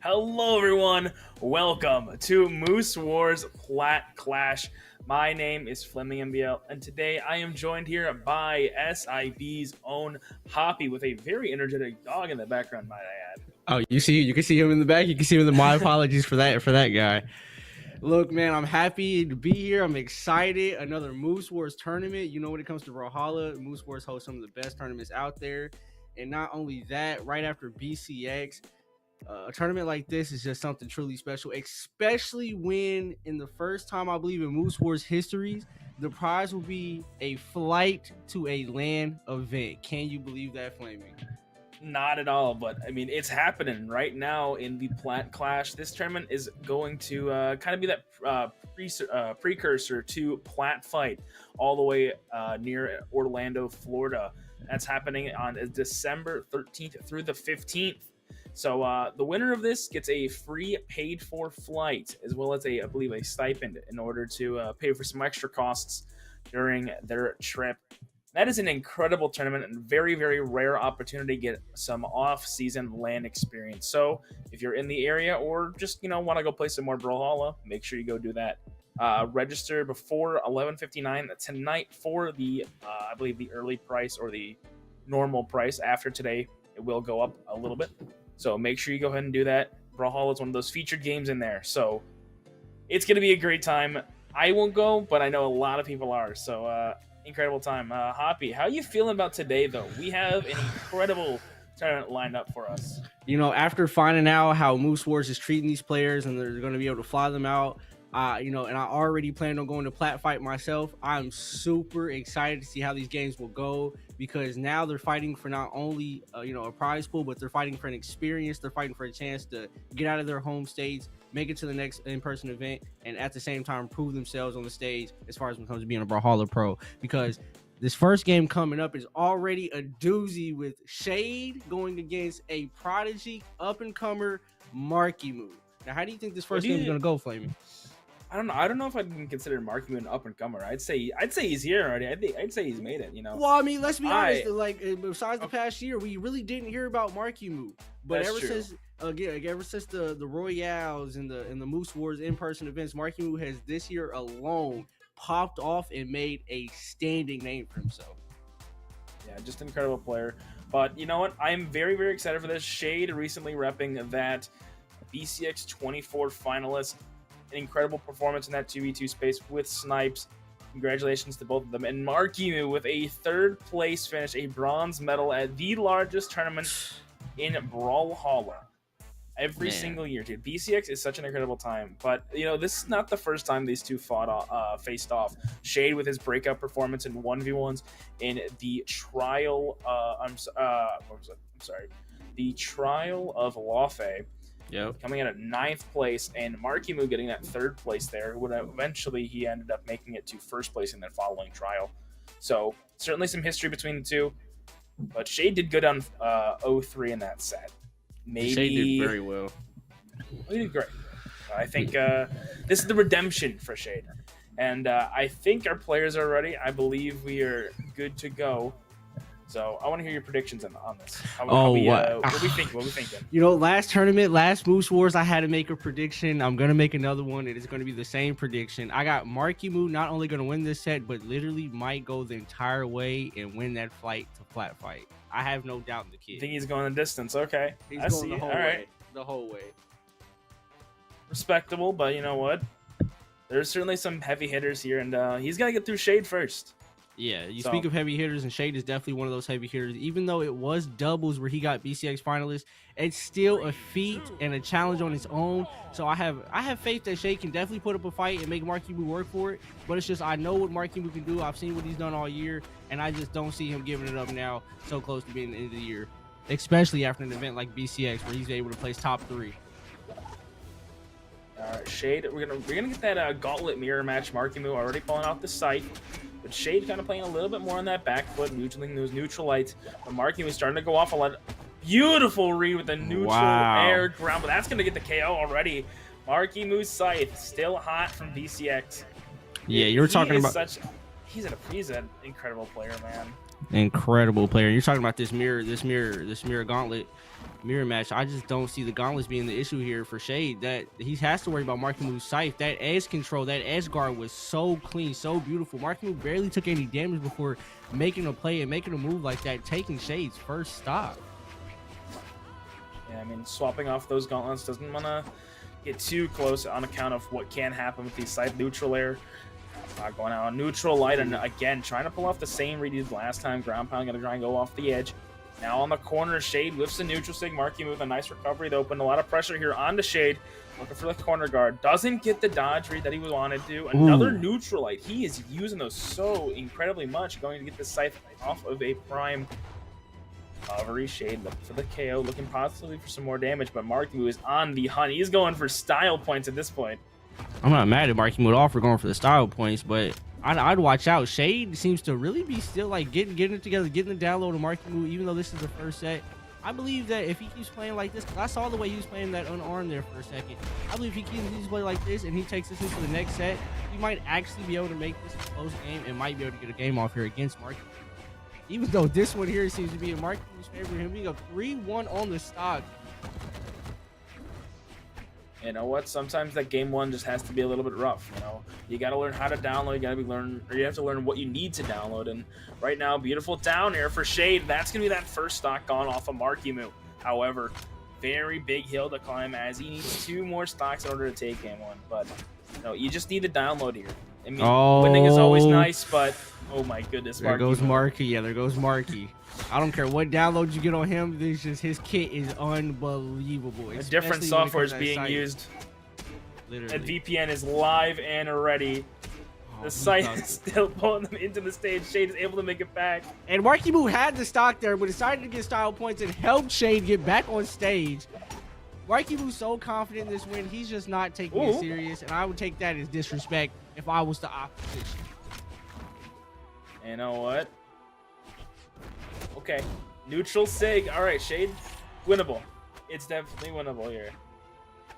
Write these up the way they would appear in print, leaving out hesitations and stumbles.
Hello, everyone. Welcome to Moose Wars Plat Clash. My name is Fleming MBL, and today I am joined here by SIB's own Hoppy with a very energetic dog in the background, might I add. Oh, you can see him in the back. You can see him in the. My apologies for that guy. Look, man, I'm happy to be here. I'm excited. Another Moose Wars tournament. You know, when it comes to Valhalla, Moose Wars hosts some of the best tournaments out there. And not only that, right after BCX, a tournament like this is just something truly special, especially when in the first time, I believe, in Moose Wars histories, the prize will be a flight to a LAN event. Can you believe that, Flaming? Not at all, but I mean, it's happening right now in the Plat Clash. This tournament is going to kind of be that precursor to Plat Fight all the way near Orlando, Florida. That's happening on December 13th through the 15th. So the winner of this gets a free paid-for flight, as well as I believe, a stipend in order to pay for some extra costs during their trip. That is an incredible tournament and very, very rare opportunity to get some off-season LAN experience. So if you're in the area or just, want to go play some more Brawlhalla, make sure you go do that. Register before 11:59 tonight for the, I believe, the early price or the normal price. After today, it will go up a little bit. So make sure you go ahead and do that. Brawlhalla is one of those featured games in there. So it's going to be a great time. I won't go, but I know a lot of people are. So, incredible time. Hoppy, how are you feeling about today, though? We have an incredible tournament lined up for us. After finding out how Moose Wars is treating these players and they're going to be able to fly them out, and I already planned on going to Plat Fight myself, I'm super excited to see how these games will go, because now they're fighting for not only, a prize pool, but they're fighting for an experience. They're fighting for a chance to get out of their home states, make it to the next in-person event, and at the same time prove themselves on the stage as far as when it comes to being a Brawlhalla pro. Because this first game coming up is already a doozy, with Shade going against a prodigy up-and-comer Marckiemoo. Now, how do you think this first game is going to go, Flaming? I don't know. I don't know if I'd consider Marckiemoo an up-and-comer. I'd say he's here already. I'd say he's made it, Well, I mean, let's be honest. Besides the past year, we really didn't hear about Marckiemoo. But since the Royales and the Moose Wars in-person events, Marckiemoo has this year alone popped off and made a standing name for himself. Yeah, just an incredible player. But you know what? I'm very, very excited for this. Shade recently repping that BCX 24 finalist. An incredible performance in that 2v2 space with snipes. Congratulations to both of them. And Marckiemoo with a third place finish, a bronze medal at the largest tournament in Brawlhalla every single year, dude. BCX is such an incredible time. But this is not the first time these two faced off. Shade with his breakout performance in 1v1s in the trial. The trial of Lawfay. Yep. Coming in at 9th place, and Marckiemoo getting that 3rd place there. When eventually he ended up making it to 1st place in that following trial. So certainly some history between the two. But Shade did good on 0-3 in that set. Shade did very well. He did great. I think this is the redemption for Shade. And I think our players are ready. I believe we are good to go. So I want to hear your predictions on this. What are we thinking? Last tournament, last Moose Wars, I had to make a prediction. I'm going to make another one. It is going to be the same prediction. I got Marckiemoo not only going to win this set, but literally might go the entire way and win that flight to Plat Fight. I have no doubt in the kid. I think he's going the distance. Okay. He's going the whole way. The whole way. Respectable, but you know what? There's certainly some heavy hitters here, and he's going to get through Shade first. Yeah, speak of heavy hitters, and Shade is definitely one of those heavy hitters. Even though it was doubles where he got BCX finalist, it's still a feat and a challenge on its own. So I have faith that Shade can definitely put up a fight and make Marckiemoo work for it. But it's just, I know what Marckiemoo can do. I've seen what he's done all year, and I just don't see him giving it up now so close to being the end of the year, especially after an event like BCX where he's able to place top 3. All right, Shade, we're gonna get that gauntlet mirror match. Marckiemoo already pulling off the site, but Shade kind of playing a little bit more on that back foot, neutraling those neutralites. But Marckiemoo starting to go off a lot. Beautiful read with the neutral air ground, but that's gonna get the KO already. Marckiemoo scythe still hot from BCX. Yeah, you were talking about. He's an incredible player, man. Incredible player. You're talking about this mirror gauntlet. Mirror match. I just don't see the gauntlets being the issue here for Shade. That he has to worry about Marckiemoo scythe. That edge control, that edge guard was so clean, so beautiful. Marckiemoo barely took any damage before making a play and making a move like that, taking Shade's first stop. Yeah, I mean, swapping off those gauntlets doesn't want to get too close on account of what can happen with the side neutral air. Going out on neutral light, and again trying to pull off the same read he did last time. Ground pound, gonna try and go off the edge. Now on the corner, Shade lifts the neutral sig. Marckiemoo with a nice recovery to open a lot of pressure here onto Shade. Looking for the corner guard. Doesn't get the dodge read that he wanted to. Another neutral light. He is using those so incredibly much. Going to get the scythe off of a prime recovery. Shade looking for the KO, looking possibly for some more damage, but Marckiemoo is on the hunt. He's going for style points at this point. I'm not mad at Marckiemoo at all for going for the style points, but I'd watch out. Shade seems to really be still like getting it together, getting the download of Marckiemoo, even though this is the first set. I believe that if he keeps playing like this, because I saw the way he was playing that unarmed there for a second. I believe if he keeps playing like this and he takes this into the next set, he might actually be able to make this a close game and might be able to get a game off here against Marckiemoo. Even though this one here seems to be in Marckiemoo's favor, him being a 3-1 on the stock. You know what? Sometimes that game one just has to be a little bit rough. You know, you got to learn how to download. You have to learn what you need to download. And right now, beautiful down air for Shade. That's gonna be that first stock gone off of Marckiemoo. However, very big hill to climb as he needs 2 more stocks in order to take game one. But you know, you just need the download here. I mean, winning is always nice, but oh my goodness, there goes Marky. Yeah, there goes Marky. I don't care what download you get on him. This just his kit is unbelievable. A different software is being used. Literally. And VPN is live and ready. The site is still pulling them into the stage. Shade is able to make it back. And Marckiemoo had the stock there, but decided to get style points and helped Shade get back on stage. Marckiemoo's so confident in this win, he's just not taking it serious, and I would take that as disrespect if I was the opposition. You know what? Okay, neutral sig. All right, Shade, winnable. It's definitely winnable here.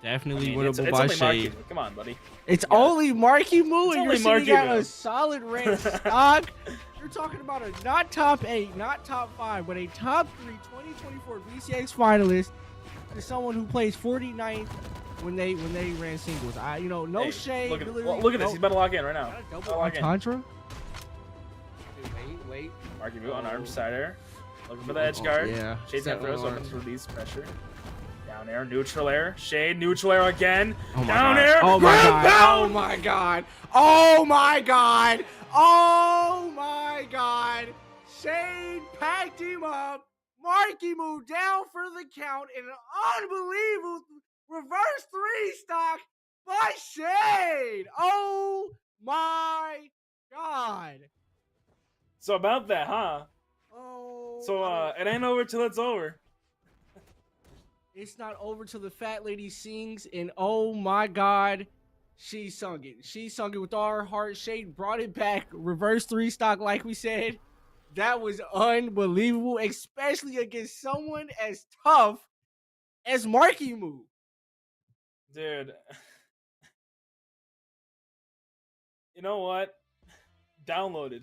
Definitely winnable by Shade. Come on, buddy. It's only Marckiemoo, and you're sitting at a solid ranked stock. You're talking about a not top 8, not top 5, but a top 3 2024 BCX finalist to someone who plays 49th when they ran singles. No shade. Look at this. He's about to lock in right now. Contra. Wait. Marckiemoo unarmed side air. Looking for the edge guard. Yeah. Shade's got throws, opens to release pressure. Down air, neutral air. Shade, neutral air again. Down air. Oh my god. Oh my god. Oh my god. Oh my god. Shade packed him up. Marckiemoo down for the count in an unbelievable reverse 3 stock by Shade. Oh my god. So about that, huh? Oh. So it ain't over till it's over. It's not over till the fat lady sings, and oh my god, she sung it. She sung it with all her heart. Shade brought it back. Reverse 3 stock, like we said. That was unbelievable, especially against someone as tough as Marckiemoo. Dude. You know what? Downloaded.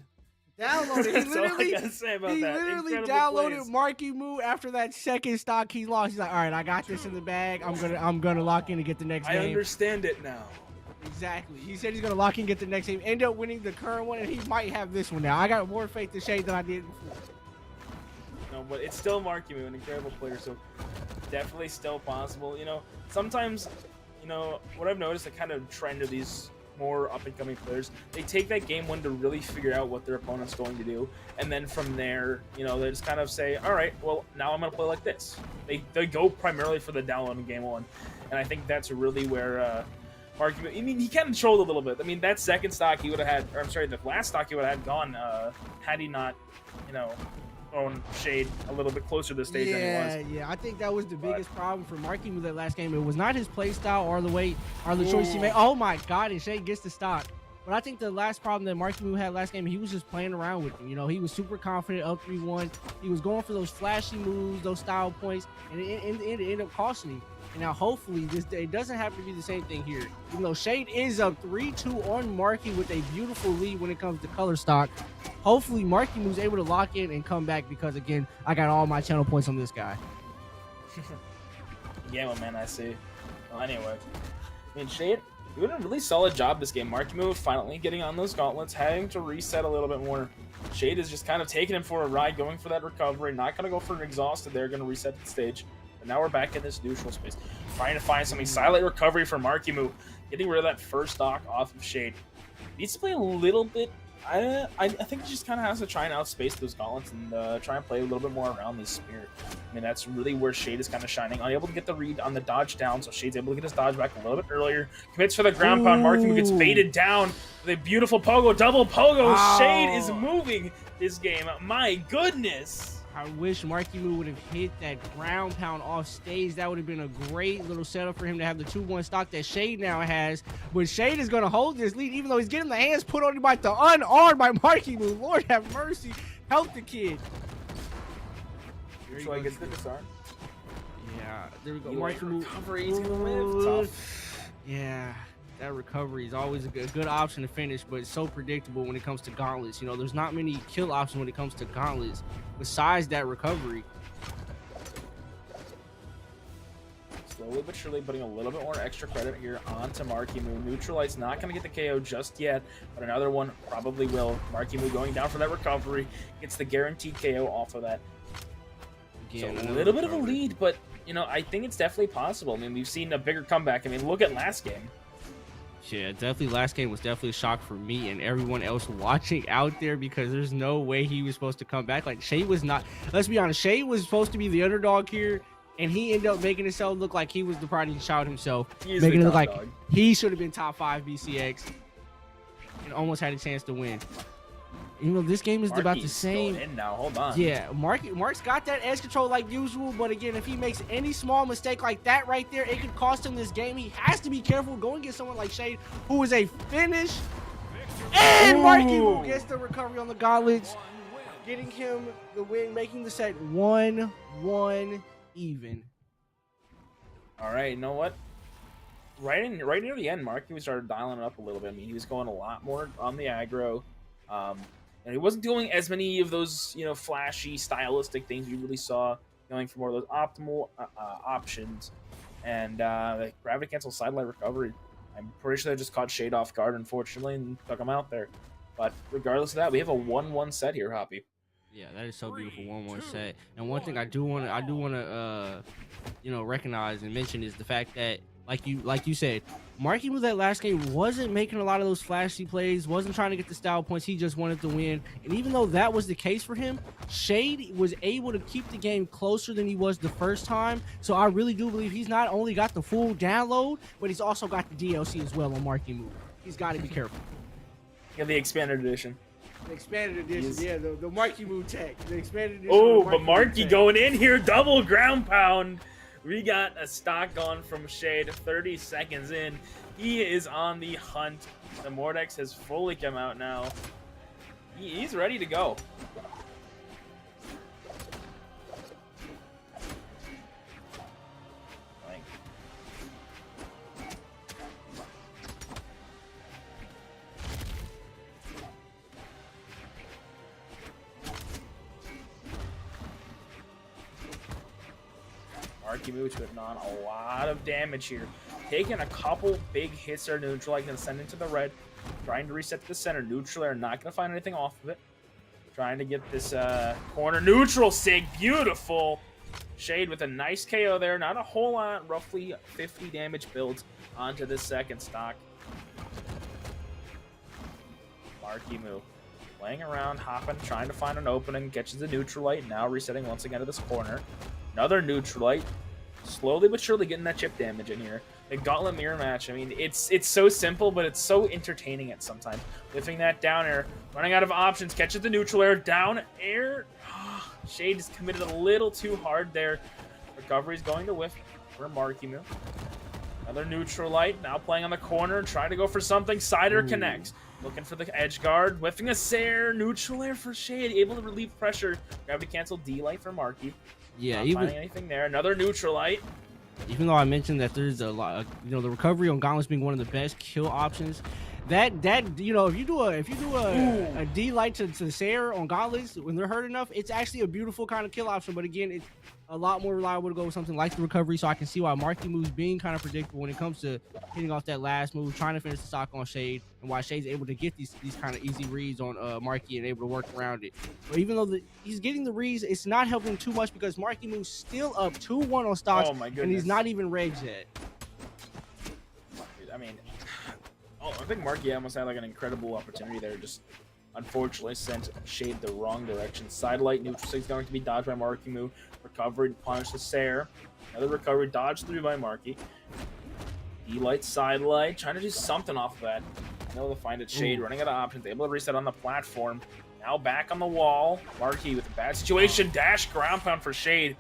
He literally downloaded plays. Marckiemoo after that second stock he lost. He's like, all right, I got this in the bag. I'm gonna lock in and get the next game. I understand it now. Exactly. He said he's gonna lock in and get the next game. End up winning the current one, and he might have this one now. I got more faith in Shade than I did before. No, but it's still Marckiemoo, an incredible player, so definitely still possible. You know, sometimes, what I've noticed, the kind of trend of these more up-and-coming players, they take that game one to really figure out what their opponent's going to do, and then from there, they just kind of say, all right, well, now I'm going to play like this. They go primarily for the download in game one, and I think that's really where Marckiemoo, I mean, he can control a little bit. I mean, that second stock he would have had, or I'm sorry, the last stock he would have had gone had he not, thrown Shade a little bit closer to the stage than he was. Yeah, I think that was the biggest problem for Marckiemoo that last game. It was not his play style or the choice he made. Oh my god, and Shade gets the stock. But I think the last problem that Marckiemoo had last game, he was just playing around with him. You know, he was super confident up 3-1. He was going for those flashy moves, those style points, and it ended up costing him. And now hopefully it doesn't have to be the same thing here. Even though Shade is up 3-2 on Marky with a beautiful lead when it comes to color stock. Hopefully Marckiemoo able to lock in and come back because, again, I got all my channel points on this guy. Yeah, well, man, I see. Well, anyway, I mean, Shade doing a really solid job this game. Marckiemoo finally getting on those gauntlets, having to reset a little bit more. Shade is just kind of taking him for a ride, going for that recovery. Not going to go for an exhausted. They're going to reset the stage. But now we're back in this neutral space, trying to find something. Silent recovery for Marckiemoo, getting rid of that first stock off of Shade. Needs to play a little bit. I think he just kind of has to try and outspace those gauntlets and try and play a little bit more around this spear. I mean, that's really where Shade is kind of shining. Unable to get the read on the dodge down, so Shade's able to get his dodge back a little bit earlier. Commits for the ground pound. Marckiemoo gets baited down with a beautiful pogo, double pogo. Wow. Shade is moving this game. My goodness. I wish Marckiemoo would have hit that ground pound off stage. That would have been a great little setup for him to have the 2-1 stock that Shade now has. But Shade is going to hold this lead, even though he's getting the hands put on him by the unarmed by Marckiemoo. Lord have mercy. Help the kid. So I gets the disarm. Yeah, there we go. Marckiemoo recovery. He's going to live. Tough. Yeah. That recovery is always a good option to finish, but it's so predictable when it comes to gauntlets. You know, there's not many kill options when it comes to gauntlets besides that recovery. Slowly but surely putting a little bit more extra credit here onto Marckiemoo. Neutralite's not going to get the KO just yet, but another one probably will. Marckiemoo going down for that recovery. Gets the guaranteed KO off of that. Again, so a little bit of a lead, but, you know, I think it's definitely possible. I mean, we've seen a bigger comeback. I mean, look at last game. Yeah, definitely last game was definitely a shock for me and everyone else watching out there because there's no way he was supposed to come back. Like, Shade was not, let's be honest, Shade was supposed to be the underdog here, and he ended up making himself look like he was the prodigy child himself, making it look like he should have been top 5 BCX and almost had a chance to win. You know, this game is about the same. In now. Hold on. Yeah, Mark's got that edge control like usual, but again, if he makes any small mistake like that right there, it could cost him this game. He has to be careful going against someone like Shade, who is a finish. And Marckiemoo gets the recovery on the gauntlets, getting him the win, making the set 1-1 even. All right, you know what? Right near the end, Marckiemoo started dialing it up a little bit. I mean, he was going a lot more on the aggro. And he wasn't doing as many of those, you know, flashy, stylistic things we really saw, going for more of those optimal options. And like gravity cancel sidelight recovery. I'm pretty sure they just caught Shade off guard, unfortunately, and took him out there. But regardless of that, we have a 1-1 set here, Hoppy. Yeah, that is so beautiful. 1-1 set. And one thing I do want to you know, recognize and mention is the fact that, like you said, Marckiemoo that last game wasn't making a lot of those flashy plays, wasn't trying to get the style points. He just wanted to win. And even though that was the case for him, Shade was able to keep the game closer than he was the first time. So I really do believe he's not only got the full download, but he's also got the DLC as well on Marckiemoo. He's got to be careful. Yeah, the expanded edition. The expanded edition, yeah, the Marckiemoo tech. The expanded edition. Oh, but Marky going in here, double ground pound. We got a stock gone from Shade 30 seconds in. He is on the hunt. The Mordex has fully come out now. He's ready to go. Marckiemoo putting on a lot of damage here. Taking a couple big hits there, neutral. Going to send into the red. Trying to reset the center. Neutral are not going to find anything off of it. Trying to get this corner. Neutral sig. Beautiful. Shade with a nice KO there. Not a whole lot. Roughly 50 damage builds onto this second stock. Marckiemoo playing around, hopping, trying to find an opening. Catches the neutralite. Now resetting once again to this corner. Another neutralite, slowly but surely getting that chip damage in here. The gauntlet mirror match, I mean, it's so simple, but it's so entertaining at sometimes. Lifting that down air, running out of options, catches the neutral air, down air. Shade is committed a little too hard there. Recovery's going to whiff for Marckiemoo. Another neutralite, now playing on the corner, trying to go for something. Sider connects. Looking for the edge guard, whiffing a Sair, neutral air for Shade, able to relieve pressure. Gravity cancel D-Light for Marky. Yeah, Not finding anything there. Another neutral light. Even though I mentioned that there's a lot, the recovery on gauntlets being one of the best kill options. That if you do a D light to the Sair on gauntlets when they're hurt enough, it's actually a beautiful kind of kill option. But again, it's a lot more reliable to go with something like the recovery. So I can see why Marckiemo's being kind of predictable when it comes to hitting off that last move, trying to finish the stock on Shade, and why Shade's able to get these kind of easy reads on Marky and able to work around it. But even though he's getting the reads, it's not helping too much because Marckiemo's still up 2-1 on stocks, and he's not even regs yet. I mean, I think Marky almost had like an incredible opportunity there. Just unfortunately sent Shade the wrong direction. Sidelight neutral is going to be dodged by Marckiemoo. Recovery to punish the Sair. Another recovery dodged through by Marky. D-Light, sidelight, trying to do something off of that. Able to find it. Shade running out of options. Able to reset on the platform. Now back on the wall. Marky with a bad situation. Dash ground pound for Shade.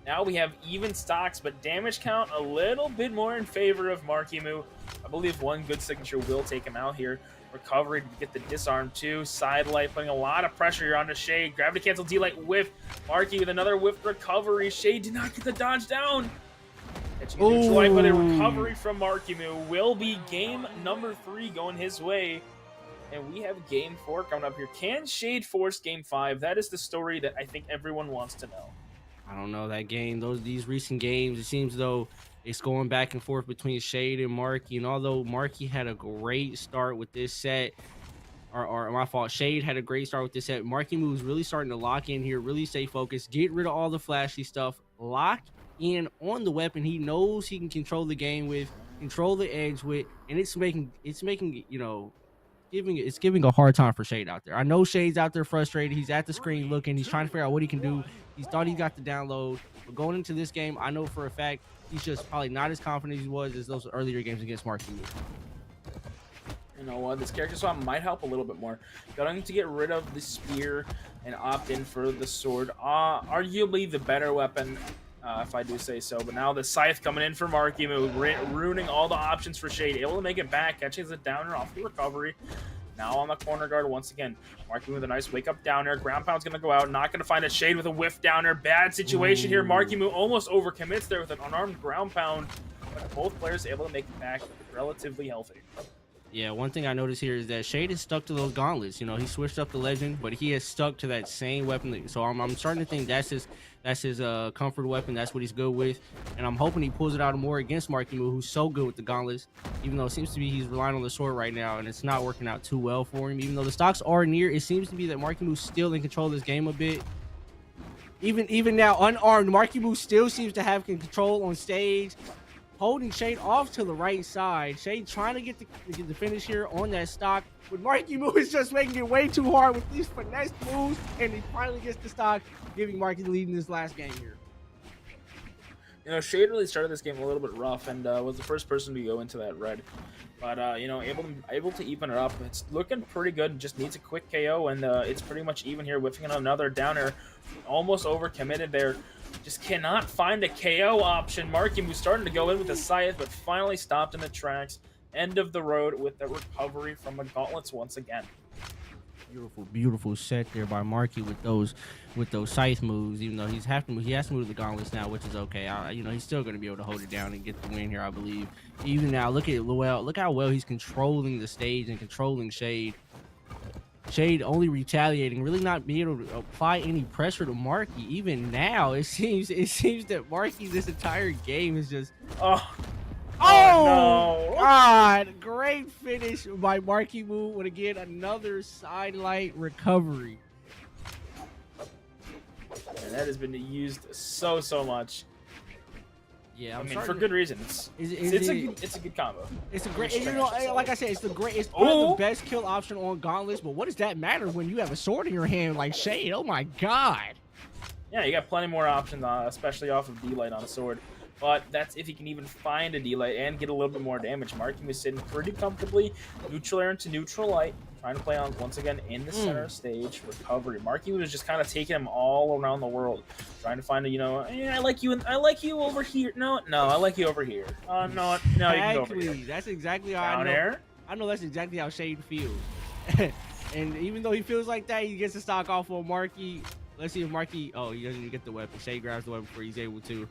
Now we have even stocks, but damage count a little bit more in favor of Marckiemoo. I believe one good signature will take him out here. Recovery to get the disarm too. Sidelight putting a lot of pressure here onto Shade. Gravity cancel D-Light whiff. Marky with another whiff recovery. Shade did not get the dodge down. Catching a neutral light, but a recovery from Marckiemoo will be game number 3 going his way. And we have game 4 coming up here. Can Shade force game 5? That is the story that I think everyone wants to know. I don't know that game. These recent games, it seems though it's going back and forth between Shade and Marky. And although Marky had a great start with this set, or my fault, Shade had a great start with this set, Marckiemoo is really starting to lock in here, really stay focused, get rid of all the flashy stuff, lock in on the weapon he knows he can control the game with, control the edge with, and it's making it's giving a hard time for Shade out there. I know Shade's out there frustrated. He's at the screen looking. He's trying to figure out what he can do. He thought he got the download, but going into this game, I know for a fact he's just probably not as confident as he was as those earlier games against Marckiemoo. You know what? This character swap might help a little bit more. Going to get rid of the spear and opt in for the sword. Arguably the better weapon, if I do say so. But now the scythe coming in for Marckiemoo, ruining all the options for Shade. Able to make it back, catches a downer off the recovery. Now on the corner guard once again. Marckiemoo with a nice wake up downer. Ground pound's going to go out. Not going to find a Shade with a whiff downer. Bad situation here. Marckiemoo almost overcommits there with an unarmed ground pound. But both players able to make it back relatively healthy. Yeah, one thing I noticed here is that Shade is stuck to those gauntlets. You know, he switched up the legend, but he has stuck to that same weapon. So I'm starting to think that's his comfort weapon. That's what he's good with, and I'm hoping he pulls it out more against Marckiemoo, who's so good with the gauntlets. Even though it seems to be he's relying on the sword right now, and it's not working out too well for him. Even though the stocks are near, it seems to be that Marckiemoo's still in control of this game a bit. Even now, unarmed, Marckiemoo still seems to have control on stage. Holding Shade off to the right side. Shade trying to get the finish here on that stock. But Marckiemoo is just making it way too hard with these finesse moves. And he finally gets the stock, giving Marky the lead in this last game here. You know, Shade really started this game a little bit rough and was the first person to go into that red. But, you know, able to even it up. It's looking pretty good. Just needs a quick KO, and it's pretty much even here. Whiffing on another downer. Almost overcommitted there. Just cannot find a KO option. Marckiemoo starting to go in with a scythe, but finally stopped in the tracks. End of the road with the recovery from the gauntlets once again. Beautiful set there by Marky with those scythe moves. Even though he has to move the gauntlets now, which is okay. You know, he's still going to be able to hold it down and get the win here, I believe. Even now, look how well he's controlling the stage and controlling Shade. Shade only retaliating, really not being able to apply any pressure to Marky. Even now, it seems that Marky this entire game is just Oh no! God, great finish by Marckiemoo with again another sidelight recovery. And that has been used so much. Yeah, I mean, for good reasons. It's a good combo. It's a great, you know, like I said, it's one of the best kill option on gauntlets. But what does that matter when you have a sword in your hand like Shade? Oh my God! Yeah, you got plenty more options, especially off of D-Light on a sword. But that's if he can even find a D-Light and get a little bit more damage. Marckiemoo is sitting pretty comfortably. Neutral air into neutral light. Trying to play on once again in the center stage. Recovery. Marckiemoo is just kind of taking him all around the world. Trying to find a, you know, I like you over here. No, I like you over here. No, you can go over here. That's exactly how Down air. I know that's exactly how Shade feels. And even though he feels like that, he gets to stock off on Marky. Let's see if Marky. Oh, he doesn't even get the weapon. Shay grabs the weapon before he's able to.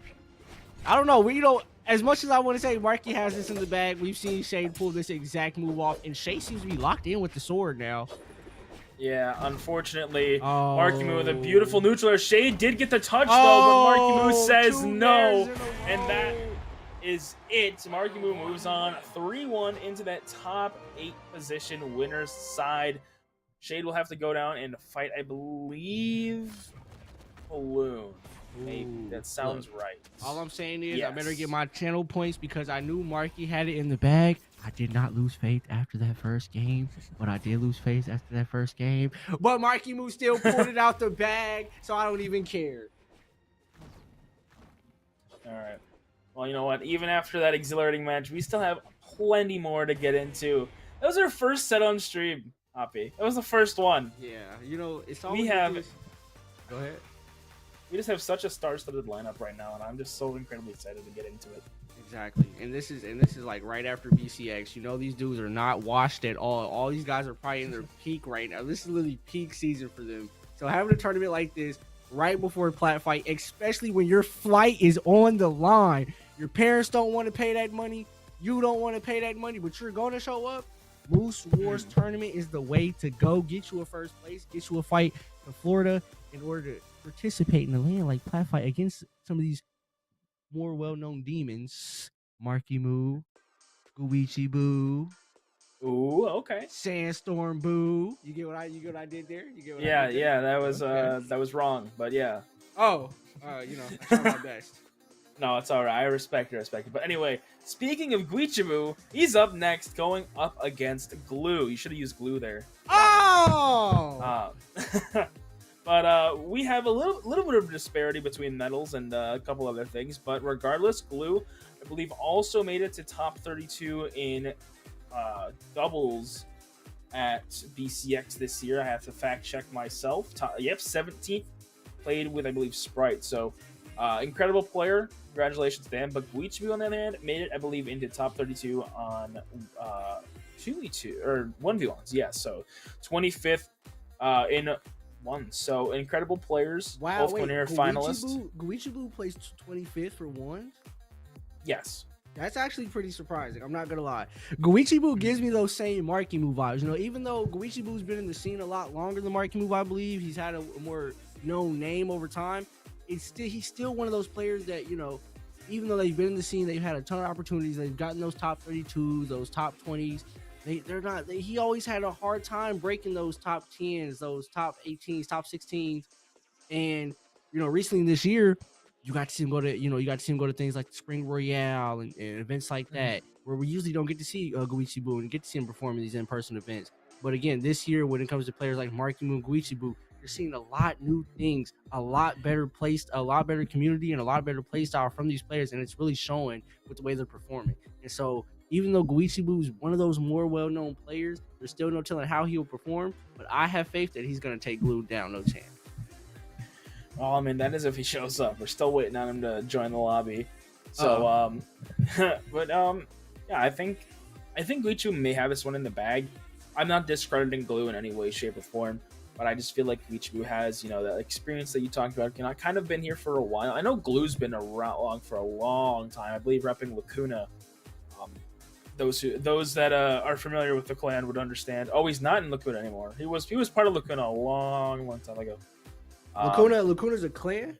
I don't know. As much as I want to say Marky has this in the bag, we've seen Shade pull this exact move off, and Shay seems to be locked in with the sword now. Yeah, unfortunately, Oh. Marckiemoo with a beautiful neutral. Shade did get the touch though, but Marckiemoo says no, and that is it. Marckiemoo moves on 3-1 into that top 8 position winner's side. Shade will have to go down and fight, I believe, Balloon. Maybe that sounds right. All I'm saying is I better get my channel points because I knew Marky had it in the bag. I did not lose faith after that first game, but I did lose faith after that first game. But Marckiemoo still pulled it out the bag, so I don't even care. All right. Well, you know what? Even after that exhilarating match, we still have plenty more to get into. That was our first set on stream, Hoppy. That was the first one. Yeah, it's always Go ahead. We just have such a star-studded lineup right now, and I'm just so incredibly excited to get into it. Exactly, and this is like right after BCX. These dudes are not washed at all. All these guys are probably in their peak right now. This is literally peak season for them. So having a tournament like this right before a Plat fight, especially when your flight is on the line, your parents don't want to pay that money, you don't want to pay that money, but you're going to show up. Moose Wars tournament is the way to go. Get you a first place, get you a fight in Florida in order to participate in the land like Plat fight against some of these more well-known demons. Marckiemoo, Guichabou. Ooh, okay. Sandstorm Boo. You get what I did there? You get what yeah, I did there? Yeah, that was wrong, but yeah. I tried my best. No, it's all right. I respect it. But anyway, speaking of Guichabou, he's up next, going up against Glue. You should have used Glue there. Oh! But we have a little bit of disparity between medals and a couple other things. But regardless, Glue, I believe, also made it to top 32 in doubles at BCX this year. I have to fact check myself. 17th. Played with, I believe, Sprite. So, incredible player. Congratulations to him. But Guichabou, on the other hand, made it, I believe, into top 32 on 2v2 or 1v1s. Yeah, so 25th in one. So incredible players. Wow, both Cornier finalists. Guichabou plays 25th for one. Yes. That's actually pretty surprising. I'm not gonna lie. Guichabou gives me those same Marckiemoo vibes. Even though Guichabou's been in the scene a lot longer than Marckiemoo, I believe he's had a more known name over time. He's still one of those players that, even though they've been in the scene, they've had a ton of opportunities. They've gotten those top 32s, those top 20s. He always had a hard time breaking those top 10s, those top 18s, top 16s. And, recently this year, you got to see him go to things like the Spring Royale and events like that, where we usually don't get to see Guichabou and get to see him perform in these in-person events. But again, this year, when it comes to players like Marckiemoo and Guichabou, you're seeing a lot new things, a lot better community, and a lot better play style from these players, and it's really showing with the way they're performing. And so, even though Guichabou is one of those more well-known players, there's still no telling how he'll perform, but I have faith that he's going to take Glue down, no chance. Oh, I mean, that is if he shows up. We're still waiting on him to join the lobby. So, yeah, I think Guichabou may have this one in the bag. I'm not discrediting Glue in any way, shape, or form, but I just feel like Guichabou has, that experience that you talked about. Kind of been here for a while. I know Glue's been around for a long time. I believe repping Lacuna. Those that are familiar with the clan would understand. Oh, he's not in Lacuna anymore. He was part of Lacuna a long time ago. Lacuna's a clan?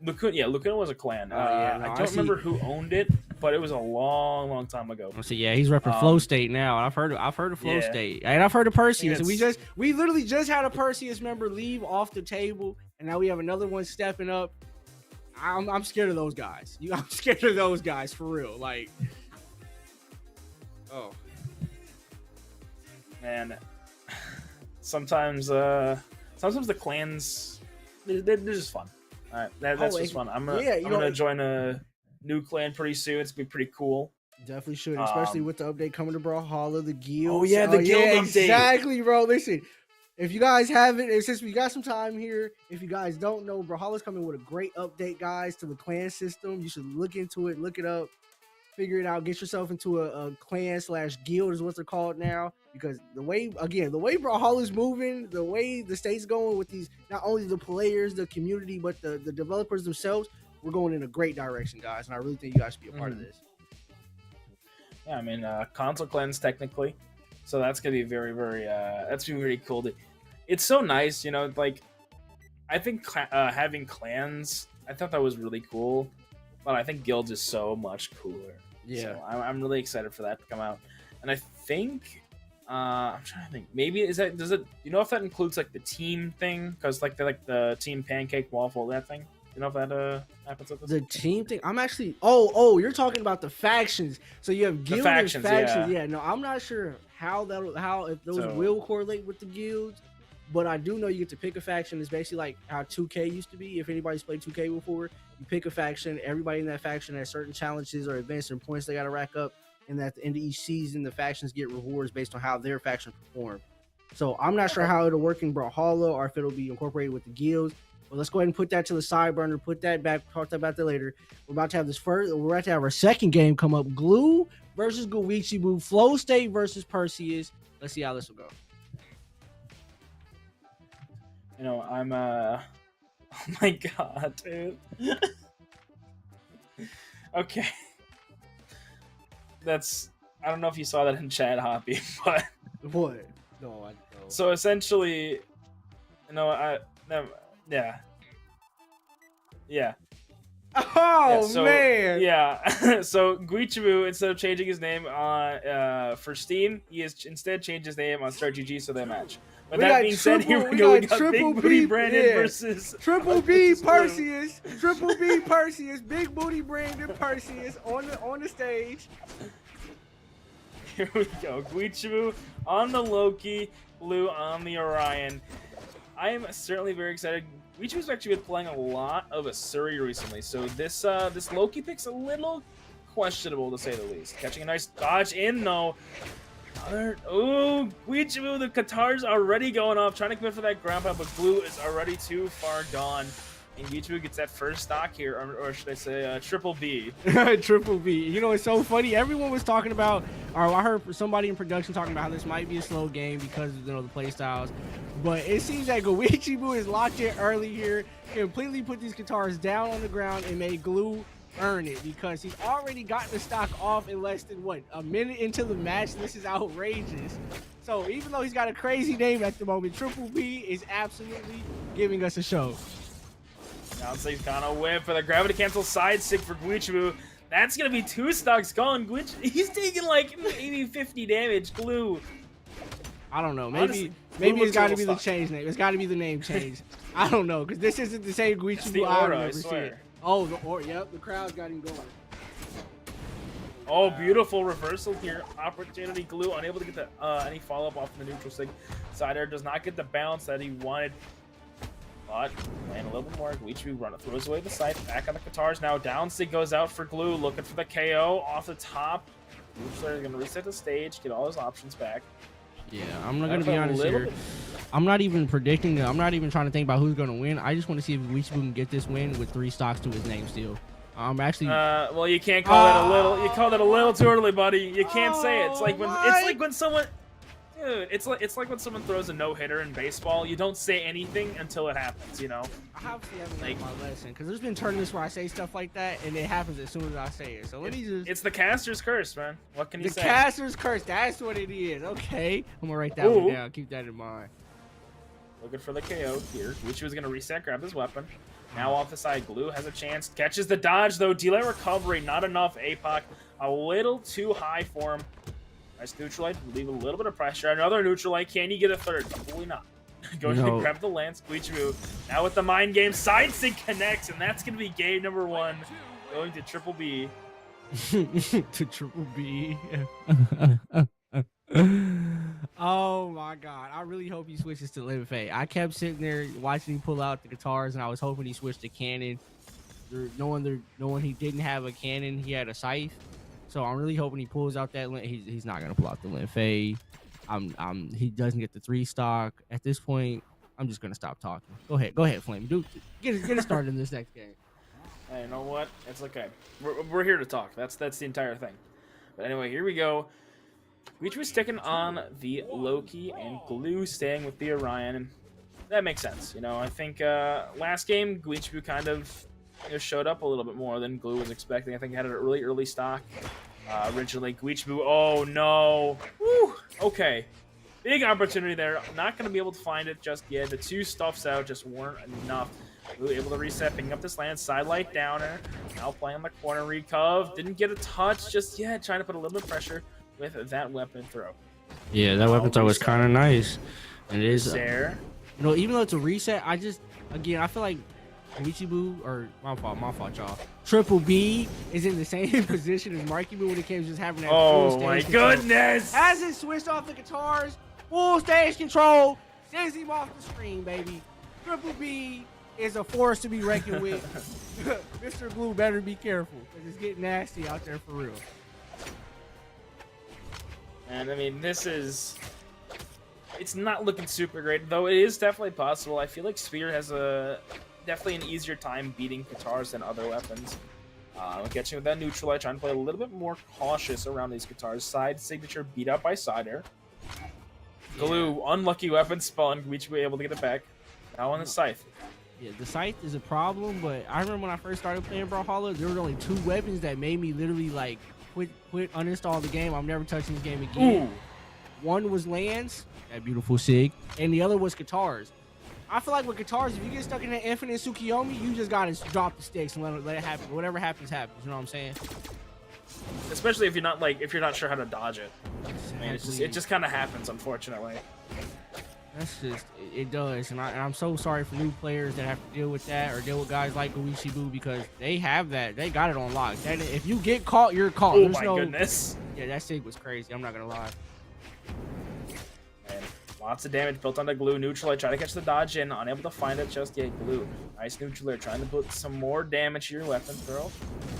Lacuna was a clan. I don't remember who owned it, but it was a long time ago. So yeah, he's repping Flow State now. I've heard of Flow State, and I've heard of Perseus. And we literally just had a Perseus member leave off the table, and now we have another one stepping up. I'm scared of those guys. I'm scared of those guys for real. Like, oh man, sometimes the clans they're just fun. All right, that's just fun. I'm gonna join a new clan pretty soon. It's gonna be pretty cool. Definitely should, especially with the update coming to Brawlhalla, the guild. Oh yeah, the guild update. Exactly, bro. Listen, if you guys haven't, since we got some time here, if you guys don't know, Brawlhalla's coming with a great update, guys, to the clan system. You should look into it, look it up. figure it out. Get yourself into a clan / guild is what they're called now. Because the way Brawlhalla is moving, the way the state's going with these, not only the players, the community, but the developers themselves, we're going in a great direction, guys. And I really think you guys should be a part of this. Yeah, I mean, console clans technically, so that's gonna be very, very, that's gonna be really cool. It's so nice, you know. Like, I think having clans, I thought that was really cool, but I think guilds is so much cooler. Yeah, so I'm really excited for that to come out, and I think. I'm trying to think. Maybe does it? You know if that includes like the team thing? Because like the team pancake waffle that thing. You know if that happens with this? The team thing. I'm actually. Oh, you're talking about the factions. So you have guild and factions. Yeah. No, I'm not sure how if those will correlate with the guilds, but I do know you get to pick a faction. It's basically like how 2K used to be. If anybody's played 2K before, you pick a faction. Everybody in that faction has certain challenges or events and points they got to rack up. And at the end of each season, the factions get rewards based on how their faction perform. So I'm not sure how it'll work in Brawlhalla or if it'll be incorporated with the guilds. But let's go ahead and put that to the side burner. Put that back. Talk about that later. We're about to have we're about to have our second game come up. Glue versus Guichabou. Flow State versus Perseus. Let's see how this will go. You know, I'm oh my god, dude. Okay. I don't know if you saw that in chat, Hoppy, but what? No, I don't. So essentially, you know, yeah. Oh man. Yeah. So Guichabou, instead of changing his name on for Steam, he has instead changed his name on StartGG, so they match. But that being said, here we go. We got Big Booty Brandon versus Triple B Perseus. Triple B Perseus. Big Booty Brandon Perseus on the stage. Here we go. Guichabou on the Loki, Blue on the Orion. I am certainly very excited. Guichabou's actually been playing a lot of Asuri recently, so this Loki pick's a little questionable to say the least. Catching a nice dodge in though. Guichabou, the Qatar's already going off, trying to commit for that ground pound, but Blue is already too far gone. And Guichabou gets that first stock here, or should I say, Triple B. Triple B. You know, it's so funny. Everyone was talking about, or I heard somebody in production talking about how this might be a slow game because of, you know, the play styles. But it seems that Guichabou is locked in early here, completely put these Qatars down on the ground and made Glue earn it because he's already gotten the stock off in less than, what, a minute into the match. This is outrageous. So even though he's got a crazy name at the moment, Triple B is absolutely giving us a show. Now it's like gonna whip for the gravity cancel side stick for Guichabou. That's gonna be 2 stocks gone. He's taking like maybe 50 damage. Glue. I don't know. Maybe it's got to be the change name. It's got to be the name change. I don't know because this isn't the same Guichabou I've ever seen. Oh, the aura. Yep, the crowd's got him going. Oh, beautiful reversal here. Opportunity. Glue unable to get the any follow up off the neutral stick. Side air does not get the bounce that he wanted. But playing a little bit more. Guichabou throws away the sight. Back on the Qatars now. Down stick goes out for Glue. Looking for the KO off the top. They're going to reset the stage. Get all his options back. Yeah, I'm not going to be honest here. I'm not even predicting. I'm not even trying to think about who's going to win. I just want to see if Guichabou can get this win with 3 stocks to his name still. I'm actually. Well, you can't call that a little. You called it a little too early, buddy. You can't say it. It's like when someone. Dude, it's like when someone throws a no-hitter in baseball. You don't say anything until it happens, you know? I obviously haven't learned my lesson, because there's been tournaments where I say stuff like that, and it happens as soon as I say it. So let me just... It's the caster's curse, man. What can you say? The caster's curse, that's what it is. Okay. I'm going to write that one down. Keep that in mind. Looking for the KO here. Guichabou's going to reset, grab his weapon. Now off the side, Glue has a chance. Catches the dodge, though. Delay recovery, not enough. APOC, a little too high for him. Nice neutral light, leave a little bit of pressure. Another neutral light. Can you get a third? Probably not. Go ahead and grab the lance. Guichabou now with the mind game. Side stick connects, and that's going to be game number 1. Going to Triple B. To Triple B. Oh my god. I really hope he switches to Limit Fate. I kept sitting there watching him pull out the Qatars, and I was hoping he switched to cannon. Knowing he didn't have a cannon, he had a scythe. So I'm really hoping he pulls out that. He's not gonna pull out the Linfei. He doesn't get the 3 stock at this point. I'm just gonna stop talking. Go ahead, Flame. Get it started in this next game. Hey, you know what? It's okay. We're here to talk. That's the entire thing. But anyway, here we go. Guichabu's sticking on the Loki and Glue staying with the Orion. That makes sense. You know, I think last game, Guichabou kind of showed up a little bit more than Glue was expecting. I think he had a really early stock originally. Guichabou, oh no. Woo! Okay. Big opportunity there. Not going to be able to find it just yet. The 2 stuffs out just weren't enough. Glue able to reset, picking up this land, side light downer. Now playing on the corner recov. Didn't get a touch just yet. Trying to put a little bit of pressure with that weapon throw. Yeah, that weapon throw was kind of nice. And it is there. You know, even though it's a reset, I feel like Guichabou, or my fault, y'all. Triple B is in the same position as Marckiemoo when it came to just having that full stage my control. goodness! As it switched off the guitars, full stage control, sends him off the screen, baby. Triple B is a force to be reckoned with. Mr. Glue better be careful, because it's getting nasty out there for real. And I mean, it's not looking super great, though it is definitely possible. I feel like Sphere has definitely an easier time beating guitars than other weapons. Catching with that neutralite, trying to play a little bit more cautious around these guitars. Side signature beat up by side air. Glue, unlucky weapon spawn. Guichabou able to get it back. Now on the scythe. Yeah, the scythe is a problem, but I remember when I first started playing Brawlhalla, there were only 2 weapons that made me literally like quit, uninstall the game. I'm never touching this game again. Ooh. One was lands, that beautiful sig, and the other was guitars. I feel like with guitars, if you get stuck in that infinite Tsukiyomi, you just gotta drop the sticks and let it happen. Whatever happens, happens. You know what I'm saying? Especially if you're not sure how to dodge it. I mean, it just kind of happens, unfortunately. That's just it does, and I'm so sorry for new players that have to deal with that or deal with guys like Guichabou, because they have that. They got it on lock. If you get caught, you're caught. Oh my goodness! Yeah, that sig was crazy. I'm not gonna lie. And lots of damage built onto Glue. Neutralite trying to catch the dodge in, unable to find it just yet. Glue, nice neutralite, trying to put some more damage to your weapon throw.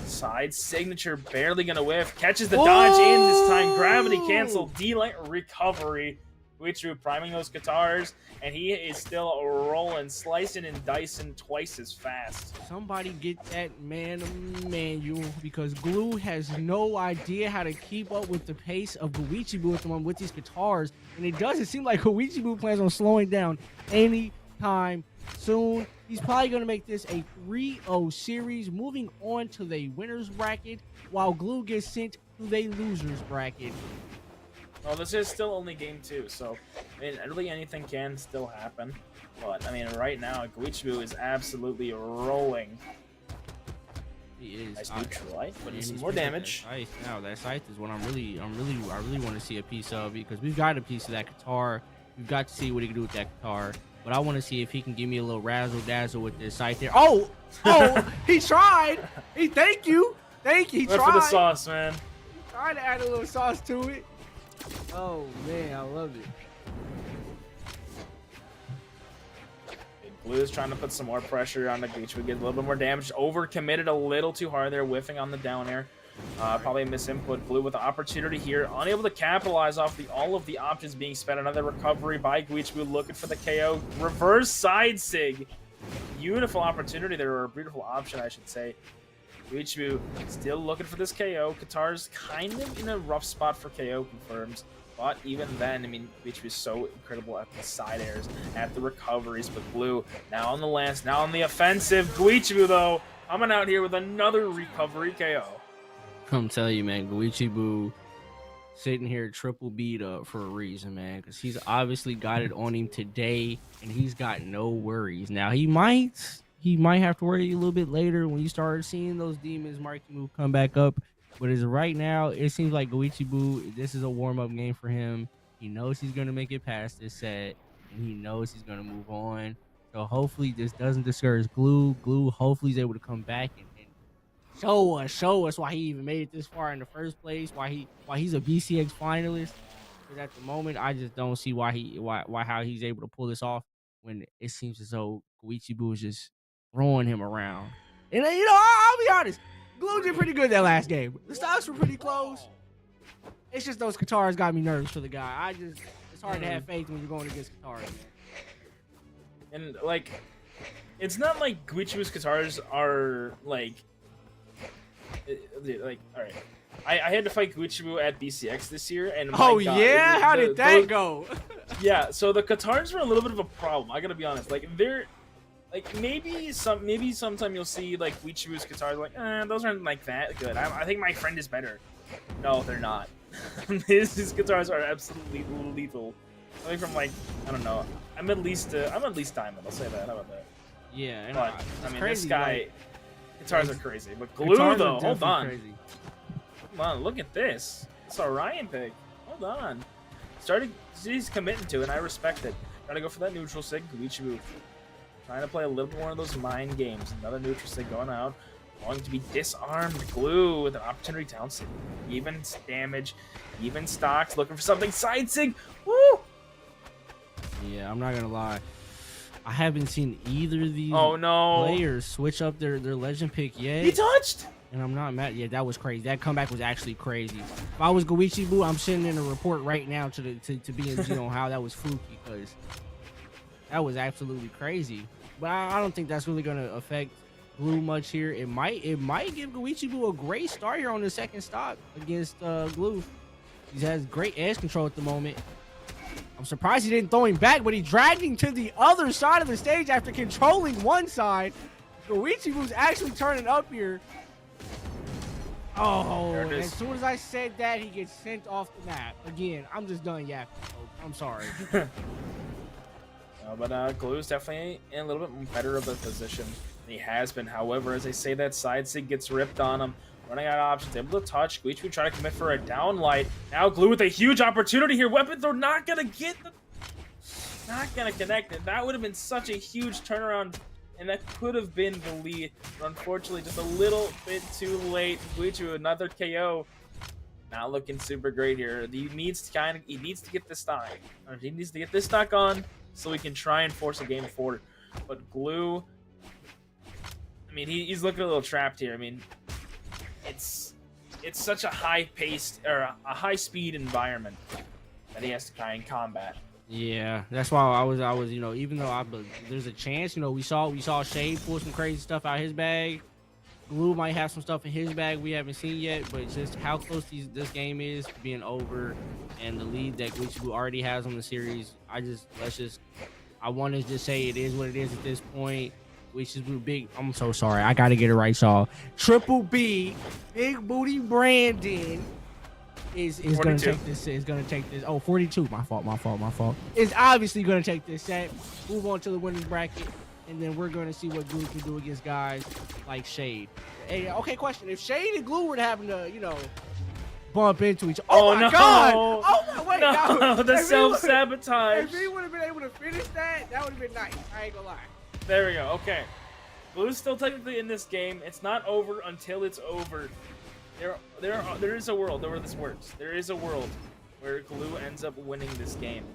Side signature barely gonna whiff. Catches the dodge in this time. Gravity cancel. D-light recovery. Guichabou priming those guitars, and he is still rolling, slicing and dicing twice as fast. Somebody get that man a manual, because Glue has no idea how to keep up with the pace of Guichabou at the moment with these guitars, and it doesn't seem like Guichabou plans on slowing down anytime soon. He's probably going to make this a 3-0 series, moving on to the winner's bracket, while Glue gets sent to the loser's bracket. Well, this is still only game 2, so I mean, really anything can still happen. But I mean, right now, Guichabou is absolutely rolling. He is. Nice neutralite, putting some more damage. That scythe is what I really want to see a piece of, because we've got a piece of that guitar. We've got to see what he can do with that guitar. But I want to see if he can give me a little razzle dazzle with this scythe there. Oh, he tried. Thank you. He tried. For the sauce, man. He tried to add a little sauce to it. Oh man, I love it. Blue is trying to put some more pressure on the Guichabou, get a little bit more damage. Overcommitted a little too hard there, whiffing on the down air. Probably a misinput. Blue with the opportunity here, unable to capitalize off all of the options being spent. Another recovery by Guichabou, looking for the KO. Reverse side sig. Beautiful opportunity there, or a beautiful option, I should say. Guichabou still looking for this KO. Guitar's kind of in a rough spot for KO confirms. But even then, I mean, Guichabou is so incredible at the side airs, at the recoveries. But Blue now on the lance, now on the offensive. Guichabou, though, coming out here with another recovery KO. I'm telling you, man, Guichabou sitting here triple beat up for a reason, man, because he's obviously got it on him today, and he's got no worries. Now, he might have to worry a little bit later when you start seeing those demons Marckiemoo come back up. But as of right now, it seems like Guichabou, this is a warm-up game for him. He knows he's going to make it past this set, and he knows he's going to move on. So hopefully this doesn't discourage Glue. Glue hopefully is able to come back and show us why he even made it this far in the first place, why he's a BCX finalist. Because at the moment, I just don't see how he's able to pull this off when it seems as though Guichabou is just throwing him around. And you know, I'll be honest, Glue did pretty good that last game. The stocks were pretty close. It's just those guitars got me nervous for the guy. It's hard to have faith when you're going against guitars, man. And like, it's not like Guichabou's guitars are like all right. I had to fight Guichabou at BCX this year, and my Oh God, yeah, how did that go? Yeah, so the Katars were a little bit of a problem. I gotta be honest. Like they're like maybe sometime you'll see like Guichabou's guitars like those aren't like that good. I think my friend is better. No, they're not. His guitars are absolutely lethal. Coming from like I don't know. I'm at least diamond. I'll say that. How about that? Yeah, But I mean crazy, this guy like, guitars are crazy. But glue guitars are though, hold definitely on. crazy. Come on, look at this. It's a Ryan pick. Hold on. He's committing to it, and I respect it. Trying to go for that neutral sig. Guichabou trying to play a little bit more of those mind games. Another neutral sig going out. Going to be disarmed. Glue with an opportunity down sig. Even damage. Even stocks. Looking for something. Side sig. Woo! Yeah, I'm not gonna lie. I haven't seen either of these no. players switch up their legend pick yet. He touched! And I'm not mad. Yeah, that was crazy. That comeback was actually crazy. If I was Guichabou, I'm sending in a report right now to BNG on how that was fluky, because that was absolutely crazy. But I don't think that's really gonna affect Glue much here. It might give Guichabou a great start here on the second stock against Glue. He has great edge control at the moment. I'm surprised he didn't throw him back, but he dragged him to the other side of the stage after controlling one side. Guichabou's actually turning up here. Oh, and as soon as I said that, he gets sent off the map. Again, I'm just done yapping, folks. I'm sorry. But Glue's definitely in a little bit better of a position than he has been. However, as I say that, side sig gets ripped on him. Running out of options, able to touch. Guichabou trying to commit for a down light. Now Glue with a huge opportunity here. Weapon throw not gonna connect it. That would have been such a huge turnaround, and that could have been the lead. But unfortunately, just a little bit too late. Guichabou another KO. Not looking super great here. He needs to get this stock. He needs to get this stock on so we can try and force a game forward. But Glue, I mean, he's looking a little trapped here. I mean, it's such a high-paced or a high-speed environment that he has to try and combat. Yeah, that's why I was, even though there's a chance, we saw Shade pull some crazy stuff out of his bag. Glue might have some stuff in his bag we haven't seen yet, but just how close this game is to being over, and the lead that Guichabou already has on the series. I want to just say it is what it is at this point. Guichabou big. I'm so sorry. I gotta get it right, y'all. Triple B, Big Booty Brandon is gonna take this. Is gonna take this. Oh, 42. My fault. Is obviously gonna take this set. Move on to the winners bracket, and then we're gonna see what Glue can do against guys like Shade. Hey, okay, question: if Shade and Glue were to happen to, bump into each other, oh my God! Oh my wait, no, the self-sabotage. If he would have been able to finish that, that would have been nice. I ain't gonna lie. There we go. Okay. Blue's still technically in this game. It's not over until it's over. There is a world where this works. There is a world where Glue ends up winning this game.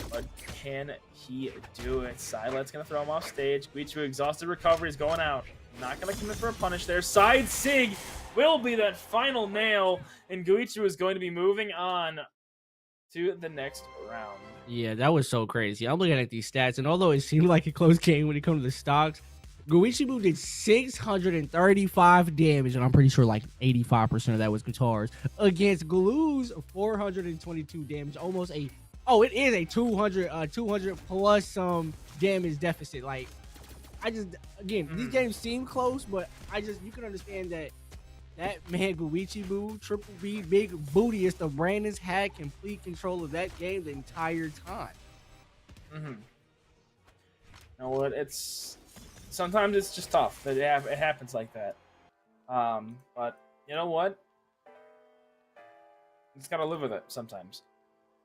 But can he do it? Silet's going to throw him off stage. Guichabou exhausted recovery is going out. Not going to commit for a punish there. Side sig will be that final nail. And Guichabou is going to be moving on to the next round. Yeah, that was so crazy. I'm looking at these stats, and although it seemed like a close game when it comes to the stocks, Guichabou did 635 damage, and I'm pretty sure like 85% of that was guitars, against Glue's 422 damage. Almost it is a 200 plus damage deficit. Like, these games seem close, but you can understand that man Guichabou, Triple B, Big Booty, is the Brandon's had complete control of that game the entire time. You know what? Sometimes it's just tough. It happens like that. But you know what? You just gotta live with it sometimes.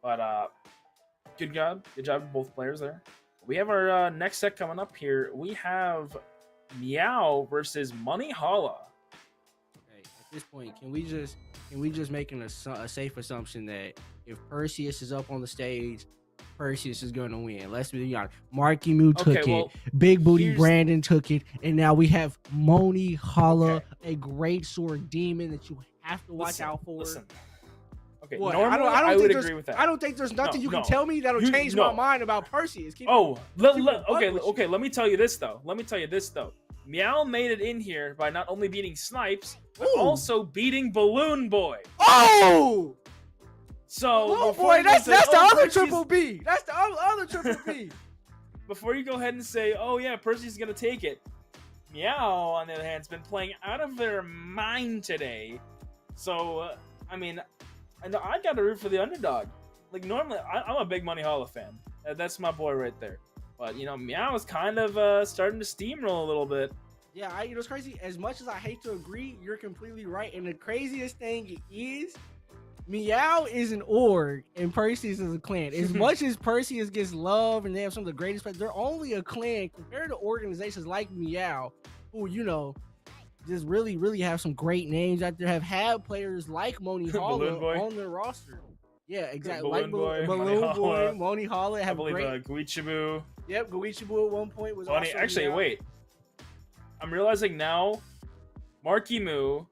But good job of both players there. We have our next set coming up here. We have Meow versus Monihalla. At this point, can we just make a safe assumption that if Perseus is up on the stage, Perseus is going to win? Let's be honest. Marckiemoo took it. Big Booty Brandon took it, and now we have Monihalla, a great sword demon that you have to watch out for. Okay, What? normally I don't would think agree with that. I don't think there's nothing you can no. tell me that'll change my mind about Perseus. Let me tell you this though. Meow made it in here by not only beating Snipes, but also beating Balloon Boy. Oh! So Balloon Boy, that's the other triple B. That's the other triple B. Before you go ahead and say, oh yeah, Percy's gonna take it, Meow, on the other hand, has been playing out of their mind today. So, I mean, I gotta root for the underdog. Like, normally, I'm a big Monihalla fan. That's my boy right there. But, you know, Meow is kind of starting to steamroll a little bit. Yeah, you know, it's crazy. As much as I hate to agree, you're completely right. And the craziest thing is, Meow is an org and Perseus is a clan. As much as Perseus gets love and they have some of the greatest players, they're only a clan compared to organizations like Meow, who, you know, just really have some great names out there, have had players like Monihalla on their roster. Yeah, exactly. Balloon Boy, Monihalla have great. Guichabou. Yep, Guichabou at one point was also Actually, Meow. wait. I'm realizing now, Marckiemoo.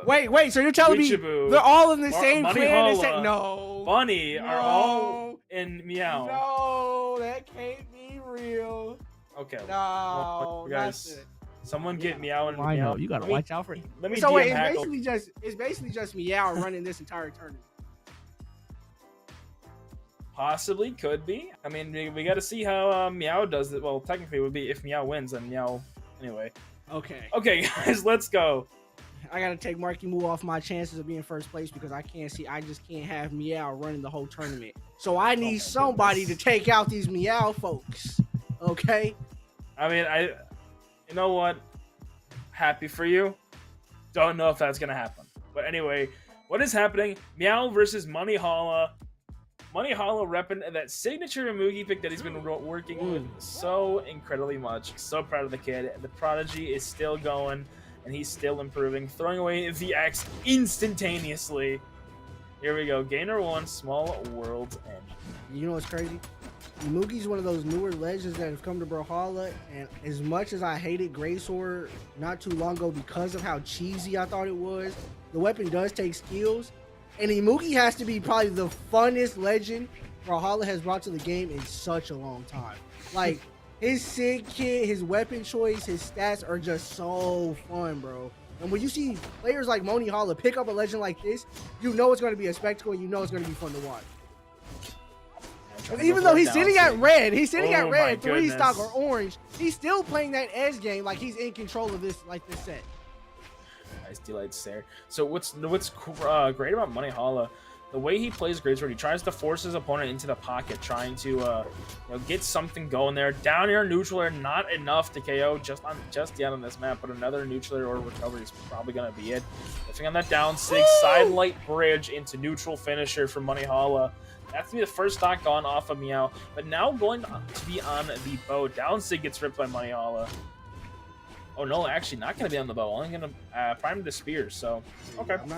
Wait, so you're telling me they're all in the same clan? No. Bunny are all in Meow. No, that can't be real. Okay. No, guys. Someone get Meow and I Meow. know, you gotta watch out for it. Let me So wait, it's basically just Meow running this entire tournament. Possibly, could be. I mean, we got to see how Meow does it. Well, technically, it would be if Meow wins, then Meow. Anyway. Okay. Okay, guys, let's go. I gotta take Marckiemoo off my chances of being first place because I just can't have Meow running the whole tournament. So I need somebody to take out these Meow folks. Okay. I mean, you know what? Happy for you. Don't know if that's gonna happen. But anyway, what is happening? Meow versus Monihalla. Monihalla repping that signature Mugi pick that he's been working with so incredibly much. So proud of the kid. The prodigy is still going, and he's still improving. Throwing away the X instantaneously. Here we go. Gainer 1, Small World's End. You know what's crazy? Mugi's one of those newer legends that have come to Brawlhalla, and as much as I hated Great Sword not too long ago because of how cheesy I thought it was, the weapon does take skills. And Mugi has to be probably the funnest legend Brawlhalla has brought to the game in such a long time. Like, his Sig kit, his weapon choice, his stats are just so fun, bro. And when you see players like Monihalla pick up a legend like this, you know it's going to be a spectacle and you know it's going to be fun to watch. Even though he's sitting at red, 3 stock or orange, he's still playing that edge game like he's in control of this set. Nice delights there. So what's great about Monihalla, the way he plays Greatsword, he tries to force his opponent into the pocket, trying to get something going there. Down air, neutral air, not enough to KO just yet on this map, but another neutral air or recovery is probably gonna be it. Lifting on that down 6, side light bridge into neutral finisher for Monihalla. That's to be the first stock gone off of Meow, but now going to be on the bow. Down Sig gets ripped by Monihalla. Oh no, actually not going to be on the bow. Only going to prime the spear, so okay. I'm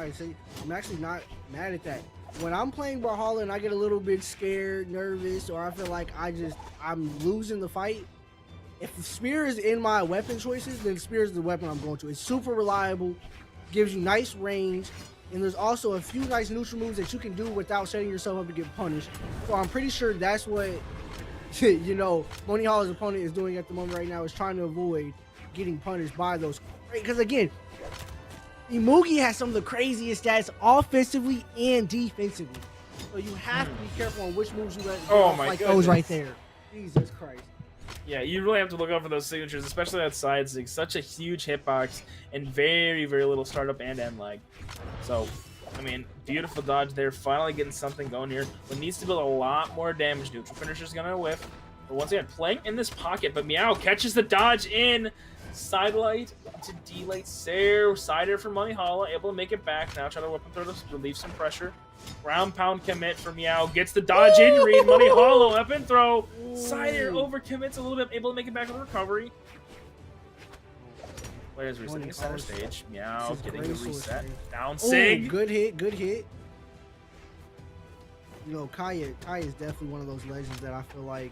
actually not mad at that. When I'm playing Brawlhalla and I get a little bit scared, nervous, or I feel like I'm losing the fight, if the spear is in my weapon choices, then spear is the weapon I'm going to. It's super reliable, gives you nice range, and there's also a few nice neutral moves that you can do without setting yourself up to get punished. So I'm pretty sure that's what, you know, Monihalla's opponent is doing at the moment right now, is trying to avoid getting punished by those. Because again, Mugi has some of the craziest stats offensively and defensively. So you have to be careful on which moves you let those right there. Jesus Christ. Yeah, you really have to look out for those signatures, especially that side sig. Such a huge hitbox and very, very little startup and end lag. So, I mean, beautiful dodge there. Finally getting something going here. But needs to build a lot more damage. Neutral finisher's gonna whiff. But once again, playing in this pocket. But Meow catches the dodge in. Side light to D-light. Side air for Monihalla. Able to make it back. Now try to weapon throw to relieve some pressure. Ground pound commit for Meow. Gets the dodge in read. Monihalla weapon throw. Side air over commits a little bit. Able to make it back with recovery. Players resetting center stage. Meow getting the reset. Down Sig. Good hit. Good hit. You know, Kai is definitely one of those legends that I feel like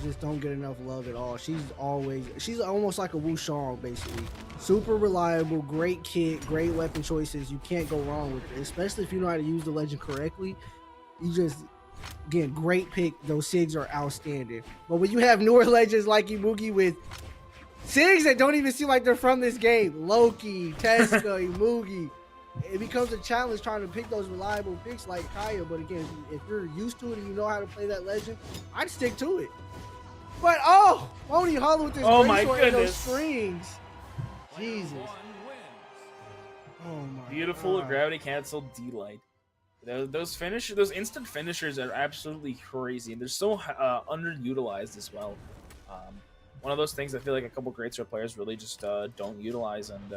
just don't get enough love at all. She's almost like a Wushang, basically. Super reliable, great kit, great weapon choices. You can't go wrong with it, especially if you know how to use the legend correctly. You just, again, great pick. Those SIGs are outstanding. But when you have newer legends like Imugi with SIGs that don't even seem like they're from this game, Loki, Teska, Imugi, it becomes a challenge trying to pick those reliable picks like Kaya. But again, if you're used to it and you know how to play that legend, I'd stick to it. But Monihalla with this my sword and those goodness. strings. Jesus. Oh my Beautiful God. gravity cancel delight. Those instant finishers are absolutely crazy, and they're so underutilized as well. One of those things I feel like a couple Great Sword players really just don't utilize, and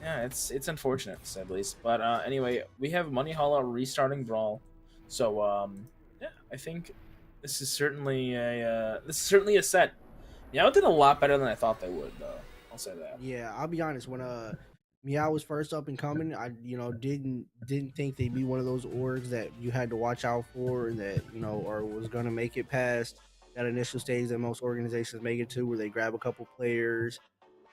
it's unfortunate to say the least. But anyway, we have Monihalla restarting Brawl, so I think this is certainly a set. Meow did a lot better than I thought they would, though. I'll say that. Yeah, I'll be honest. When Meow was first up and coming, I didn't think they'd be one of those orgs that you had to watch out for, and that or was gonna make it past that initial stage that most organizations make it to, where they grab a couple players,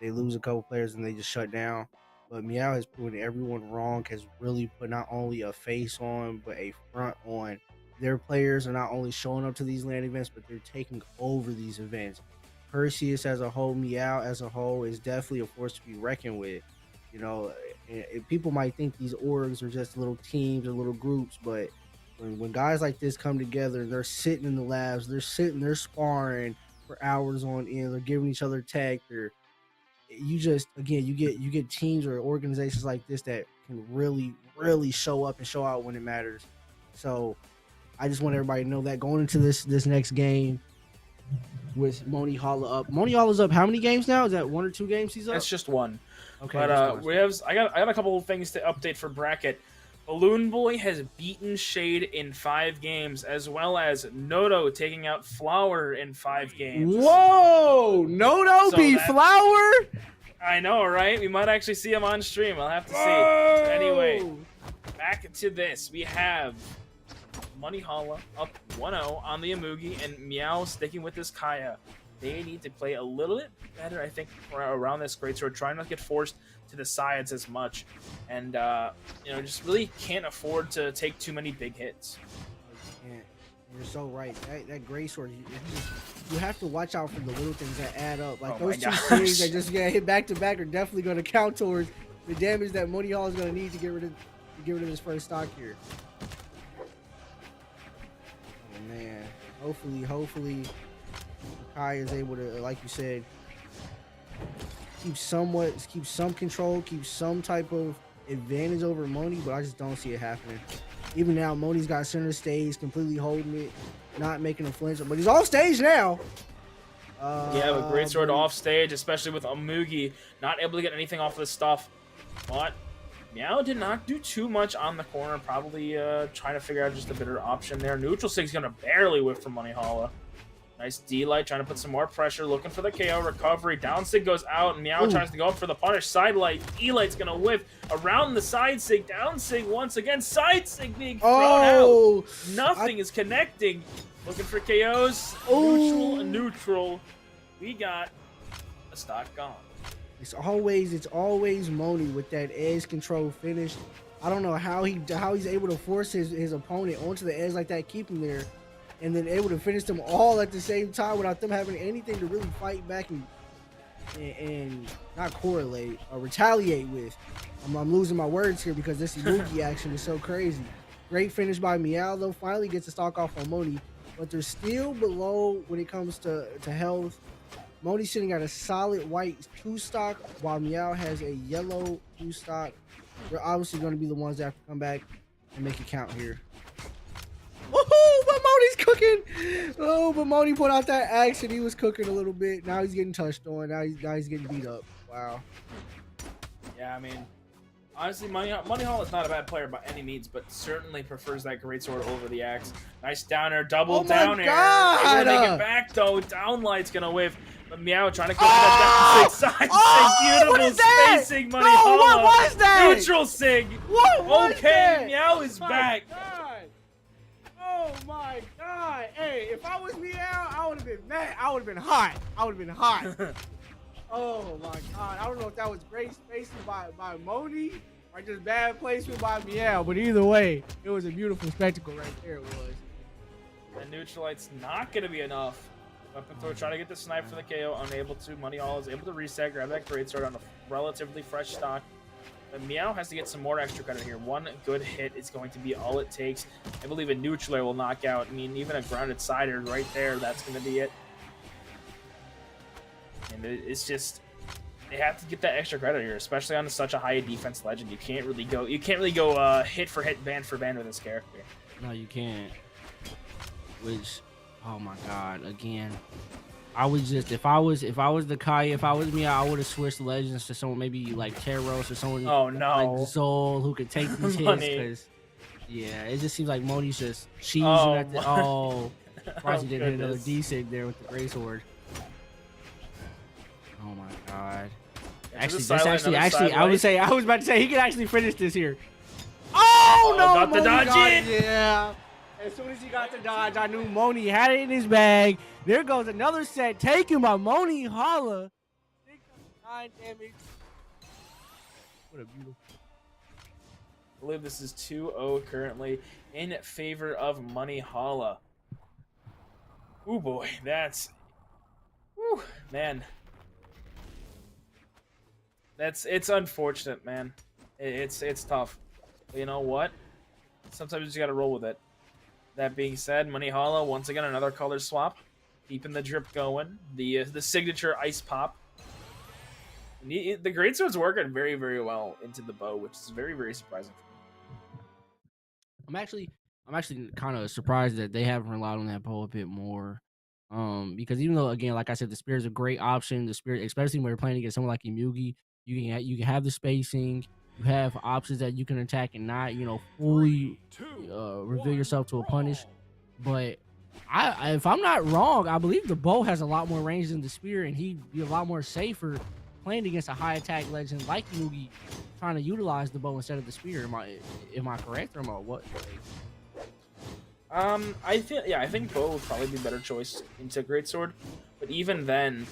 they lose a couple players, and they just shut down. But Meow has proven everyone wrong. Has really put not only a face on, but a front on. Their players are not only showing up to these LAN events, but they're taking over these events. Perseus as a whole, Meow as a whole, is definitely a force to be reckoned with. People might think these orgs are just little teams or little groups, but when guys like this come together, they're sitting in the labs, they're sparring for hours on end, they're giving each other tech. You get teams or organizations like this that can really, really show up and show out when it matters. So I just want everybody to know that going into this next game with Monihalla up. Monihalla's up how many games now? Is that 1 or 2 games he's up? That's just one. Okay. But I got a couple of things to update for bracket. Balloon Boy has beaten Shade in 5 games, as well as Noto taking out Flower in 5 games. Whoa! Noto beat Flower? I know, right? We might actually see him on stream. I'll have to see. Whoa! Anyway, back to this. We have Monihalla up 1-0 on the Imugi, and Meow sticking with this Kaya. They need to play a little bit better, I think, around this Greatsword, trying not to get forced to the sides as much, and just really can't afford to take too many big hits. You're so right. That Greatsword, you have to watch out for the little things that add up. Like those 2 things that just get hit back to back are definitely going to count towards the damage that Monihalla is going to need to get rid of his first stock here. Oh man, hopefully Kai is able to, like you said, keep some control, keep some type of advantage over Moni, but I just don't see it happening. Even now, Moni's got center stage, completely holding it, not making a flinch, but he's off stage now. Yeah, but Greatsword off stage, especially with Imugi not able to get anything off of the stuff. But Meow did not do too much on the corner, probably trying to figure out just a better option there. Neutral Sig's gonna barely whiff from Monihalla. Nice D-Light, trying to put some more pressure, looking for the KO recovery. Down Sig goes out, and Meow tries to go up for the punish. Side Light, E-Light's gonna whiff around the side Sig. Down Sig once again, side Sig being thrown out. Nothing is connecting. Looking for KOs. Neutral. We got a stock gone. It's always Moni with that edge control finish. I don't know how he's able to force his opponent onto the edge like that, keep him there, and then able to finish them all at the same time without them having anything to really fight back and not correlate or retaliate with. I'm losing my words here because this Imugi action is so crazy. Great finish by Meow though. Finally gets a stock off on Moni, but they're still below when it comes to health. Moni's sitting at a solid white 2 stock, while Meow has a yellow 2 stock. They're obviously going to be the ones that have to come back and make it count here. Woohoo! But Moni's cooking! Oh, but Moni put out that action. He was cooking a little bit. Now he's getting touched on. Now he's getting beat up. Wow. Yeah, I mean, honestly, Monihalla is not a bad player by any means, but certainly prefers that Greatsword over the axe. Nice downer, double down air. They're gonna make it back though. Downlight's gonna whiff. But Meow trying to go for that side Sig. Beautiful spacing, Monihalla. No, what was that? Neutral Sig. What was that? Meow is back. God. if I was Meow, I would have been mad. I would have been hot. Oh my god. I don't know if that was great spacing by Moni or just bad placement by Meow, but either way, it was a beautiful spectacle right there. It was. And Neutralite's not going to be enough. Weapon throw, trying to get the snipe for the KO, unable to. Monihalla is able to reset, grab that greatsword on a relatively fresh stock. But Meow has to get some more extra credit here. One good hit is going to be all it takes. I believe a neutral will knock out. I mean, even a grounded sider right there, that's going to be it. And it's just, they have to get that extra credit here, especially on such a high defense legend. You can't really go hit for hit, band for band with this character. No, you can't. Which, oh my god, again, I was just, if I was the Kai, if I was me, I would have switched legends to someone maybe like Teros or someone like Zol who could take these hits, because yeah, it just seems like Moni's just cheesing at the Rosie didn't hit another D-Sig there with the greatsword. Oh my god. Actually, I was about to say he could actually finish this here. Oh no, got the dodge in. Yeah. As soon as he got the dodge, I knew Moni had it in his bag. There goes another set taken by Monihalla. 609 damage. What a beautiful. I believe this is 2-0 currently in favor of Monihalla. Oh boy, that's, man. It's unfortunate, man. It's tough. But you know what? Sometimes you just gotta roll with it. That being said, Monihalla, once again, another color swap. Keeping the drip going. The signature ice pop. The greatsword's working very, very well into the bow, which is very, very surprising for me. I'm actually kind of surprised that they haven't relied on that bow a bit more. Because even though, again, like I said, the spear is a great option. The spear, especially when you're playing against someone like Imugi, you can have the spacing. You have options that you can attack and not, fully reveal yourself to a punish. But if I'm not wrong, I believe the bow has a lot more range than the spear, and he'd be a lot more safer playing against a high attack legend like Mugi, trying to utilize the bow instead of the spear. Am I correct, or am I what? I think bow would probably be a better choice into greatsword, but even then,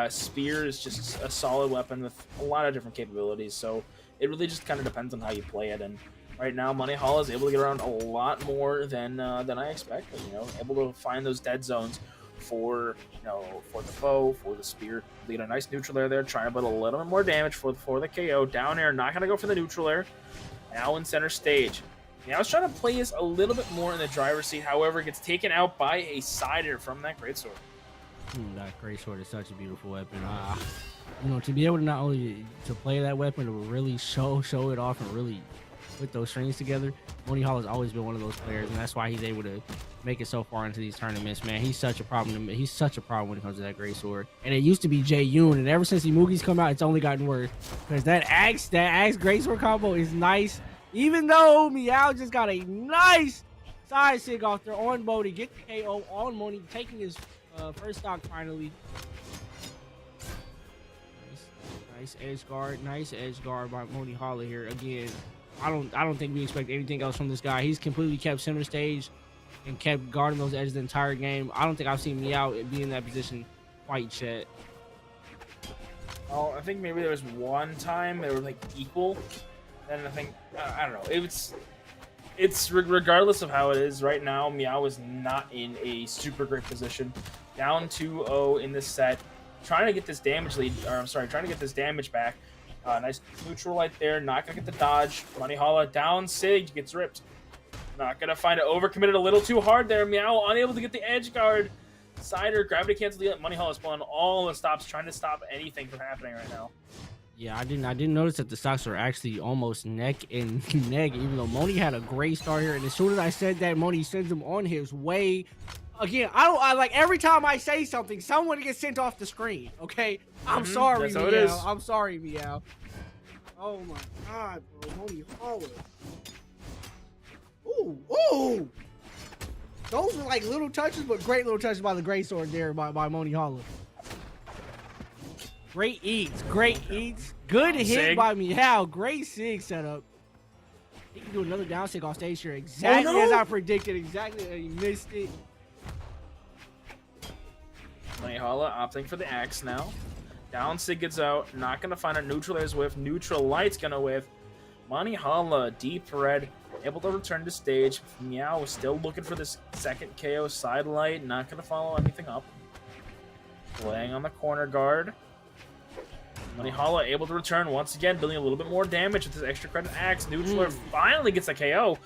spear is just a solid weapon with a lot of different capabilities. So it really just kind of depends on how you play it. And right now, Monihalla is able to get around a lot more than I expected. Able to find those dead zones for the bow, for the spear. Lead a nice neutral air there, trying to put a little bit more damage for the KO. Down air, not gonna go for the neutral air. Now in center stage. I was trying to play this a little bit more in the driver's seat. However, it gets taken out by a sider from that greatsword. That greatsword is such a beautiful weapon. To be able to not only to play that weapon, to really show it off and really put those strings together. Monihalla has always been one of those players, and that's why he's able to make it so far into these tournaments. Man, he's such a problem. He's such a problem when it comes to that greatsword. And it used to be Jay Yoon, and ever since Imugi's come out, it's only gotten worse. Because that axe greatsword combo is nice. Even though Meow just got a nice side sig off there on Bo to get the KO on Moni, taking his first stock finally. Nice edge guard by Monihalla here. Again, I don't think we expect anything else from this guy. He's completely kept center stage and kept guarding those edges the entire game. I don't think I've seen Meow be in that position quite yet. Oh, I think maybe there was one time they were like equal. And I think, I don't know, it's regardless of how it is right now, Meow is not in a super great position. Down 2-0 in this set, trying to get this damage lead, trying to get this damage back. Nice neutral right there, not gonna get the dodge. Monihalla down sig, gets ripped. Not gonna find it, overcommitted a little too hard there. Meow unable to get the edge guard. Sider, gravity cancel the Monihalla is pulling all the stops, trying to stop anything from happening right now. Yeah, I didn't notice that the stocks are actually almost neck and neck, even though Moni had a great start here. And as soon as I said that, Moni sends him on his way. Again, I like every time I say something, someone gets sent off the screen. Okay, I'm sorry, Meow. I'm sorry, Meow. Oh my god, bro, Monihalla. Ooh. Those were like little touches, but great little touches by the greatsword there by Monihalla. Great eats. Good hit sig by Meow. Great sig setup. He can do another down sig off stage here. Exactly as I predicted. Exactly. He missed it. Monihalla opting for the axe now. Down Sig gets out. Not going to find a neutral as whiff. Neutral Light's going to whiff. Monihalla, deep red, able to return to stage. Meow still looking for this second KO. Side light, not going to follow anything up. Laying on the corner guard. Monihalla able to return once again, dealing a little bit more damage with his extra credit axe. Neutral finally gets a KO.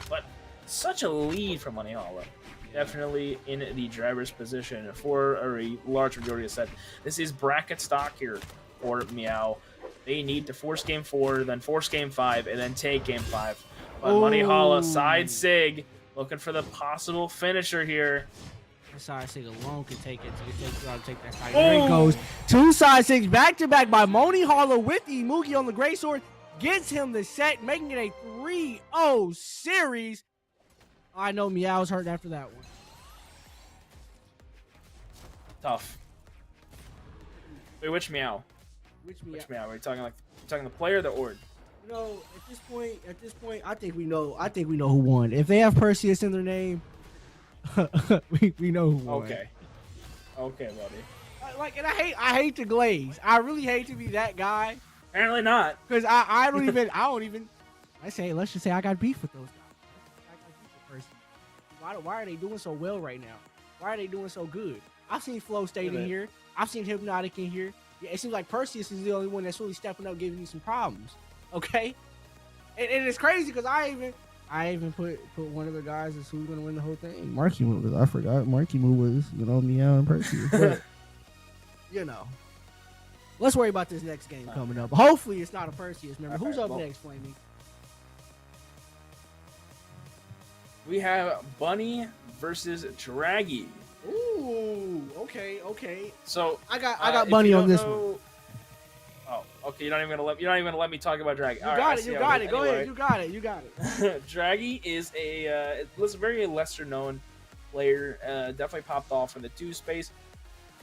But such a lead from Monihalla. Definitely in the driver's position for a large majority of the set. This is bracket stock here for Meow. They need to force game 4, then force game 5, and then take game 5. But Monihalla, side Sig, looking for the possible finisher here. Side Sig alone can take it. Take that side. There it goes. 2 side Sigs back to back by Monihalla with Imugi on the Great Sword. Gets him the set, making it a 3-0 series. I know Meow's hurt after that one. Tough. Wait, which Meow? Which Meow? Are we talking the player or the Ord? You know, at this point, I think we know who won. If they have Perseus in their name, we know who won. Okay, buddy. And I hate to glaze. I really hate to be that guy. Apparently not. Because I don't even. I say, let's just say I got beef with those guys. I got beef with Perseus. Why are they doing so well right now? Why are they doing so good? I've seen Flow State in here. I've seen Hypnotic in here. Yeah, it seems like Perseus is the only one that's really stepping up, giving you some problems. Okay, and it's crazy because I even put one of the guys as who's gonna win the whole thing. Marckiemoo. I forgot Marckiemoo was Meow and Perseus. But, let's worry about this next game coming up. Hopefully it's not a Perseus member. Who's up next, Flaming? We have Bunny versus Draggy. Ooh, okay. So I got Bunny on this one. Oh, okay. You're not even gonna let me talk about Draggy. You got it. Go ahead. You got it. Draggy is a very lesser known player. Definitely popped off in the 2 space.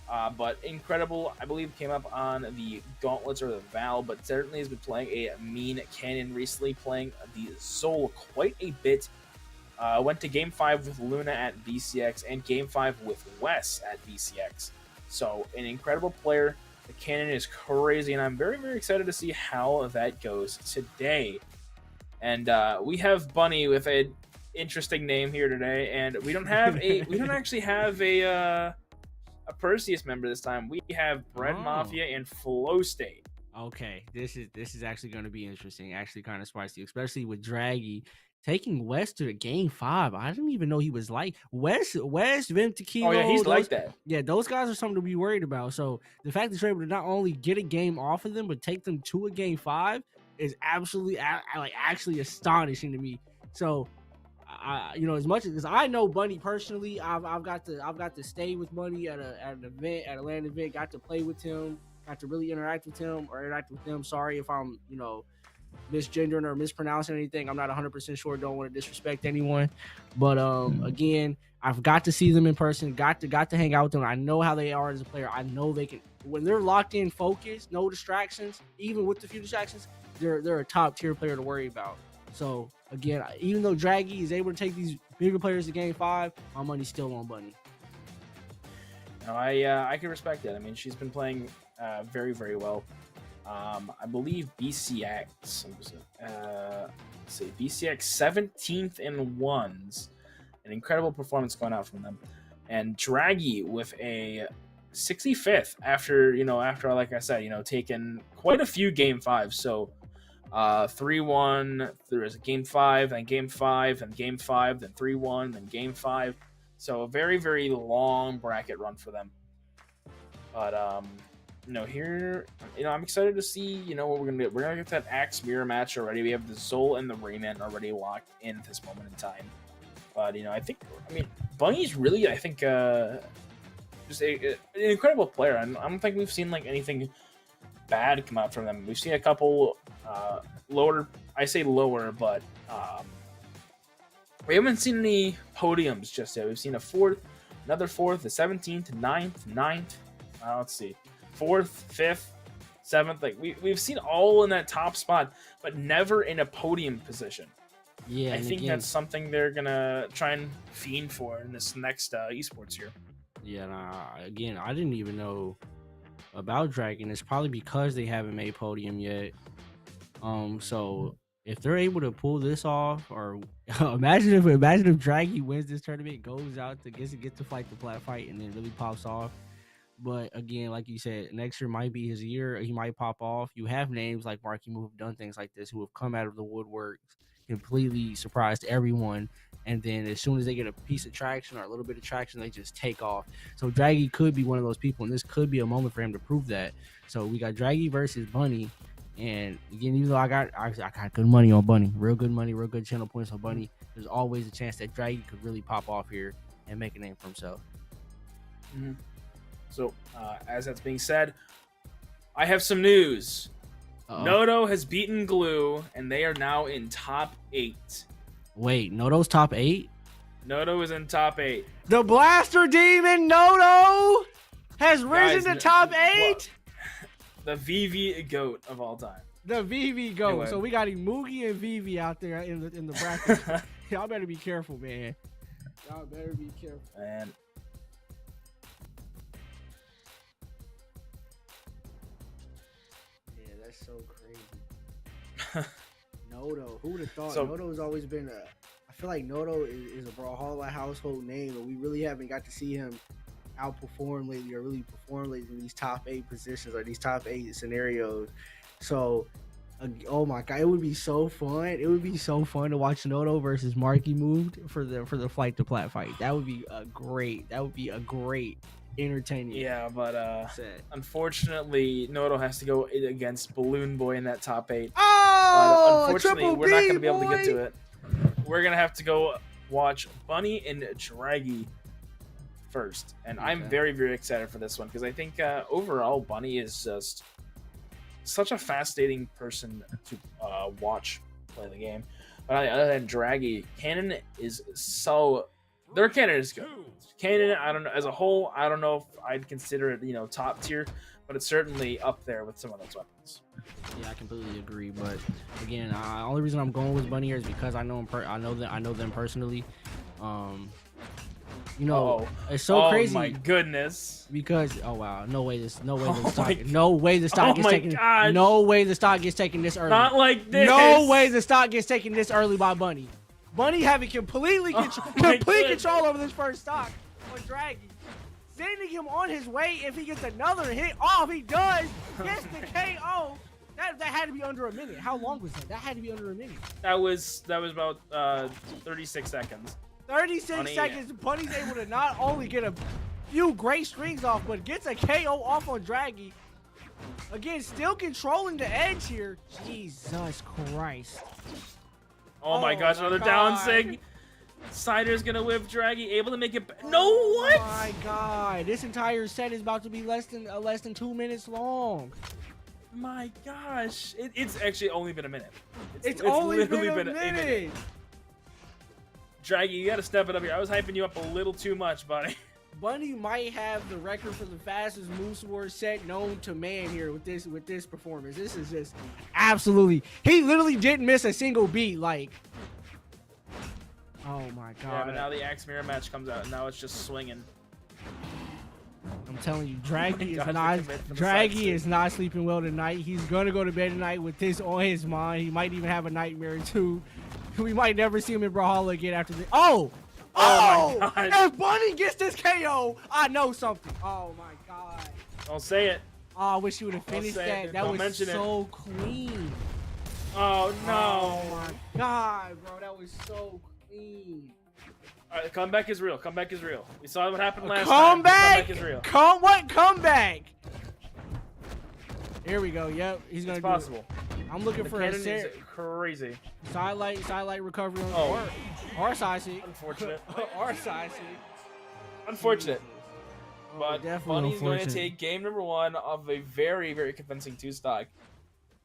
But incredible. I believe came up on the Gauntlets or the Val, but certainly has been playing a mean cannon recently, playing the Soul quite a bit. Went to Game 5 with Luna at VCX and Game 5 with Wes at VCX. So an incredible player. The cannon is crazy, and I'm very, very excited to see how that goes today. And we have Bunny with an interesting name here today, and we don't actually have a Perseus member this time. We have Bread Mafia and Flow State. Okay, this is actually going to be interesting. Actually, kind of spicy, especially with Draggy taking West to the Game 5. I didn't even know he was like West, Vim Tequila. Oh yeah, he's like that. Yeah, those guys are something to be worried about. So the fact that you're able to not only get a game off of them, but take them to a Game 5 is absolutely actually astonishing to me. So, as much as I know Bunny personally, I've got to stay with Bunny at an event, at a land event. Got to play with him. Got to really interact with him. Sorry if I'm misgendering or mispronouncing anything. I'm not 100% sure. Don't want to disrespect anyone, but again, I've got to see them in person. Got to hang out with them. I know how they are as a player. I know they can, when they're locked in, focus, no distractions. Even with the few distractions, they're a top tier player to worry about. So again, even though Draggy is able to take these bigger players to Game 5, my money's still on Bunny. No, I can respect that. I mean, she's been playing very, very well. I believe BCX, BCX 17th in ones, an incredible performance going out from them, and Draggy with a 65th after like I said, taking quite a few Game 5s. So 3-1, there was a Game 5, then Game 5, then Game 5, then 3-1, then Game 5. So a very, very long bracket run for them. But here, I'm excited to see, what we're gonna get. We're gonna get that Axe Mirror match already. We have the Zol and the Rayman already locked in at this moment in time. But Bunny's really, just an incredible player. I don't think we've seen anything bad come out from them. We've seen a couple lower. I say lower, but we haven't seen any podiums just yet. We've seen a 4th, another 4th, the 17th, 9th. Let's see. 4th, 5th, 7th, we've seen all in that top spot, but never in a podium position. Yeah, I think that's something they're gonna try and fiend for in this next esports here. Yeah, nah, again, I didn't even know about Dragon. It's probably because they haven't made podium yet. So if they're able to pull this off, or imagine if Draggy wins this tournament, goes out to get to fight the Plat fight, and then really pops off. But again, like you said, next year might be his year. He might pop off. You have names like Marckiemoo who have done things like this, who have come out of the woodwork, completely surprised everyone. And then as soon as they get a piece of traction or a little bit of traction, they just take off. So Draggy could be one of those people, and this could be a moment for him to prove that. So we got Draggy versus Bunny. And again, even though I got good money on Bunny, real good money, real good channel points on Bunny, there's always a chance that Draggy could really pop off here and make a name for himself. Mm-hmm. So, as that's being said, I have some news. Noto has beaten Glue, and they are now in top 8. Wait, Noto's top 8? Noto is in top 8. The Blaster Demon Noto has risen to top 8? The VV GOAT of all time. The VV GOAT. Anyway. So we got Moogie and VV out there in the bracket. Y'all better be careful, man. Y'all better be careful. Man. So crazy. Noto, who would have thought? Noto's always been I feel like Noto is a Brawlhalla household name, but we really haven't got to see him outperform lately, or really perform lately in these top 8 positions or these top 8 scenarios. So oh my god, it would be so fun. It would be so fun to watch Noto versus Marckiemoo for the Flight to Plat fight. That would be a great entertaining. Yeah, but unfortunately, Noto has to go against Balloon Boy in that top 8. Oh, but unfortunately, we're not going to be able to get to it. We're going to have to go watch Bunny and Draggy first. And okay. I'm very, very excited for this one because I think overall, Bunny is just such a fascinating person to watch play the game. But other than Draggy, Cannon is so... Their Cannon is good. Cannon, I don't know, as a whole, I don't know if I'd consider it, top tier, but it's certainly up there with some of those weapons. Yeah, I completely agree. But again, the only reason I'm going with Bunny here is because I know him. I know them personally. It's so crazy. Oh my goodness! Because no way the stock gets taken this early. Not like this. No way the stock gets taken this early by Bunny. Bunny having complete control over this first stock on Draggy. Sending him on his way if he gets another hit off. He does. Gets the KO. That had to be under a minute. How long was that? That had to be under a minute. That was about 36 seconds. 36 seconds. Bunny's able to not only get a few great strings off, but gets a KO off on Draggy. Again, still controlling the edge here. Jesus Christ. Oh my gosh, another down sig. Cider's gonna whip Draggy, able to make it. No, what? Oh my god, this entire set is about to be less than 2 minutes long. My gosh, it's actually only been a minute. It's only literally been a minute. Draggy, you gotta step it up here. I was hyping you up a little too much, buddy. Bunny might have the record for the fastest Moose Wars set known to man here with this performance. This is just absolutely. He literally didn't miss a single beat. Like, oh my god. Yeah, but now the Axe Mirror match comes out, and now it's just swinging. I'm telling you, Draggy is not sleeping well tonight. He's gonna go to bed tonight with this on his mind. He might even have a nightmare too. We might never see him in Brawlhalla again after this. Oh my god. If Bunny gets this KO, I know something. Oh my god. Don't say it. Oh, I wish you would have finished that. That was so clean. Oh no. Oh my god, bro. That was so clean. Alright, the comeback is real. Comeback is real. We saw what happened last time. Comeback is real. What comeback? Here we go. Yep, he's gonna do possible. It. I'm looking for a crazy sidelight recovery on or side seat. Unfortunate. Or side seat. Unfortunate. But Bunny's going to take game number 1 of a very, very convincing 2 stock.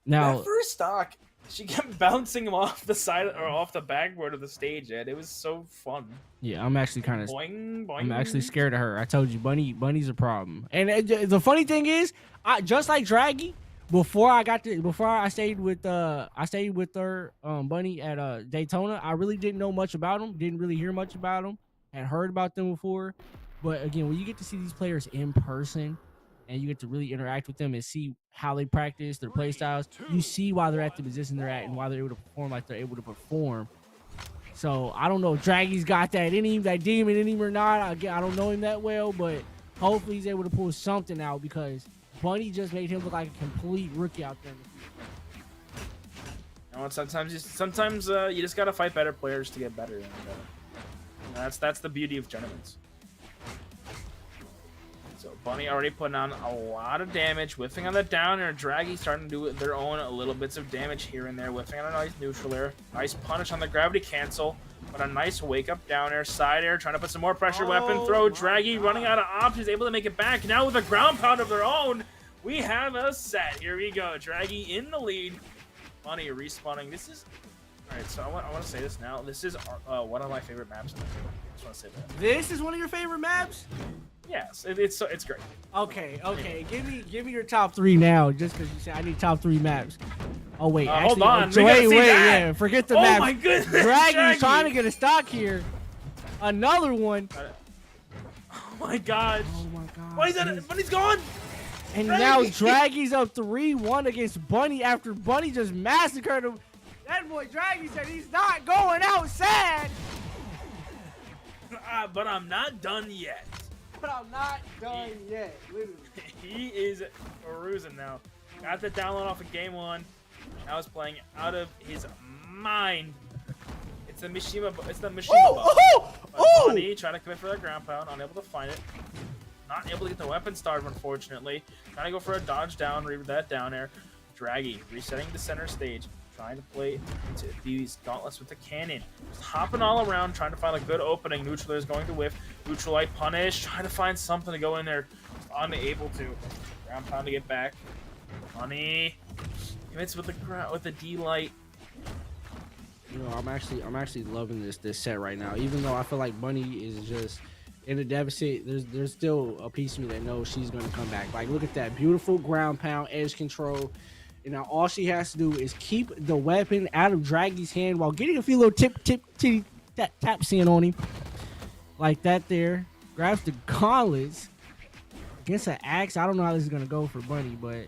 Now, that first stock, she kept bouncing him off the side or off the backboard of the stage, and it was so fun. Yeah, I'm actually kind of. Boing, boing. I'm actually scared of her. I told you, Bunny's a problem. And the funny thing is, just like Draggy, before I stayed with her, Bunny at Daytona, I really didn't know much about him. Didn't really hear much about him. Had heard about them before. But again, when you get to see these players in person and you get to really interact with them and see how they practice, their play styles, you see why they're at the position they're at and why they're able to perform like they're able to perform. So I don't know if Draggy's got that in him, that demon in him or not. I don't know him that well, but hopefully he's able to pull something out because Bunny just made him look like a complete rookie out there. You know, sometimes you just gotta fight better players to get better. And, that's the beauty of tournaments. So Bunny already putting on a lot of damage, whiffing on the down air. Draggy starting to do their own little bits of damage here and there, whiffing on a nice neutral air. Nice punish on the gravity cancel, but a nice wake up down air, side air, trying to put some more pressure. Weapon throw. Draggy running out of options, able to make it back. Now with a ground pound of their own, we have a set. Here we go. Draggy in the lead. Bunny respawning. This is alright. So I want to say this now. This is one of my favorite maps in the game. I just want to say that. This is one of your favorite maps? Yes, it's great. Okay. Give me your top 3 now, just because you said I need top 3 maps. Oh wait, actually, hold on. Wait, yeah, forget the maps. Oh my goodness, Draggy's trying to get a stock here. Another one. Oh my god. Oh my god. Why is that? Bunny's gone. And now Draggy's up 3-1 against Bunny after Bunny just massacred him. That boy Draggy said he's not going out sad. But I'm not done yet. But I'm not done yet, literally. He is cruising now. Got the download off of game 1. Now he's playing out of his mind. It's the Mishima. It's the Mishima. Bunny trying to commit for that ground pound, unable to find it. Not able to get the weapon started, unfortunately. Trying to go for a dodge down, read that down air. Draggy resetting the center stage. Trying to play into these gauntlets with the cannon. Just hopping all around, trying to find a good opening. Neutral is going to whiff. Neutral light punish. Trying to find something to go in there. Just unable to. Ground pound to get back. Bunny commits with the D light. You know, I'm actually loving this set right now. Even though I feel like Bunny is just in a deficit, there's still a piece of me that knows she's gonna come back. Like, look at that beautiful ground pound, edge control. And now all she has to do is keep the weapon out of Draggy's hand while getting a few little taps in on him. Like that there. Grabs the gauntlets. Against an axe. I don't know how this is going to go for Bunny, but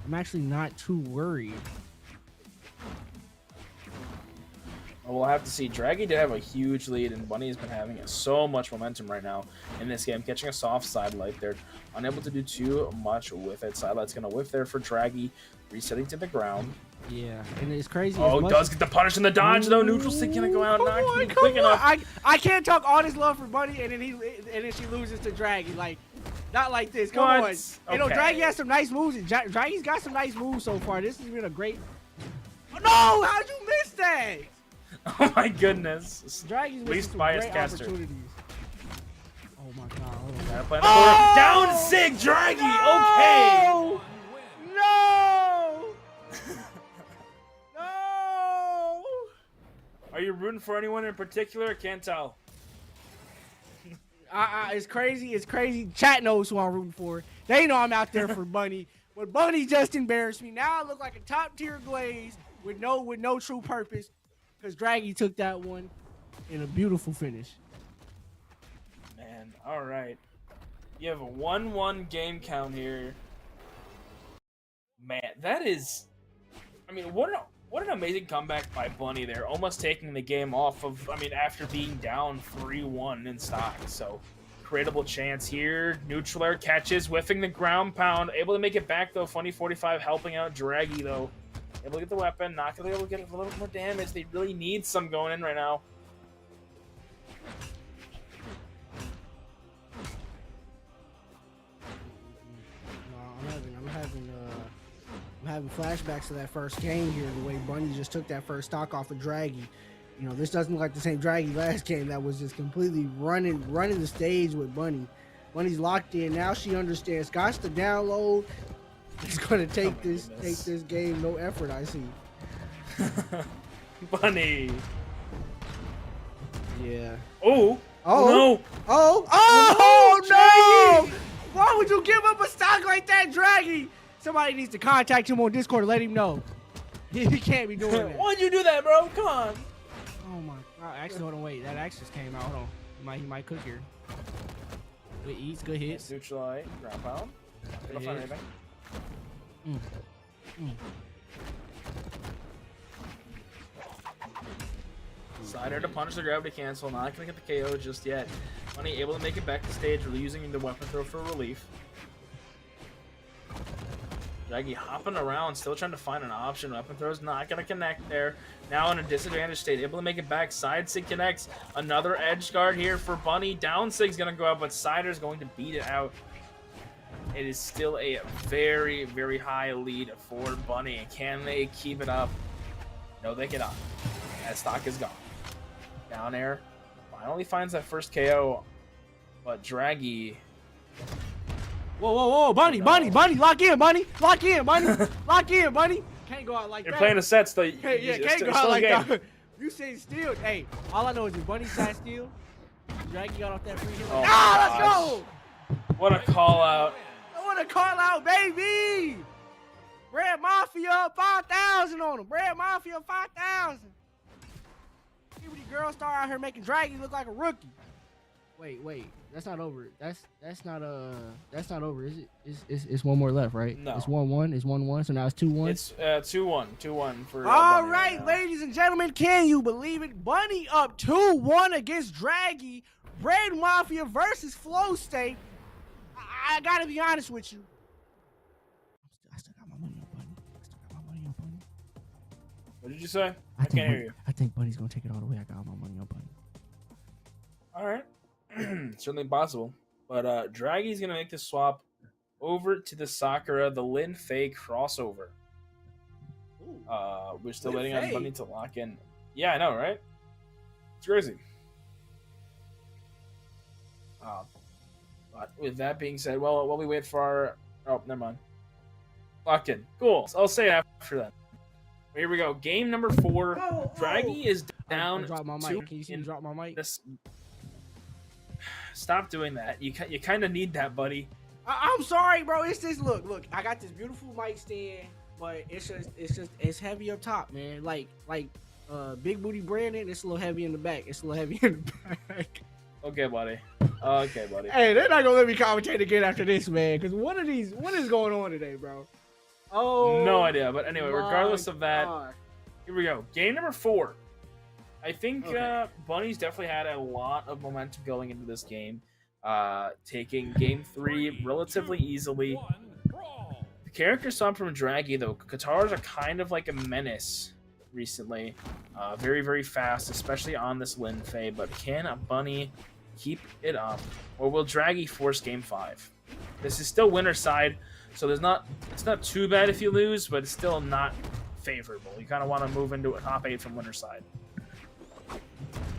I'm actually not too worried. We'll have to see. Draggy did have a huge lead, and Bunny has been having so much momentum right now in this game. Catching a soft side light there. Unable to do too much with it. Side light's going to whiff there for Draggy. Resetting to the ground. Yeah, and it's crazy. Oh, does get the punish and the dodge, though. Neutral stick going to go out. Not quick enough. I can't talk all this love for Bunny, and then she loses to Draggy. Like, not like this. Come on. Okay. You know, Draggy has some nice moves. Draggy's got some nice moves so far. This has been a great... Oh, no! How'd you miss that? Oh my goodness. Draggy's least biased caster. Oh my god. Oh. Down sig, Draggy. Okay. No. No. Are you rooting for anyone in particular? I can't tell. It's crazy. It's crazy. Chat knows who I'm rooting for. They know I'm out there for Bunny. But Bunny just embarrassed me. Now I look like a top tier glaze with no true purpose. Because Draggy took that one in a beautiful finish. Man, all right. You have a 1-1 game count here. Man, that is... I mean, what an amazing comeback by Bunny there. Almost taking the game off of... I mean, after being down 3-1 in stock. So, creatable chance here. Neutral air catches, whiffing the ground pound. Able to make it back, though. Funny 45 helping out Draggy, though. Able to get the weapon, not gonna be able to get a little more damage. They really need some going in right now. I'm having flashbacks to that first game here, the way Bunny just took that first stock off of Draggy. You know, this doesn't look like the same Draggy last game that was just completely running the stage with Bunny. Bunny's locked in. Now she understands. Got to download. He's gonna take this game, no effort, I see. Bunny. Yeah. Oh. Oh. No. Oh no! Why would you give up a stock like that, Draggy? Somebody needs to contact him on Discord and let him know. He can't be doing that. Why'd you do that, bro? Come on. Oh my god. Actually, hold on, wait. That axe just came out. Hold on. He might cook here. Good eats, good hits. Neutralite, ground pound. Not gonna find anything. Slider to punish the gravity cancel. Not gonna get the KO just yet. Money able to make it back to stage, really using the weapon throw for relief. Draggy hopping around, still trying to find an option. Weapon throw's not gonna connect there. Now in a disadvantaged state, able to make it back. Side sig connects. Another edge guard here for Bunny. Down sig's gonna go out, but Sider's going to beat it out. It is still a very, very high lead for Bunny. Can they keep it up? No, they cannot. That stock is gone. Down air finally finds that first KO, but Draggy. Whoa, Bunny, no. Bunny, lock in, Bunny, lock in, Bunny. Can't go out like You're that. playing a set, so Can't go out like that. You say still. Hey, all I know is if Bunny side steal, Draggy got off that free hit. Like, let's go. What a call out. I want to call out, baby. Red Mafia 5,000 on him. Red Mafia 5,000. Puberty girl star out here making Draggy look like a rookie. Wait. That's not over. That's not over, is it? It's one more left, right? No. It's 1-1. It's 1-1. So now it's 2-1. It's 2-1. 2-1 for. All Bunny right, ladies and gentlemen, can you believe it? Bunny up 2-1 against Draggy. Red Mafia versus Flow State. I gotta be honest with you. I still got my money on Bunny. What did you say? I can't hear you. I think Bunny's gonna take it all the way. I got my money on Bunny. All right. Certainly possible. But Draggy's going to make the swap over to the Sakura, the Lin Fei crossover. We're still waiting on Bunny to lock in. Yeah, I know, right? It's crazy. But with that being said, well, while we wait for our... Oh, never mind. Locked in. Cool. So I'll say it after that. Here we go. Game number 4. Draggy is down. Drop my mic. Can you see me drop my mic? Stop doing that. You kind of need that, buddy. I'm sorry, bro. It's just look. I got this beautiful mic stand, but it's heavy up top, man. Like Big Booty Brandon. It's a little heavy in the back. Okay, buddy. Hey, they're not gonna let me commentate again after this, man. Because what is going on today, bro? Oh, no idea. But anyway, regardless of that, God. Here we go. Game number 4. I think Bunny's definitely had a lot of momentum going into this game, taking game 3 relatively easily. The character swap from Draggy, though, Katars are kind of like a menace recently. Very, very fast, especially on this Lin Fei, but can Bunny keep it up? Or will Draggy force game 5? This is still winner side, so it's not too bad if you lose, but it's still not favorable. You kind of want to move into a top 8 from winner side.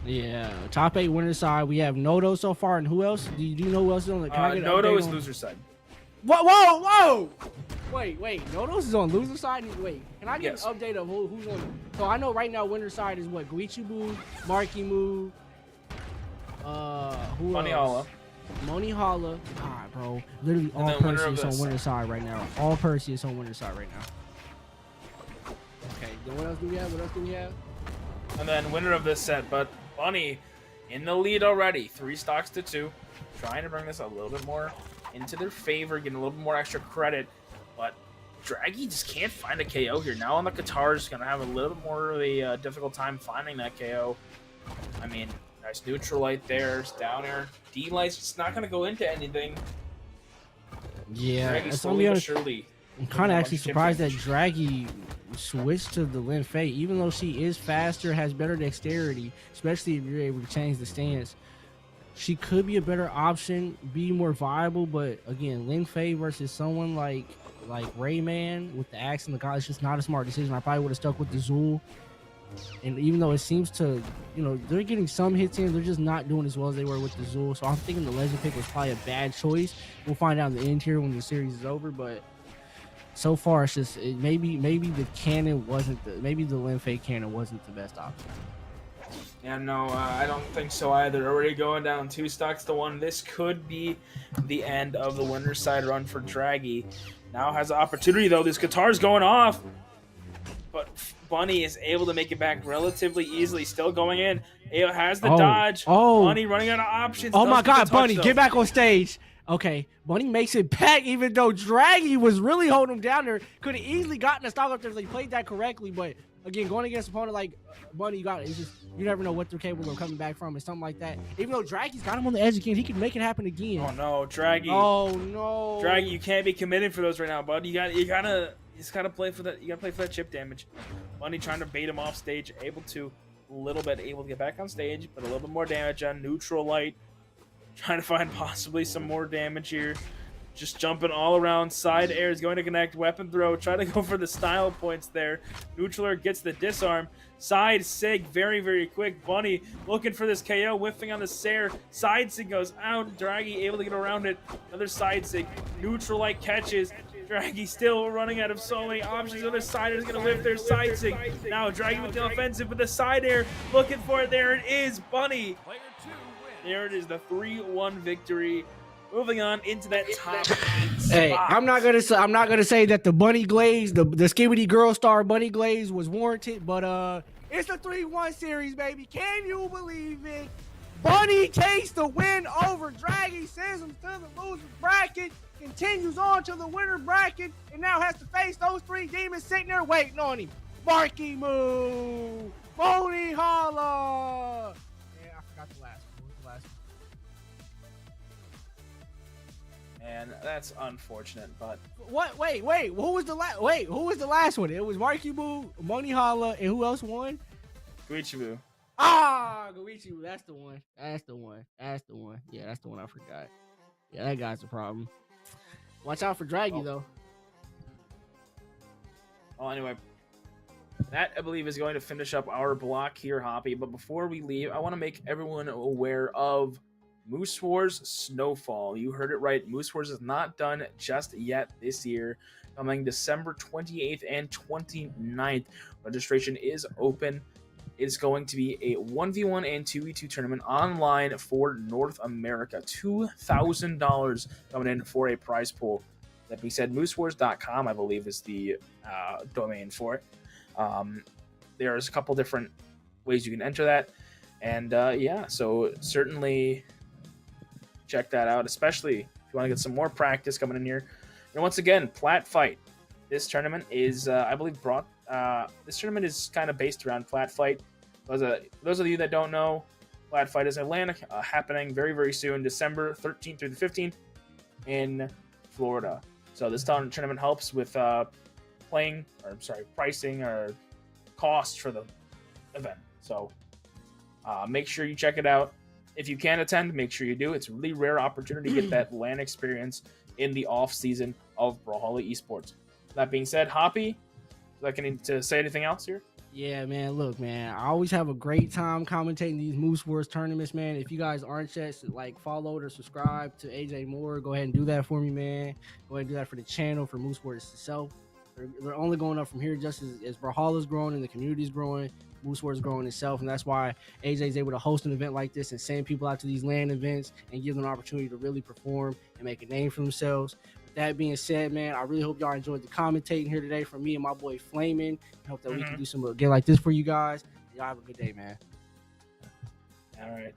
Yeah, top 8 winner side. We have Nodo so far, and who else? Do you know who else is on the? Nodo is loser side. Whoa! Wait. Nodo's is on loser side. Wait, can I get an update of who's on? So I know right now winner side is what? Guichabou, Marckiemoo, who Monihalla. else? Monihalla. God, bro. Literally all Perseus on winner side right now. All Perseus on winner side right now. Okay, then what else do we have? And then winner of this set, but Bunny in the lead already. 3 stocks to 2. Trying to bring this a little bit more into their favor, getting a little bit more extra credit. But Draggy just can't find a KO here. Now on the Katars, going to have a little bit more of a difficult time finding that KO. I mean, nice neutral light there. It's down air. D-light's just not going to go into anything. Yeah, Draggy slowly but surely. I'm kind of actually surprised that Draggy switched to the Lin Fei, even though she is faster, has better dexterity, especially if you're able to change the stance. She could be a better option, be more viable, but again, Lin Fei versus someone like Rayman with the axe and the god, it's just not a smart decision. I probably would have stuck with the Zul. And even though it seems to, they're getting some hits in, they're just not doing as well as they were with the Zul. So I'm thinking the legend pick was probably a bad choice. We'll find out in the end here when the series is over, but so far, it's just maybe the cannon wasn't maybe the Lin Fei cannon wasn't the best option. Yeah, no, I don't think so either. Already going down 2 stocks to 1. This could be the end of the winner's side run for Draggy. Now has an opportunity though. This guitar's going off. but Bunny is able to make it back relatively easily. Still going in. Ayo has the Oh, dodge. oh. Bunny running out of options. Oh Does my get the God, touch, Bunny, though. get back on stage. Okay, Bunny makes it back, even though Draggy was really holding him down there. Could have easily gotten a stock up there if they played that correctly. But again, going against an opponent like Bunny, you got it. It's just, you never know what they're capable of coming back from and something like that. Even though Draggy's got him on the edge again, he can make it happen again. Oh no, Draggy. Oh no, Draggy, you can't be committed for those right now, bud. You just gotta play for that. You gotta play for that chip damage. Bunny trying to bait him off stage, able to get back on stage, but a little bit more damage on neutral light. Trying to find possibly some more damage here. Just jumping all around. Side air is going to connect. Weapon throw. Try to go for the style points there. Neutral gets the disarm. Side sig very, very quick. Bunny looking for this KO. Whiffing on the Sair. Side sig goes out. Draggy able to get around it. Another side sig. Neutral light catches. Draggy still running out of so many options. The other side is going to whiff their side sig. Now Draggy with the offensive with the side air. Looking for it. There it is. Bunny. There it is, the 3-1 victory. Moving on into that top 8 Hey, spot. I'm not gonna say that the Bunny Glaze, the Skibbity Girl Star Bunny Glaze was warranted, but it's a 3-1 series, baby. Can you believe it? Bunny takes the win over Draggy, sends him to the loser bracket, continues on to the winner bracket, and now has to face those 3 demons sitting there waiting on him. Marckiemoo, Monihalla. Yeah, I forgot the last one. And that's unfortunate, but What? Wait. Who was the last? Wait, who was the last one? It was Marckiemoo, Monihalla, and who else won? Guichabou. Ah, Guichabou. That's the one. Yeah, that's the one I forgot. Yeah, that guy's a problem. Watch out for Draggy though. Well, anyway, that I believe is going to finish up our block here, Hoppy. But before we leave, I want to make everyone aware of Moose Wars Snowfall. You heard it right. Moose Wars is not done just yet this year. Coming December 28th and 29th. Registration is open. It's going to be a 1v1 and 2v2 tournament online for North America. $2,000 coming in for a prize pool. That being said, moosewars.com, I believe, is the domain for it. There's a couple different ways you can enter that. And yeah, so certainly check that out, especially if you want to get some more practice coming in here. And once again, Plat Fight. This tournament is, I believe, this tournament is kind of based around Plat Fight. Those of you that don't know, Plat Fight is Atlanta, happening very, very soon, December 13th through the 15th in Florida. So this tournament helps with pricing or cost for the event. So make sure you check it out. If you can attend, make sure you do. It's a really rare opportunity to get that LAN experience in the off season of Brawlhalla Esports. That being said, Hoppy, would you like to say anything else here? Yeah, man. Look, man. I always have a great time commentating these Moose Wars tournaments, man. If you guys aren't yet, like, followed or subscribed to AJ Moore, go ahead and do that for me, man. Go ahead and do that for the channel, for Moose Wars itself. They're only going up from here just as Brawlhalla's growing and the community's growing. Moose Wars growing itself, and that's why AJ is able to host an event like this and send people out to these LAN events and give them an opportunity to really perform and make a name for themselves. With that being said, man, I really hope y'all enjoyed the commentating here today from me and my boy Flamin'. I hope that we can do some again like this for you guys. Y'all have a good day, man. All right.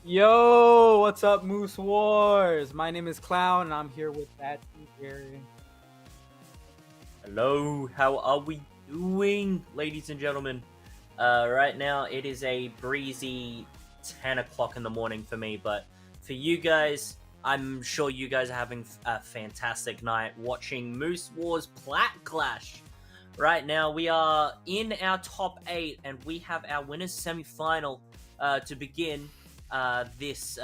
Yo, what's up, Moose Wars? My name is Clown, and I'm here with that Gary. Hello, how are we doing, ladies and gentlemen? Right now, it is a breezy 10 o'clock in the morning for me, but for you guys, I'm sure you guys are having a fantastic night watching Moose Wars Plat Clash. Right now, we are in our top 8, and we have our winners semi-final to begin this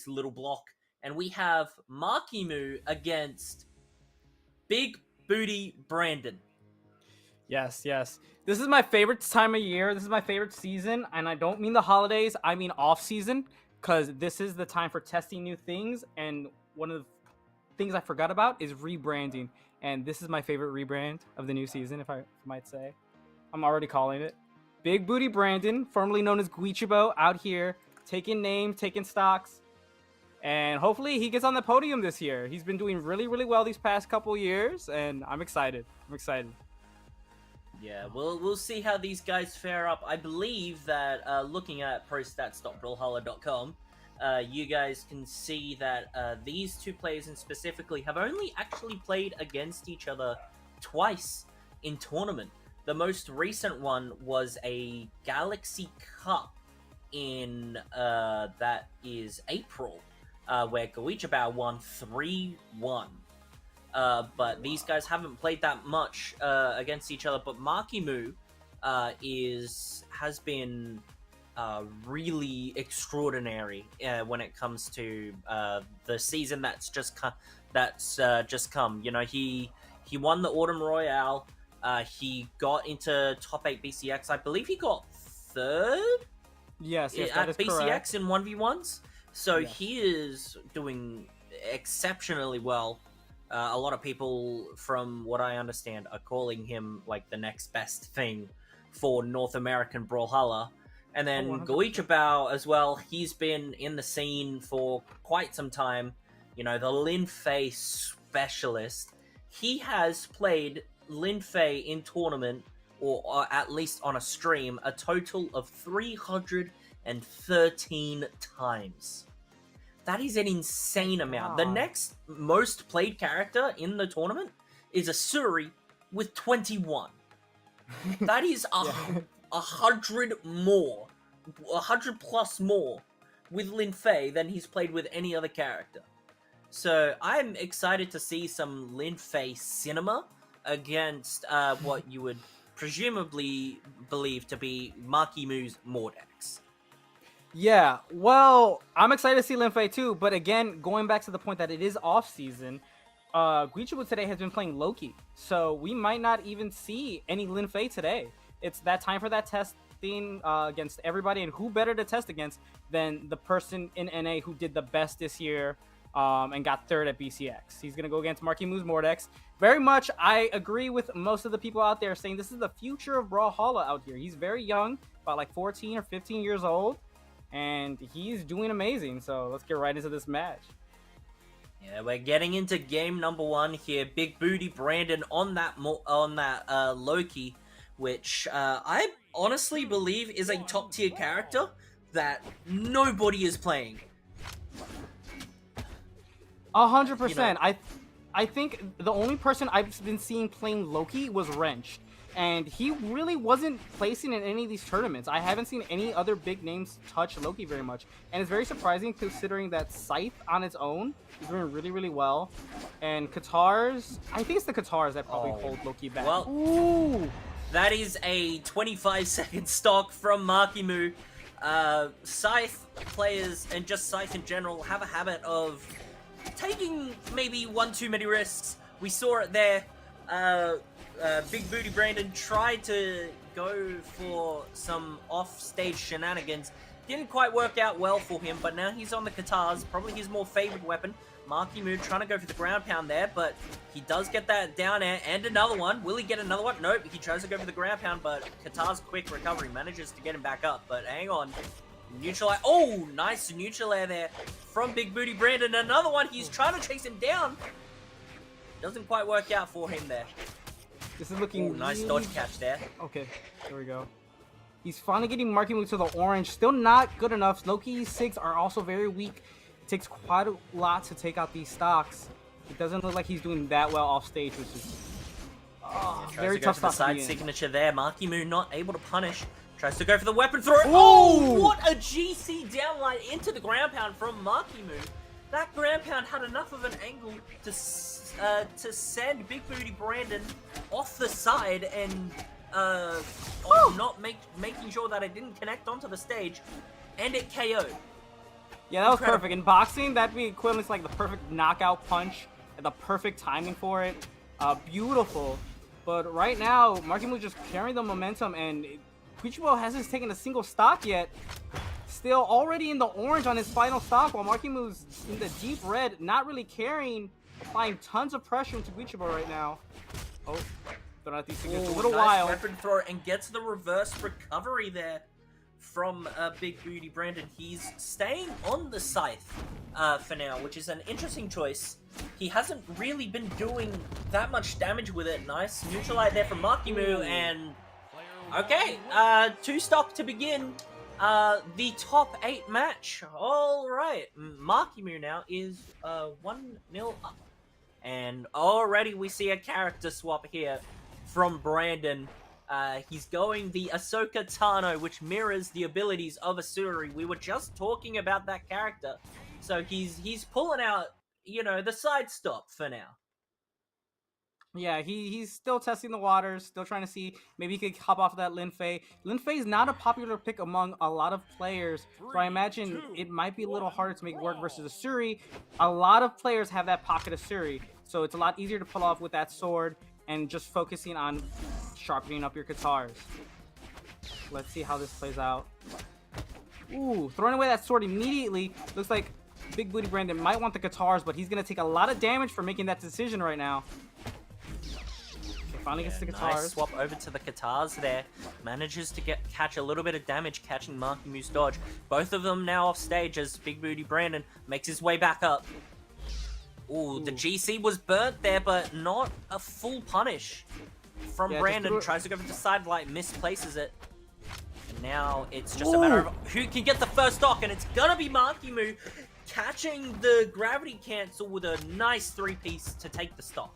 little block. And we have Marckiemoo against Big Booty Brandon. Yes. This is my favorite time of year. This is my favorite season, and I don't mean the holidays. I mean off-season, because this is the time for testing new things. And one of the things I forgot about is rebranding. And this is my favorite rebrand of the new season, if I might say. I'm already calling it. Big Booty Brandon, formerly known as Guichabou, out here taking names, taking stocks. And hopefully he gets on the podium this year. He's been doing really, really well these past couple years, and I'm excited. Yeah, we'll see how these guys fare up. I believe that looking at prostats.brawlhalla.com, you guys can see that these two players in specifically have only actually played against each other twice in tournament. The most recent one was a Galaxy Cup in that is April, where Guichabou won 3-1. But these guys haven't played that much against each other. But Marckiemoo has been really extraordinary when it comes to the season that's just come. You know, he won the Autumn Royale. He got into top 8 BCX. I believe he got third. Yes, at that is BCX correct. in 1v1s. So Yes. he is doing exceptionally well. A lot of people, from what I understand, are calling him like the next best thing for North American Brawlhalla. And then 100%. Guichabou as well. He's been in the scene for quite some time. You know, the Lin Fei specialist. He has played Lin Fei in tournament, or at least on a stream, a total of 313 times. That is an insane amount. The God. next most played character in the tournament is a Suri with 21. That is a 100 more, 100 plus more with Lin Fei than he's played with any other character. So I'm excited to see some Lin Fei cinema against what you would presumably believe to be Marckiemoo's Mordex. Yeah, well, I'm excited to see Lin Fei too, but again, going back to the point that it is off-season, Guichabou today has been playing Loki, so we might not even see any Lin Fei today. It's that time for that testing against everybody, and who better to test against than the person in NA who did the best this year and got third at BCX. He's going to go against Marckiemoo's Mordex. Very much, I agree with most of the people out there saying this is the future of Brawlhalla out here. He's very young, about like 14 or 15 years old. And he's doing amazing, so let's get right into this match. Yeah, we're getting into game number 1 here. Big Booty Brandon on that Loki, which I honestly believe is a top tier character that nobody is playing. 100%. You know. I think the only person I've been seeing playing Loki was Wrench. And he really wasn't placing in any of these tournaments. I haven't seen any other big names touch Loki very much. And it's very surprising considering that Scythe on its own is doing really, really well. And Katars, I think it's the Katars that probably hold Loki back. Well, ooh! That is a 25-second stock from Marckiemoo. Scythe players, and just Scythe in general, have a habit of taking maybe one too many risks. We saw it there. Big Booty Brandon tried to go for some off-stage shenanigans. Didn't quite work out well for him, but now he's on the Katars, probably his more favored weapon. Marckiemoo trying to go for the ground pound there, but he does get that down air and another one. Will he get another one? Nope, he tries to go for the ground pound, but Katar's quick recovery manages to get him back up. But hang on. Neutral air. Oh, nice neutral air there from Big Booty Brandon. Another one. He's trying to chase him down. Doesn't quite work out for him there. This is looking Ooh, nice really... dodge catch there. Okay, there we go. He's finally getting Marckiemoo to the orange. Still not good enough. Loki's 6 are also very weak. It takes quite a lot to take out these stocks. It doesn't look like he's doing that well off stage, which is very tough for the stock to be side in. signature there. Marckiemoo not able to punish. Tries to go for the weapon throw. Ooh. Oh, what a GC downline into the ground pound from Marckiemoo. That ground pound had enough of an angle to send Big Booty Brandon off the side and making sure that it didn't connect onto the stage, and it KO'd. Yeah, that was Incredible. perfect. In boxing, that'd be equivalent to like the perfect knockout punch and the perfect timing for it. Beautiful. But right now, Marckiemoo just carrying the momentum, and Guichabou hasn't taken a single stock yet. Still already in the orange on his final stock, while Marckiemoo's in the deep red, not really caring, applying tons of pressure into Guichabou right now. Oh, throwing out these signatures a little nice while. Weapon throw and gets the reverse recovery there from Big Booty Brandon. He's staying on the scythe for now, which is an interesting choice. He hasn't really been doing that much damage with it. Nice neutralite there from Marckiemoo, and okay, 2 stock to begin the top 8 match. All right, Marckiemoo now is 1-0 up, and already we see a character swap here from Brandon. He's going the Ahsoka Tano, which mirrors the abilities of Asuri. We were just talking about that character. So he's pulling out, you know, the side stop for now. Yeah, he's still testing the waters, still trying to see maybe he could hop off of that Lin Fei. Lin Fei is not a popular pick among a lot of players, so I imagine it might be a little harder to make work versus Asuri. A lot of players have that pocket Asuri, so it's a lot easier to pull off with that sword and just focusing on sharpening up your guitars. Let's see how this plays out. Ooh, throwing away that sword immediately. Looks like Big Booty Brandon might want the guitars, but he's going to take a lot of damage for making that decision right now. Okay, finally gets the guitars. Nice swap over to the guitars there. Manages to catch a little bit of damage catching Marckiemoo's dodge. Both of them now off stage as Big Booty Brandon makes his way back up. Ooh, the GC was burnt there, but not a full punish from Brandon. Tries to go for the side light, misplaces it. And now it's just a matter of who can get the first stock, and it's gonna be Marckiemoo catching the gravity cancel with a nice 3-piece to take the stock.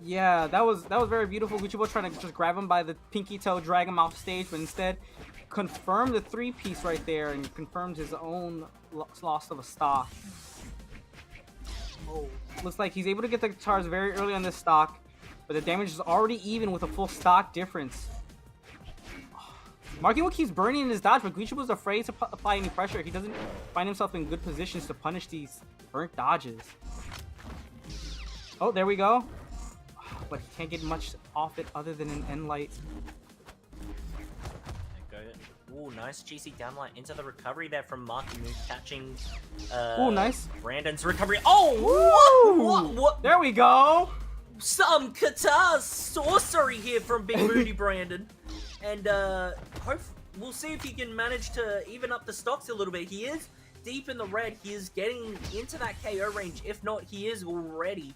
Yeah, that was very beautiful. Guichabou trying to just grab him by the pinky toe, drag him off stage, but instead confirmed the 3-piece right there and confirmed his own loss of a stock. Oh, looks like he's able to get the guitars very early on this stock, but the damage is already even with a full stock difference. Marckiemoo keeps burning in his dodge, but Guichabou's afraid to apply any pressure. He doesn't find himself in good positions to punish these burnt dodges. Oh, there we go. But he can't get much off it other than an end light. Ooh, nice GC downlight into the recovery there from Marckiemoo, catching nice. Brandon's recovery. Oh, what? There we go. Some Qatar sorcery here from Big Booty Brandon. And we'll see if he can manage to even up the stocks a little bit. He is deep in the red. He is getting into that KO range. If not, he is already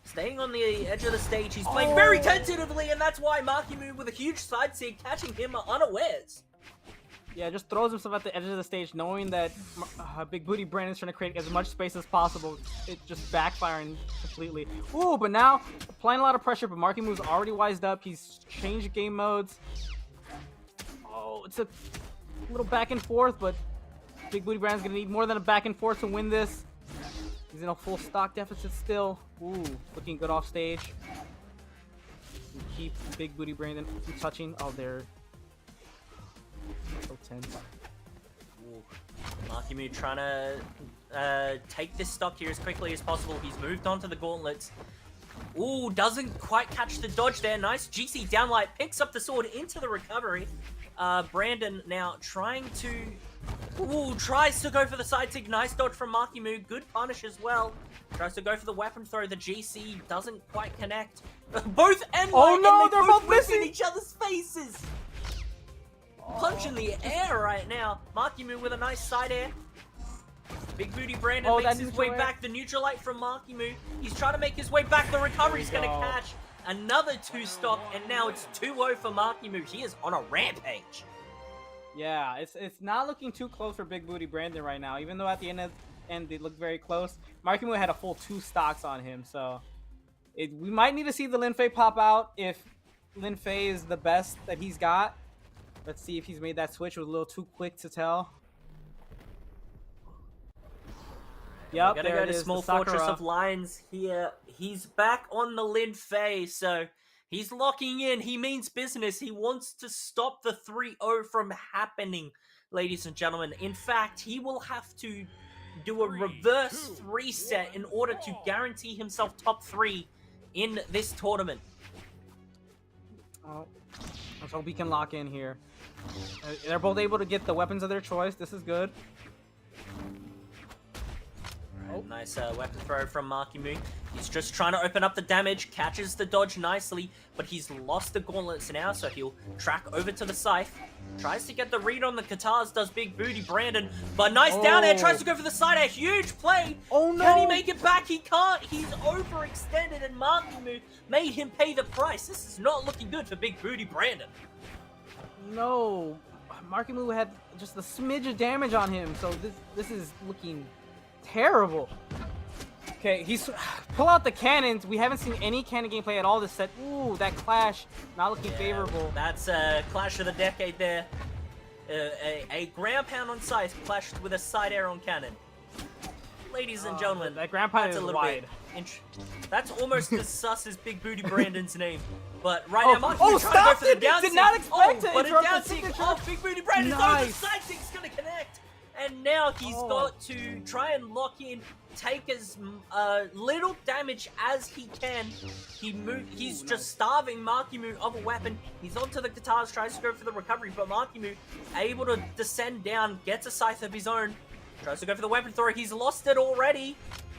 staying on the edge of the stage. He's playing very tentatively, and that's why Marckiemoo with a huge side seat catching him unawares. Yeah, just throws himself at the edge of the stage, knowing that Big Booty Brandon's trying to create as much space as possible. It's just backfiring completely. Ooh, but now applying a lot of pressure, but Marckiemoo's already wised up. He's changed game modes. Oh, it's a little back and forth, but Big Booty Brandon's gonna need more than a back and forth to win this. He's in a full stock deficit still. Ooh, looking good off stage. Keep Big Booty Brandon from touching. Oh, there. So tense. Marckiemoo trying to take this stock here as quickly as possible. He's moved on to the gauntlets. Ooh, doesn't quite catch the dodge there. Nice GC downlight, picks up the sword into the recovery. Brandon now trying to... Ooh, tries to go for the side sig. Nice dodge from Marckiemoo. Good punish as well. Tries to go for the weapon throw. The GC doesn't quite connect. Both end Oh no, and they're both missing each other's faces. Punch in the air right now. Marckiemoo with a nice side air. Big Booty Brandon makes his way back. The neutralite from Marckiemoo. He's trying to make his way back. The recovery's going to catch. another 2 stock, and now it's 2-0 for Marckiemoo. He is on a rampage. Yeah, it's not looking too close for Big Booty Brandon right now, even though at the end they looked very close. Marckiemoo had a full 2 stocks on him, so we might need to see the Linfei pop out if Linfei is the best that he's got. Let's see if he's made that switch. It was a little too quick to tell. Yep, Gonna go to Small Fortress of Lions here. He's back on the Linfei, so he's locking in. He means business. He wants to stop the 3-0 from happening, ladies and gentlemen. In fact, he will have to do a reverse reset in order to guarantee himself top 3 in this tournament. Oh, let's hope he can lock in here. They're both able to get the weapons of their choice. This is good. Nice weapon throw from Marckiemoo. He's just trying to open up the damage, catches the dodge nicely, but he's lost the gauntlets now, so he'll track over to the scythe. Tries to get the read on the katars, does Big Booty Brandon, but nice down air, tries to go for the side air, huge play! Oh no! Can he make it back? He can't! He's overextended and Marckiemoo made him pay the price. This is not looking good for Big Booty Brandon. No, Marckiemoo had just a smidge of damage on him, so this is looking terrible. Okay, he's pull out the cannons. We haven't seen any cannon gameplay at all this set. Ooh, that clash not looking favorable. That's a clash of the decade there. A ground pound on scythe clashed with a side air on cannon. Ladies and gentlemen, that ground pound that's is a little wide. bit. That's almost as sus as Big Booty Brandon's name. But right now, Mark, oh, trying to go for the it! down Did sink. not expect to but a interrupt down the sink. signature. Oh, Big Booty Brandon's over. The Nice. side sink's gonna connect. And now he's got to try and lock in, take as little damage as he can. He's just starving Marckiemoo of a weapon. He's onto the katars, tries to go for the recovery, but Marckiemoo able to descend down, gets a scythe of his own, tries to go for the weapon throw. He's lost it already.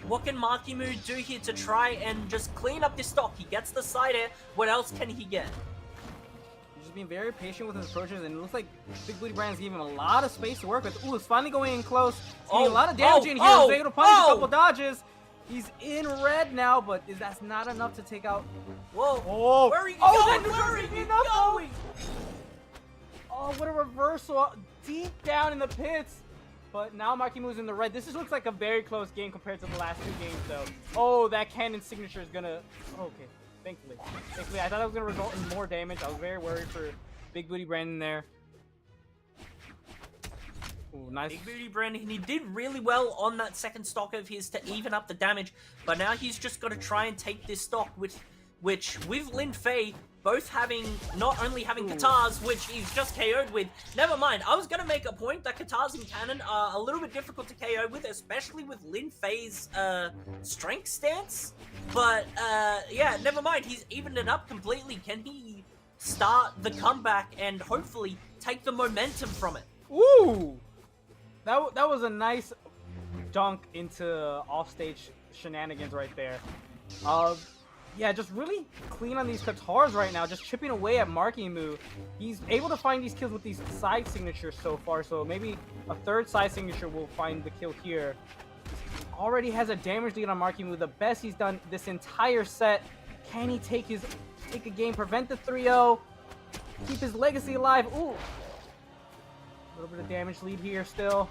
What can Marckiemoo do here to try and just clean up this stock? He gets the side air. What else can he get? Just being very patient with his approaches, and it looks like Big Booty Brandon's giving him a lot of space to work with. Ooh, it's finally going in close. He's getting a lot of damage in here. He's able to punish a couple dodges. He's in red now, but that's not enough to take out. Whoa! Oh, Where are you going? going? Where are you enough, going? Oh, what a reversal deep down in the pits. But now Marckiemoo's in the red. This just looks like a very close game compared to the last 2 games, though. Oh, that cannon signature is gonna. Okay. Thankfully, I thought that was going to result in more damage. I was very worried for Big Booty Brandon there. Ooh, nice. Big Booty Brandon, he did really well on that second stock of his to even up the damage, but now he's just got to try and take this stock, which with Linfei both not only having katars, which he's just KO'd with. Never mind, I was going to make a point that katars and cannon are a little bit difficult to KO with, especially with Linfei's strength stance. But, yeah, never mind. He's evened it up completely. Can he start the comeback and hopefully take the momentum from it? Ooh! That was a nice dunk into offstage shenanigans right there. Yeah, just really clean on these katars right now, just chipping away at Marckiemoo. He's able to find these kills with these side signatures so far, so maybe a third side signature will find the kill here. Already has a damage lead on Marckiemoo, the best he's done this entire set. Can he take a game, prevent the 3-0, keep his legacy alive? Ooh. A little bit of damage lead here still.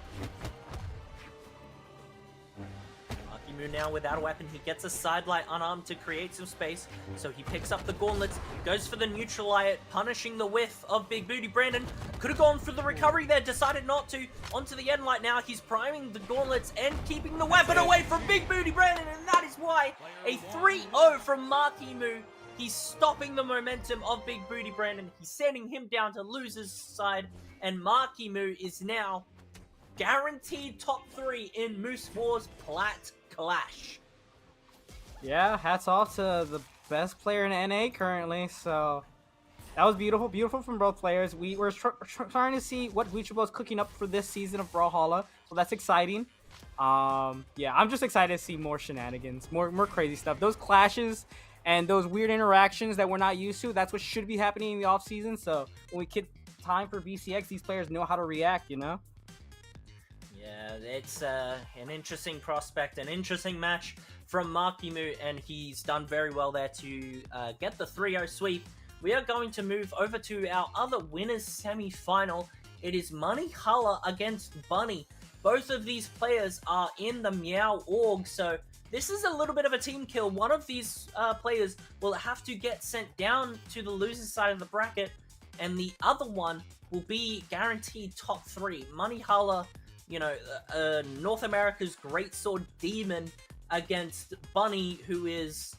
Marckiemoo now without a weapon. He gets a sidelight unarmed to create some space. So he picks up the gauntlets, goes for the neutralize, punishing the whiff of Big Booty Brandon. Could have gone for the recovery there, decided not to. Onto the end light now. He's priming the gauntlets and keeping the weapon away from Big Booty Brandon. And that is why a 3-0 from Marckiemoo. He's stopping the momentum of Big Booty Brandon. He's sending him down to loser's side. And Marckiemoo is now guaranteed top 3 in Moose Wars Plat Clash. Yeah, hats off to the best player in NA currently. So that was beautiful. Beautiful from both players. We were trying to see what Guichabou's cooking up for this season of Brawlhalla. So that's exciting. Yeah, I'm just excited to see more shenanigans, more crazy stuff. Those clashes and those weird interactions that we're not used to, that's what should be happening in the offseason. So when we get time for BCX, these players know how to react, you know? Yeah, it's an interesting prospect, an interesting match from Marckiemoo, and he's done very well there to get the 3-0 sweep. We are going to move over to our other winners semi-final. It is Monihalla against Bunny. Both of these players are in the Meow org, so this is a little bit of a team kill. One of these players will have to get sent down to the loser's side of the bracket, and the other one will be guaranteed top 3. Monihalla, you know, North America's greatsword demon against Bunny, who is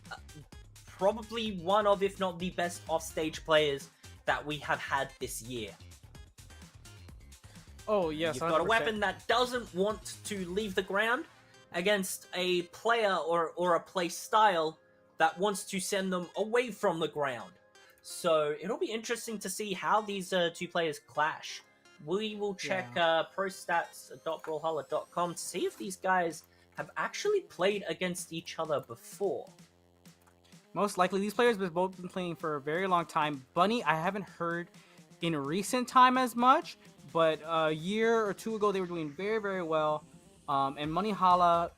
probably one of, if not the best offstage players that we have had this year. Oh, yes. You've got a 100%. weapon that doesn't want to leave the ground against a player or a play style that wants to send them away from the ground. So it'll be interesting to see how these two players clash. We will check prostats.brawlhalla.com to see if these guys have actually played against each other before. Most likely, these players have both been playing for a very long time. Bunny, I haven't heard in recent time as much, but a year or two ago, they were doing very, very well. And Monihalla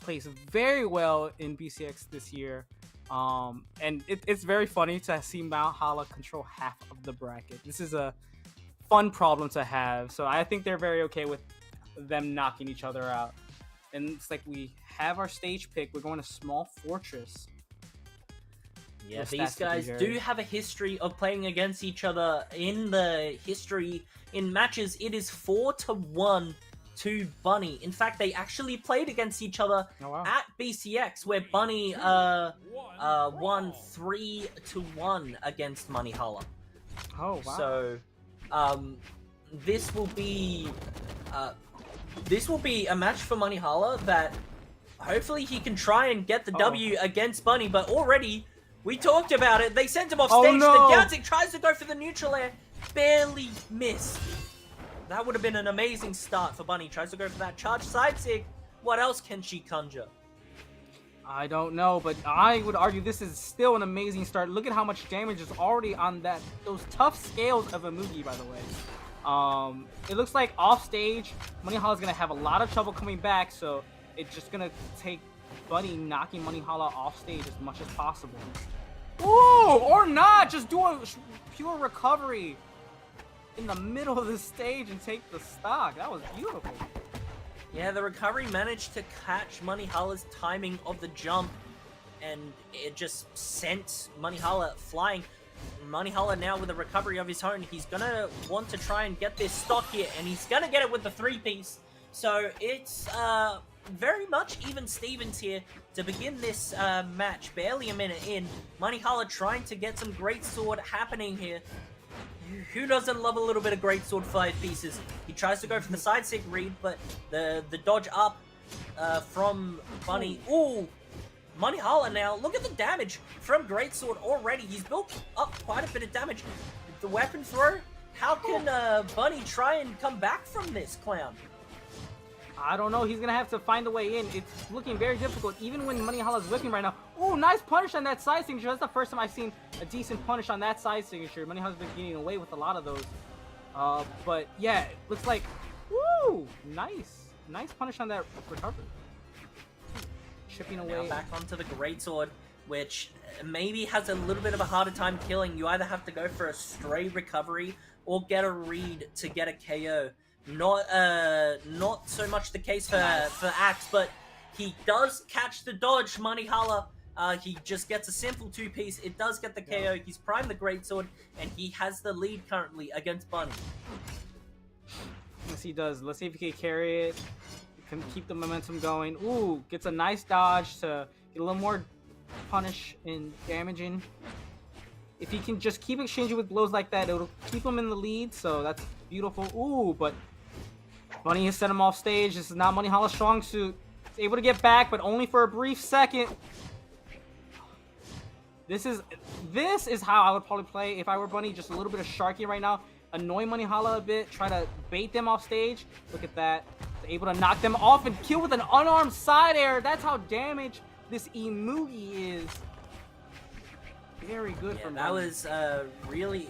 plays very well in BCX this year. And it's very funny to see Monihalla control half of the bracket. This is a fun problem to have. So I think they're very okay with them knocking each other out. And it's like we have our stage pick. We're going to Small Fortress. Yeah, Those these stats guys would be do very- have a history of playing against each other in the history. In matches, it is 4-1 to Bunny. In fact, they actually played against each other Oh, wow. at BCX, where Bunny won 3-1 against Monihalla. Oh, wow. So, this will be a match for Monihalla that hopefully he can try and get the W against Bunny. But already we talked about it. They sent him off Oh, stage. no. The down tick tries to go for the neutral air, barely missed. That would have been an amazing start for Bunny. Tries to go for that charge side sig. What else can she conjure? I don't know, but I would argue this is still an amazing start. Look at how much damage is already on those tough scales of a Mugi, by the way. It looks like off stage, Monihalla is gonna have a lot of trouble coming back, so it's just gonna take Bunny knocking Monihalla off stage as much as possible. Ooh, or not, just do a pure recovery in the middle of the stage and take the stock. That was beautiful. Yeah, the recovery managed to catch Monihalla's timing of the jump, and it just sent Monihalla flying. Monihalla now with a recovery of his own, he's gonna want to try and get this stock here, and he's gonna get it with the 3-piece. So it's very much even Stevens here to begin this match. Barely a minute in, Monihalla trying to get some greatsword happening here. Who doesn't love a little bit of greatsword 5 pieces? He tries to go for the side sig read, but the dodge up from Bunny. Ooh, Monihalla now. Look at the damage from greatsword already. He's built up quite a bit of damage. The weapon throw. How can Bunny try and come back from this, Clown? I don't know. He's going to have to find a way in. It's looking very difficult, even when Monihalla's whipping right now. Ooh, nice punish on that side signature. That's the first time I've seen a decent punish on that side signature. Monihalla's been getting away with a lot of those. But yeah, it looks like, woo, nice. Nice punish on that recovery. Chipping away. Now back onto the greatsword, which maybe has a little bit of a harder time killing. You either have to go for a stray recovery or get a read to get a KO. Not so much the case for Axe, but he does catch the dodge. Monihalla, he just gets a simple 2-piece. It does get the KO. He's primed the greatsword, and he has the lead currently against Bunny. Yes, he does. Let's see if he can carry it. Can keep the momentum going. Ooh, gets a nice dodge to get a little more punish and damaging. If he can just keep exchanging with blows like that, it'll keep him in the lead. So that's beautiful. Ooh, but Bunny has sent him off stage. This is not Monihalla's strong suit. He's able to get back, but only for a brief second. This is how I would probably play if I were Bunny. Just a little bit of Sharky right now. Annoy Monihalla a bit. Try to bait them off stage. Look at that. They're able to knock them off and kill with an unarmed side air. That's how damaged this Imugi is. Very good from that Bunny. was a really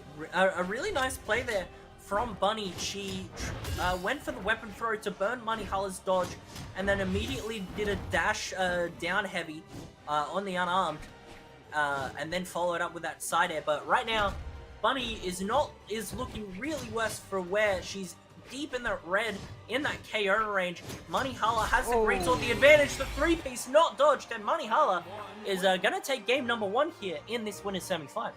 nice play there from Bunny. She went for the weapon throw to burn Monihalla's dodge, and then immediately did a dash down heavy on the unarmed, and then followed up with that side air. But right now, Bunny is looking really worse for where she's deep in the red in that KO range. Monihalla has the great sword, the advantage, the 3-piece not dodged, and Monihalla is gonna take game number 1 here in this winners semi-final.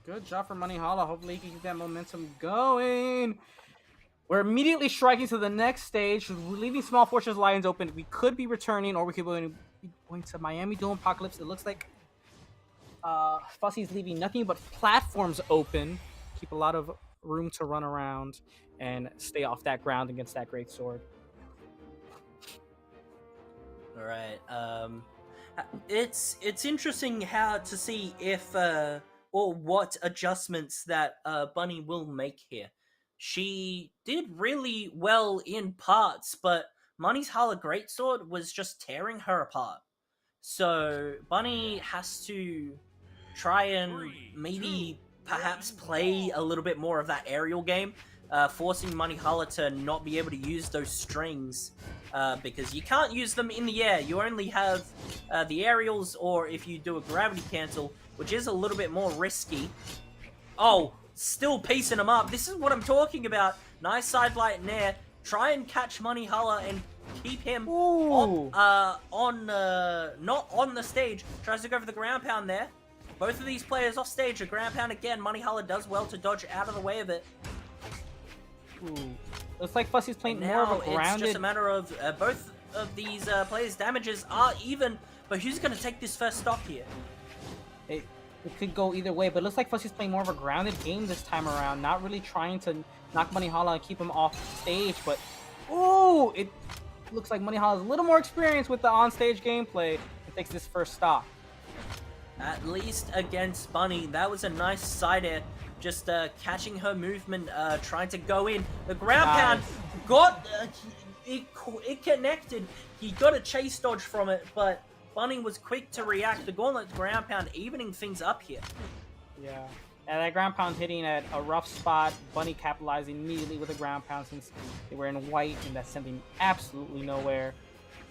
Good job for Monihalla. Hopefully he can keep that momentum going. We're immediately striking to the next stage. We're leaving Small Fortress Lions open. We could be returning, or we could be going to Miami Doom Apocalypse. It looks like Fussy's leaving nothing but platforms open. Keep a lot of room to run around and stay off that ground against that great sword. All right. It's interesting how to see if or what adjustments that Bunny will make here. She did really well in parts, but Monihalla Greatsword was just tearing her apart. So Bunny has to try and maybe perhaps play a little bit more of that aerial game, forcing Monihalla to not be able to use those strings, because you can't use them in the air. You only have the aerials, or if you do a gravity cancel, which is a little bit more risky. Oh, still piecing him up. This is what I'm talking about. Nice side light in air. Try and catch Monihalla and keep him not on the stage. Tries to go for the ground pound there. Both of these players off stage. A ground pound again. Monihalla does well to dodge out of the way of it. Ooh. Looks like Fussy's playing more of a grounded... It's just a matter of both of these players' damages are even, but who's going to take this first stock here? It could go either way, but it looks like Fussy's playing more of a grounded game this time around, not really trying to knock Monihalla and keep him off stage, but ooh, it looks like Monihalla has a little more experience with the on-stage gameplay and takes this first stock. At least against Bunny, that was a nice side air, just catching her movement, trying to go in. The ground pound got, it connected, he got a chase dodge from it, but Bunny was quick to react. The gauntlet ground pound evening things up here. Yeah, and that ground pound hitting at a rough spot. Bunny capitalizing immediately with a ground pound since they were in white, and that's sending absolutely nowhere.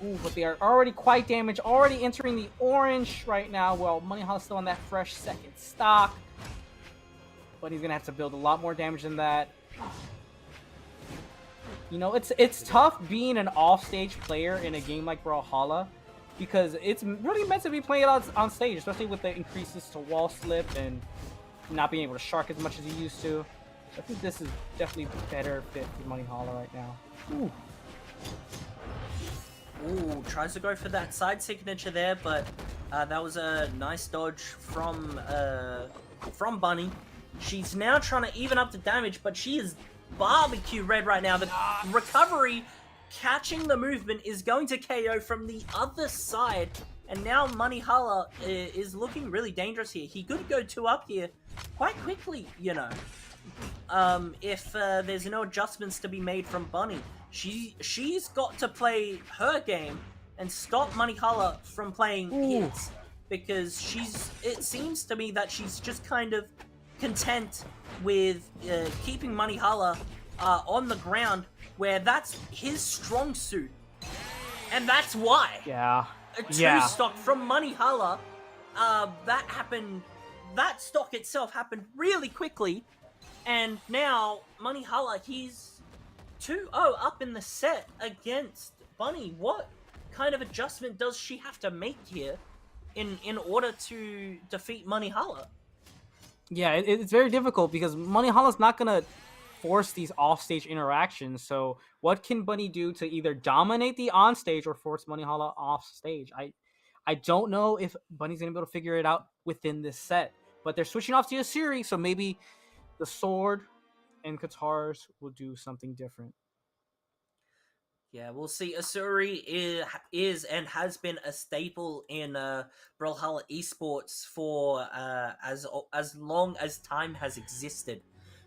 Ooh, but they are already quite damaged, already entering the orange right now. Well, Monihala's still on that fresh second stock. Bunny's gonna have to build a lot more damage than that. You know, it's tough being an off-stage player in a game like Brawlhalla, because it's really meant to be played on stage, especially with the increases to wall slip and not being able to shark as much as you used to. I think this is definitely a better fit for Monihalla right now. Ooh. Ooh, tries to go for that side signature there, but that was a nice dodge from Bunny. She's now trying to even up the damage, but she is barbecue red right now. The recovery, catching the movement, is going to KO from the other side, and now Monihalla is looking really dangerous here. He could go 2 up here quite quickly, you know, if there's no adjustments to be made from Bunny. She's got to play her game and stop Monihalla from playing his, because it seems to me that she's just kind of content with keeping Monihalla on the ground, where that's his strong suit, and that's why. Yeah. A 2 stock from Monihalla. That stock itself happened really quickly, and now Monihalla, he's 2-0 up in the set against Bunny. What kind of adjustment does she have to make here in order to defeat Monihalla? Yeah, it's very difficult because Monihalla's not going to force these off-stage interactions. So what can Bunny do to either dominate the on-stage or force Monihalla off-stage? I don't know if Bunny's going to be able to figure it out within this set. But they're switching off to Yasiri, so maybe the sword and Katars will do something different. Yeah, we'll see. Asuri is and has been a staple in Brawlhalla esports for as long as time has existed.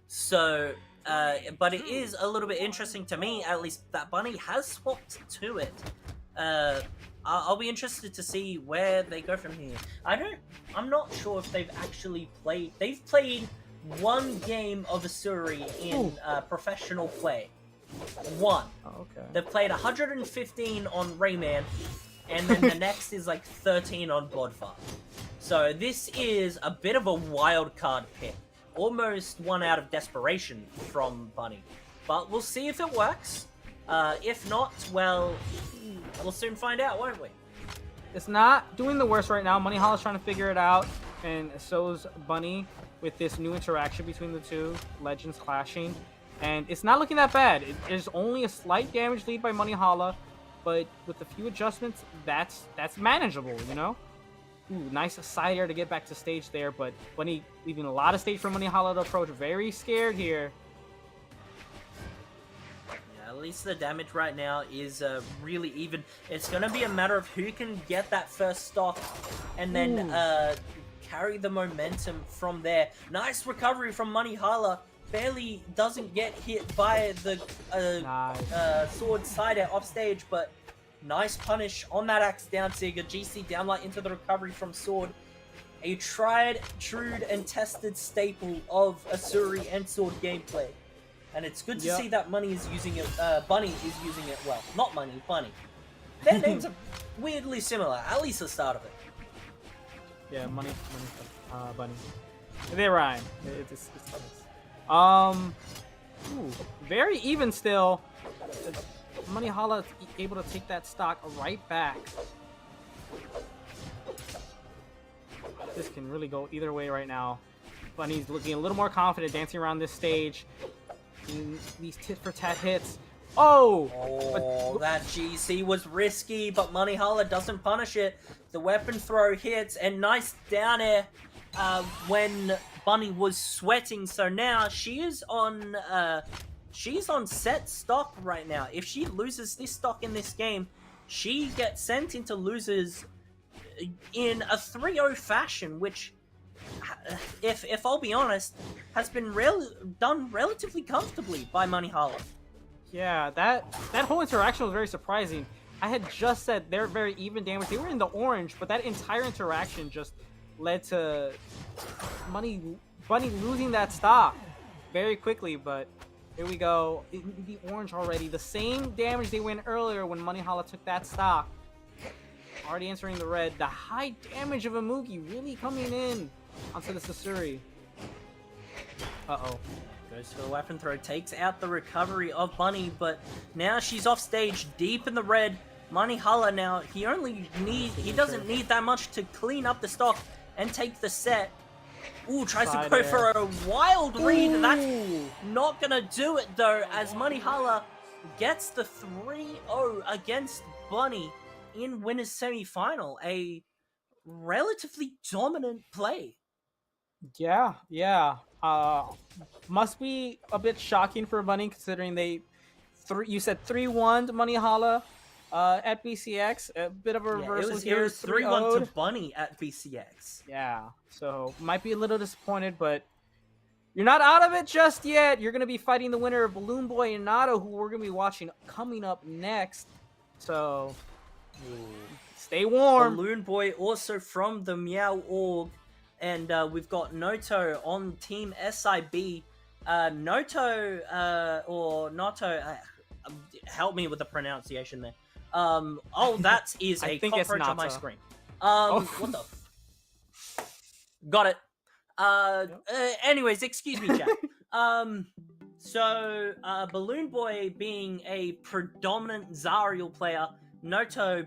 So, but it is a little bit interesting to me, at least, that Bunny has swapped to it. I'll be interested to see where they go from here. I'm not sure if they've actually played. They've played one game of Asuri in professional play. One. Oh, okay. They've played 115 on Rayman, and then the next is like 13 on Bodvar. So this is a bit of a wild card pick. Almost one out of desperation from Bunny. But we'll see if it works. If not, well, we'll soon find out, won't we? It's not doing the worst right now. Monihala's trying to figure it out, and so's Bunny with this new interaction between the two legends clashing. And it's not looking that bad. There's only a slight damage lead by Monihalla, but with a few adjustments, that's manageable, you know? Ooh, nice side air to get back to stage there, but Bunny leaving a lot of stage for Monihalla to approach. Very scared here. Yeah, at least the damage right now is really even. It's going to be a matter of who can get that first stock and then carry the momentum from there. Nice recovery from Monihalla. Barely doesn't get hit by the sword side air off stage, but nice punish on that axe down Sig. A GC downlight into the recovery from sword. A tried, true, and tested staple of Asuri and sword gameplay. And it's good to see that Bunny is using it well. Not Money, Bunny. Their names are weirdly similar, at least the start of it. Yeah, Bunny. They rhyme. It's ooh, very even still. Monihalla able to take that stock right back. This can really go either way right now. Bunny's looking a little more confident dancing around this stage. These tit-for-tat hits. Oh! That GC was risky, but Monihalla doesn't punish it. The weapon throw hits, and nice down air when Bunny was sweating. So now she's on set stock right now. If she loses this stock in this game, she gets sent into losers in a 3-0 fashion, which, if I'll be honest, has been done relatively comfortably by Monihalla. Yeah, that whole interaction was very surprising. I had just said they're very even damage. They were in the orange, but that entire interaction just led to Bunny losing that stock very quickly. But here we go. In the orange already. The same damage they went earlier when Monihalla took that stock. Already entering the red. The high damage of Imugi really coming in onto the Sasuri. Uh-oh. Goes for the weapon throw, takes out the recovery of Bunny, but now she's off stage, deep in the red. Monihalla now, he doesn't need that much to clean up the stock and take the set. Ooh, tries to go for a wild read. That's not gonna do it though, as Monihalla gets the 3-0 against Bunny in winners semi-final. A relatively dominant play. Yeah. Must be a bit shocking for Bunny considering you said 3-1 Monihalla at BCX. A bit of a reversal here. It was 3-1 to Bunny at BCX. Yeah, so might be a little disappointed, but you're not out of it just yet. You're going to be fighting the winner of Balloon Boy and Nato, who we're going to be watching coming up next. So stay warm. Balloon Boy also from the Meow org. And we've got Noto on Team SIB. Noto, help me with the pronunciation there. That is a cockroach on my screen. What the? Got it. Anyways, excuse me, chat. So Balloon Boy being a predominant Zariel player, Noto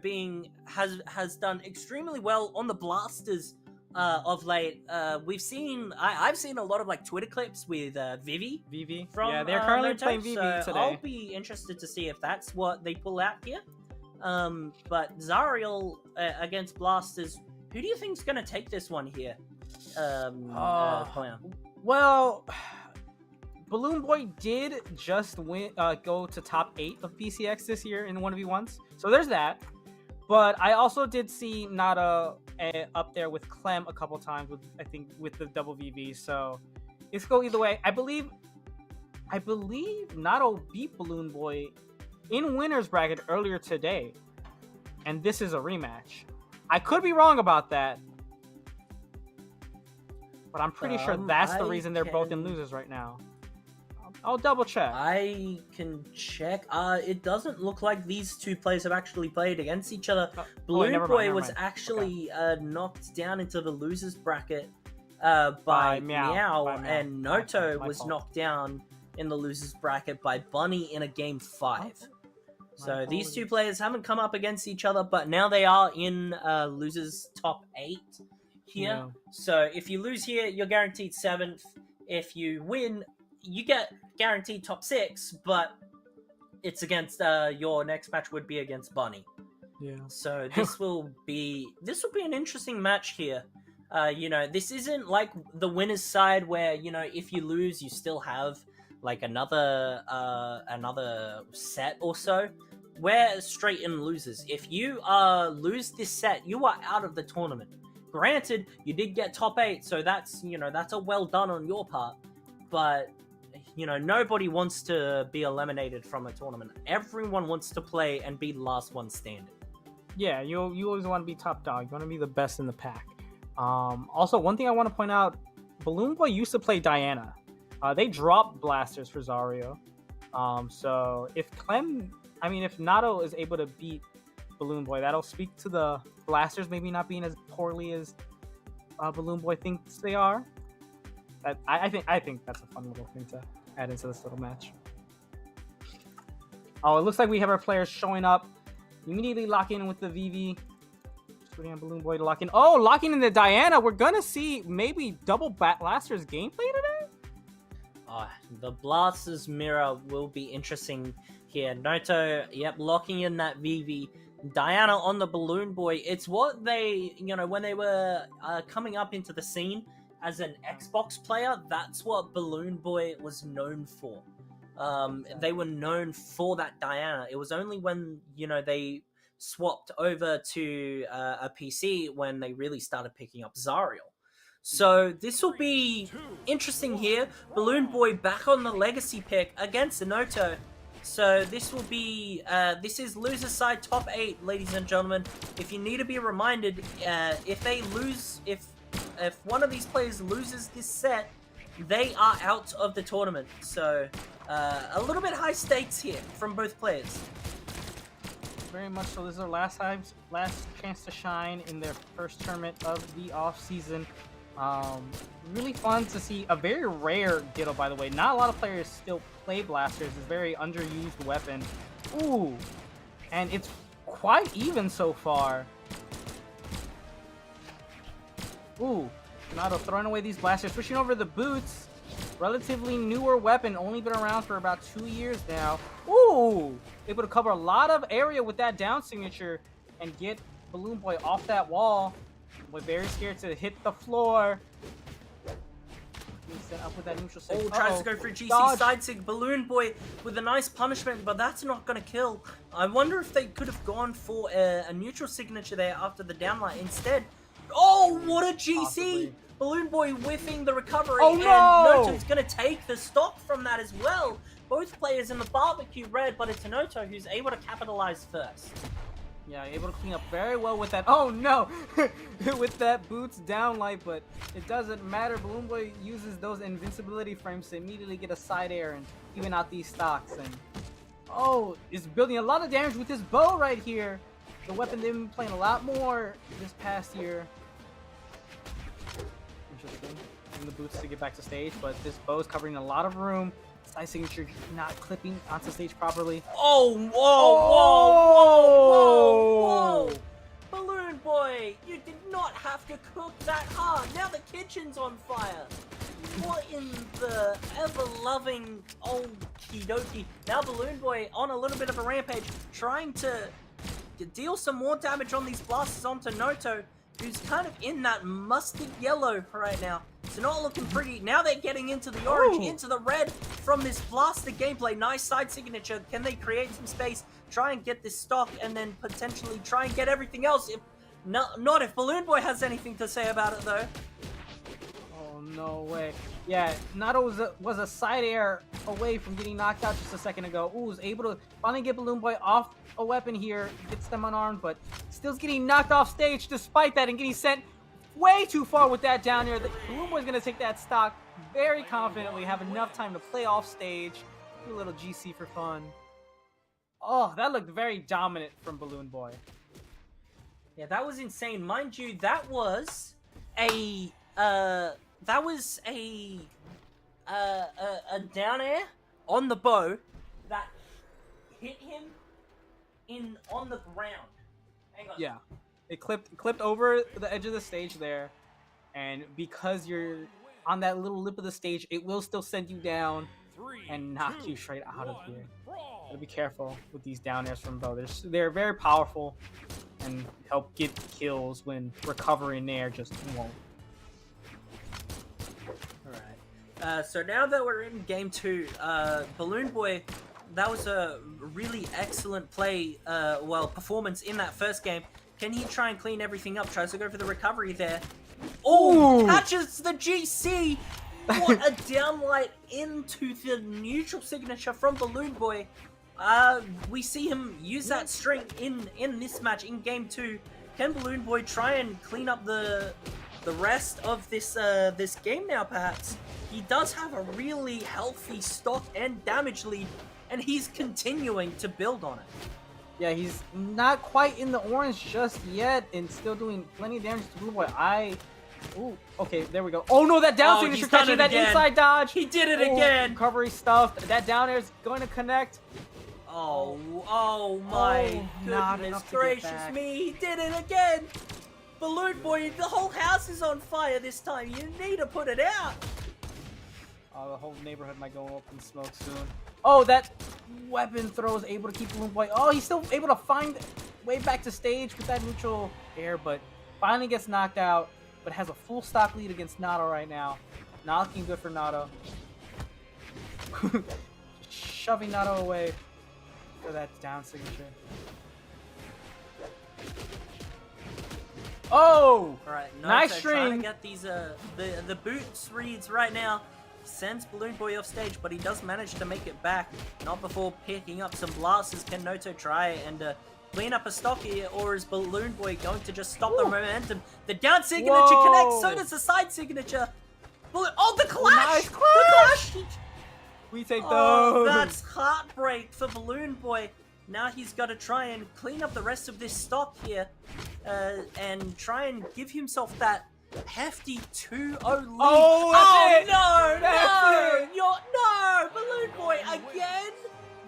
has done extremely well on the blasters. Of late, I've seen a lot of like Twitter clips with Vivi. From they're currently Noto, playing Vivi so today. I'll be interested to see if that's what they pull out here. But Zariel against Blasters, who do you think's gonna take this one here? Well, Balloon Boy did just go to top 8 of BCX this year in 1v1s, so there's that. But I also did see Nada up there with Clem a couple times with the double VV. So it's go either way. I believe Nada beat Balloon Boy in winners bracket earlier today, and this is a rematch. I could be wrong about that. But I'm pretty sure that's the reason they're both in losers right now. I'll double check. I can check. It doesn't look like these two players have actually played against each other. Balloon Boy was actually knocked down into the losers bracket by Meow, and Noto was knocked down in the losers bracket by Bunny in a game 5. So these two players haven't come up against each other, but now they are in losers top 8 here. Yeah. So if you lose here, you're guaranteed 7th. If you win, you get guaranteed top 6, but it's against your next match would be against Bunny. Yeah. So this will be an interesting match here. You know, this isn't like the winner's side where, you know, if you lose, you still have like another set or so. We're straight in losers. If you lose this set, you are out of the tournament. Granted, you did get top 8, so that's, you know, that's a well done on your part. But, you know, nobody wants to be eliminated from a tournament. Everyone wants to play and be the last one standing. Yeah, you always want to be top dog. You want to be the best in the pack. Also, one thing I want to point out, Balloon Boy used to play Diana. They dropped Blasters for Zario. So if Nato is able to beat Balloon Boy, that'll speak to the Blasters maybe not being as poorly as Balloon Boy thinks they are. I think that's a fun little thing to add into this little match. Oh, it looks like we have our players showing up. Immediately lock in with the VV. Just waiting on Balloon Boy to lock in. Oh, locking in the Diana. We're gonna see maybe double Blasters gameplay today. The Blasters mirror will be interesting here. Noto, yep, locking in that VV. Diana on the Balloon Boy. It's what they, you know, when they were coming up into the scene as an Xbox player, that's what Balloon Boy was known for. They were known for that Diana. It was only when, you know, they swapped over to a PC when they really started picking up Zariel. So this will be interesting here. Balloon Boy back on the legacy pick against Noto. So this will be, this is loser side top 8, ladies and gentlemen. If you need to be reminded, if they lose, if one of these players loses this set, they are out of the tournament. So a little bit high stakes here from both players. Very much so. This is their last chance to shine in their first tournament of the off season. Really fun to see. A very rare Ditto, by the way. Not a lot of players still play Blasters. It's a very underused weapon. Ooh, and it's quite even so far. Ooh, Nato throwing away these Blasters, switching over the boots. Relatively newer weapon, only been around for about 2 years now. Ooh, able to cover a lot of area with that down signature and get Balloon Boy off that wall. We're very scared to hit the floor. He's set up with that neutral sig. Tries to go for a GC side sig. Balloon Boy with a nice punishment, but that's not going to kill. I wonder if they could have gone for a neutral signature there after the downlight. Instead, oh, what a GC! Possibly. Balloon Boy whiffing the recovery, and Noto's going to take the stock from that as well. Both players in the barbecue red, but it's Noto who's able to capitalize first. Yeah, able to clean up very well with that. Oh no! With that boots downlight, but it doesn't matter. Balloon Boy uses those invincibility frames to immediately get a side air and even out these stocks. And is building a lot of damage with this bow right here. The weapon they've been playing a lot more this past year. Interesting. Using the boots to get back to stage, but this bow is covering a lot of room. Side signature not clipping onto stage properly. Oh, whoa! Balloon Boy, you did not have to cook that hard. Now the kitchen's on fire. What in the ever-loving okie dokie? Now Balloon Boy on a little bit of a rampage, trying to deal some more damage on these blasters onto Noto, who's kind of in that mustard yellow right now. It's not looking pretty. Now they're getting into the orange, into the red from this blaster gameplay. Nice side signature. Can they create some space, try and get this stock, and then potentially try and get everything else? If not if Balloon Boy has anything to say about it, though. Oh, no way. Yeah, Nato was a side air away from getting knocked out just a second ago. Ooh, was able to finally get Balloon Boy off a weapon here. Gets them unarmed, but still getting knocked off stage despite that and getting sent way too far with that down air. Balloon Boy's gonna take that stock very confidently, have enough time to play off stage, do a little GC for fun. Oh, that looked very dominant from Balloon Boy. Yeah, that was insane. Mind you, that was a down air on the bow that hit him on the ground. Hang on. Yeah, it clipped over the edge of the stage there, and because you're on that little lip of the stage, it will still send you down and knock you straight out of here. Gotta be careful with these down airs from bow. They're very powerful and help get kills when recovering air just won't. Alright. So now that we're in game 2, Balloon Boy, that was a really excellent performance in that first game. Can he try and clean everything up? Tries to go for the recovery there. Oh, catches the GC! What a downlight into the neutral signature from Balloon Boy. We see him use that string in this match in game 2. Can Balloon Boy try and clean up the rest of this game now? Perhaps he does have a really healthy stock and damage lead, and he's continuing to build on it. Yeah, he's not quite in the orange just yet, and still doing plenty of damage to Balloon Boy. Ooh, okay, there we go. Oh no, that down signature catching that inside dodge. He did it again. Recovery stuff. That down air is going to connect. Oh my goodness gracious me, he did it again! Balloon Boy, the whole house is on fire this time, you need to put it out! Oh, the whole neighborhood might go up in smoke soon. Oh, that weapon throw is able to keep Balloon Boy. Oh, he's still able to find way back to stage with that neutral air, but finally gets knocked out, but has a full stock lead against Nato right now. Not looking good for Nato. Shoving Nato away for that down signature. Oh! Alright, nice trying to string. get these the boots reads right now. Sends Balloon Boy off stage, but he does manage to make it back. Not before picking up some blasters. Can Noto try and clean up a stock here, or is Balloon Boy going to just stop the momentum? The down signature connects, so does the side signature. Oh, the clash! Nice The clash! We take those. Oh, that's heartbreak for Balloon Boy. Now he's got to try and clean up the rest of this stock here, and try and give himself that hefty 2-0 lead. Oh, no, Balloon Boy again.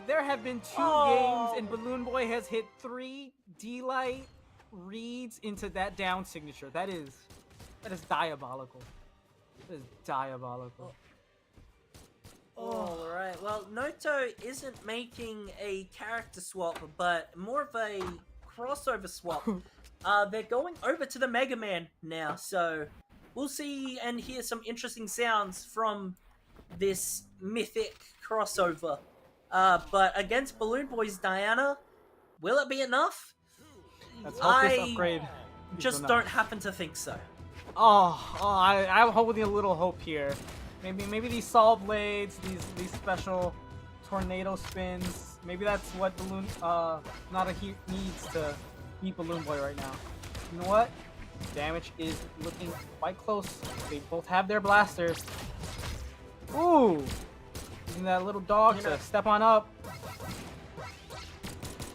There have been 2 games, and Balloon Boy has hit 3 D-Light reads into that down signature. That is diabolical. That is diabolical. Alright, well, Noto isn't making a character swap, but more of a crossover swap. They're going over to the Mega Man now, so we'll see and hear some interesting sounds from this mythic crossover. But against Balloon Boy's Diana, will it be enough? Let's hope this upgrade just don't happen to think so. I'm holding a little hope here. Maybe these Saw Blades, these special tornado spins. Maybe that's what Balloon Nada needs to beat Balloon Boy right now. You know what? Damage is looking quite close. They both have their blasters. Ooh! Using that little dog to step on up.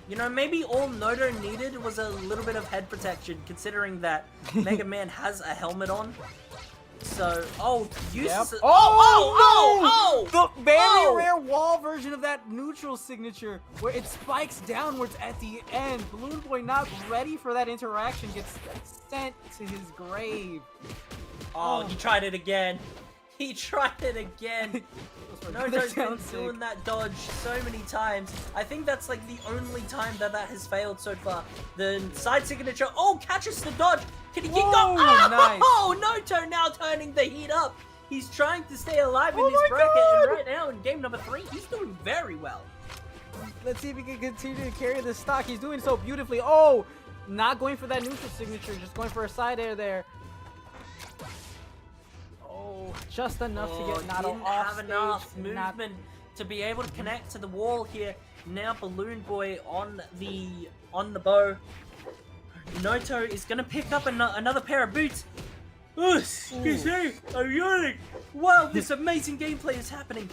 You know, maybe all Noto needed was a little bit of head protection, considering that Mega Man has a helmet on. So, uses it. The very rare wall version of that neutral signature, where it spikes downwards at the end. Balloon Boy, not ready for that interaction, gets sent to his grave. He tried it again. He tried it again. Noto's been doing that dodge so many times. I think that's like the only time that has failed so far. The side signature, catches the dodge. Can he keep going? Nice. Noto now turning the heat up. He's trying to stay alive in this bracket, and right now in game number 3, he's doing very well. Let's see if he can continue to carry this stock. He's doing so beautifully. Not going for that neutral signature, just going for a side air there. Just enough to get Nato didn't off have stage. enough movement to be able to connect to the wall here. Now Balloon Boy on the bow. Noto is gonna pick up another pair of boots. Excuse me, I'm yawning. Wow, this amazing gameplay is happening.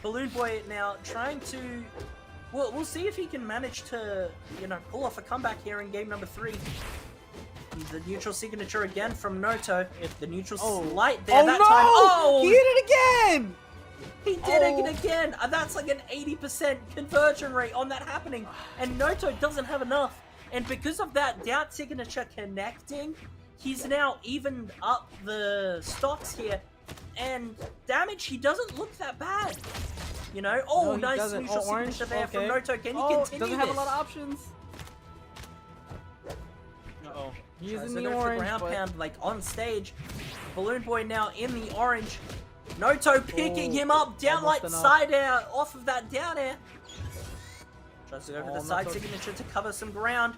Balloon Boy now trying to... We'll see if he can manage to, pull off a comeback here in game number 3. The neutral signature again from Noto. The neutral slight there that time. Oh, he hit it again! He did it again! That's like an 80% conversion rate on that happening. And Noto doesn't have enough. And because of that down signature connecting, he's now evened up the stocks here. And damage, he doesn't look that bad. No, nice neutral signature there from Noto. Can he continue doesn't have a this? lot of options. Uh-oh. He's Tries in to the go for orange, ground but... pound, like on stage. Balloon Boy now in the orange. Noto picking him up, down almost like enough. side air off of that down air. Tries to go for the side Noto. signature to cover some ground.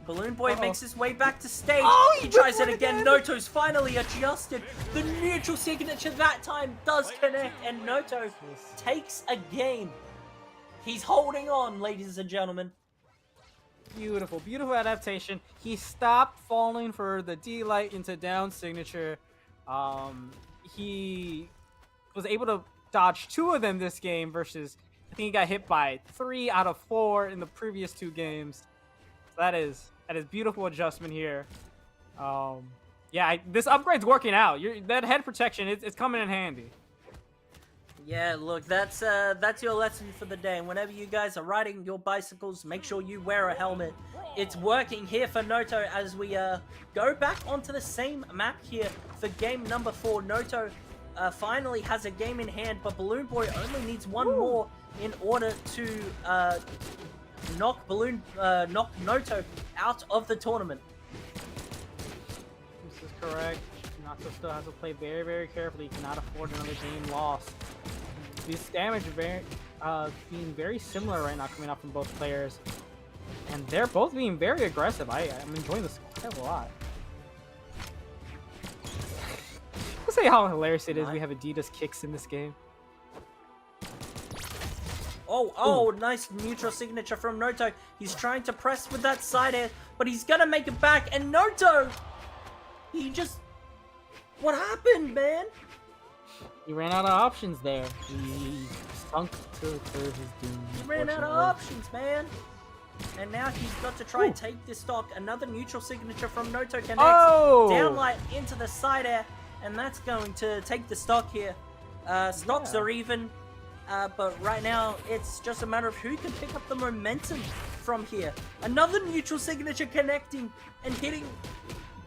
Balloon Boy Uh-oh. makes his way back to stage. Oh, he he tries it went again. again. Noto's finally adjusted. The neutral signature that time does connect, and Noto takes a game. He's holding on, ladies and gentlemen. Beautiful, beautiful adaptation. He stopped falling for the D-Light into down signature. He was able to dodge 2 of them this game versus, I think he got hit by 3 out of 4 in the previous 2 games. So that is beautiful adjustment here. Yeah, this upgrade's working out. That head protection, it's coming in handy. Yeah, look, that's your lesson for the day. And whenever you guys are riding your bicycles, make sure you wear a helmet. It's working here for Noto as we go back onto the same map here for game number 4. Noto finally has a game in hand, but Balloon Boy only needs one more in order to knock Noto out of the tournament. This is correct. Nato still has to play very, very carefully. He cannot afford another game loss. This damage being very similar right now coming out from both players. And they're both being very aggressive. I'm enjoying this quite a lot. Let's say how hilarious it is we have Adidas kicks in this game. Nice neutral signature from Noto. He's trying to press with that side air, but he's gonna make it back. And Noto, what happened, man? He ran out of options there. He sunk to his doom. He ran out of options, man. And now he's got to try and take this stock. Another neutral signature from Noto connects. Downlight into the side air. And that's going to take the stock here. Stocks are even. But right now, it's just a matter of who can pick up the momentum from here. Another neutral signature connecting and hitting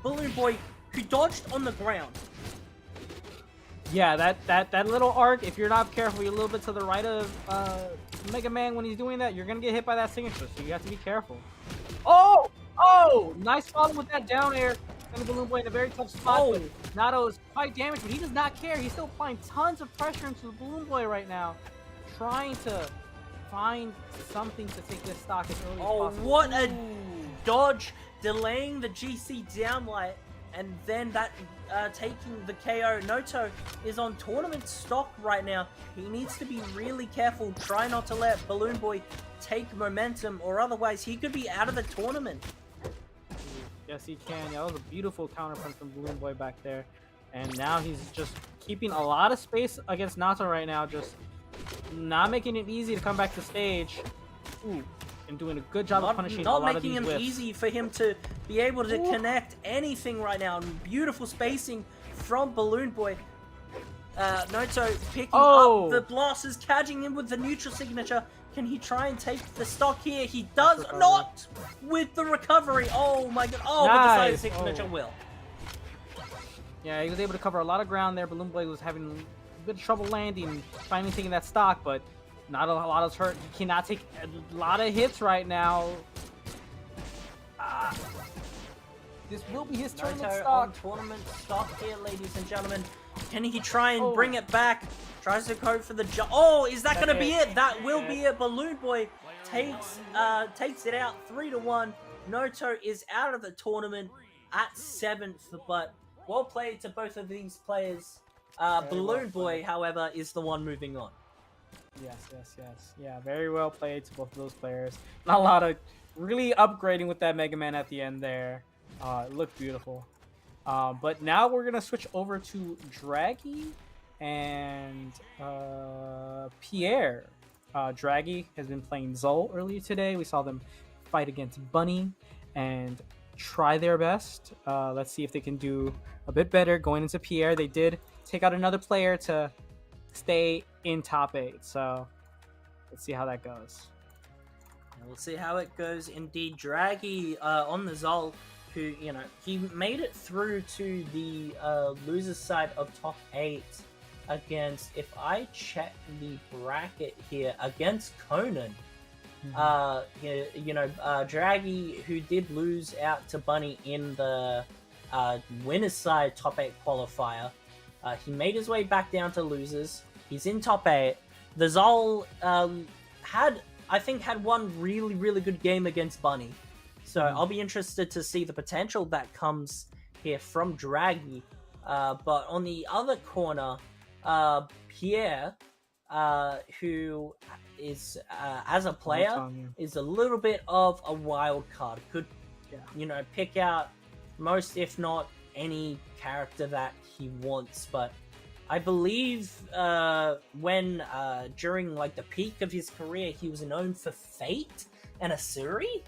Balloon Boy, who dodged on the ground. Yeah, that little arc, if you're not careful, you're a little bit to the right of Mega Man when he's doing that, you're going to get hit by that signature, so you have to be careful. Oh! Nice follow with that down air. And the Balloon Boy in a very tough spot. But Nato is quite damaged, but he does not care. He's still applying tons of pressure into the Balloon Boy right now, trying to find something to take this stock as early as possible. What a dodge, delaying the GC downlight, and then that taking the KO. Noto is on tournament stock right now. He needs to be really careful. Try not to let Balloon Boy take momentum, or otherwise he could be out of the tournament. Yes, he can. Yeah, that was a beautiful counterpunch from Balloon Boy back there. And now he's just keeping a lot of space against Nato right now, just not making it easy to come back to stage. And doing a good job of punishing a lot of these Not making him easy for him to be able to connect anything right now. Beautiful spacing from Balloon Boy. Noto picking up the blasters, catching him with the neutral signature. Can he try and take the stock here? He does not with the recovery. Oh my god. But the side signature will. Yeah, he was able to cover a lot of ground there. Balloon Boy was having a bit of trouble landing, finally taking that stock, but not a lot of hurt. He cannot take a lot of hits right now. This will be his tournament stock. Tournament stock here, ladies and gentlemen. Can he try and bring it back? Tries to go for the jump. Is that going to be it? That will be it. Balloon Boy takes it out 3-1. Noto is out of the tournament at 7th, but well played to both of these players. Balloon Boy, however, is the one moving on. Yes. Yeah, very well played to both of those players. Not a lot of really upgrading with that Mega Man at the end there. It looked beautiful. But now we're gonna switch over to Draggy and Pierre. Draggy has been playing Zol earlier today. We saw them fight against Bunny and try their best. Let's see if they can do a bit better going into Pierre. They did take out another player to stay in top 8. So let's see how that goes. We'll see how it goes. Indeed, Draggy on the Zol, who, you know, he made it through to the loser's side of top 8 against, if I check the bracket here, against Conan. Draggy, who did lose out to Bunny in the winner's side top 8 qualifier, he made his way back down to losers. He's in top 8. The Zol had one really, really good game against Bunny. So I'll be interested to see the potential that comes here from Draggy. But on the other corner, Pierre, who is, as a player, is a little bit of a wild card. Could, pick out most, if not any, character that he wants. But I believe when during like the peak of his career, he was known for Fate and Asuri.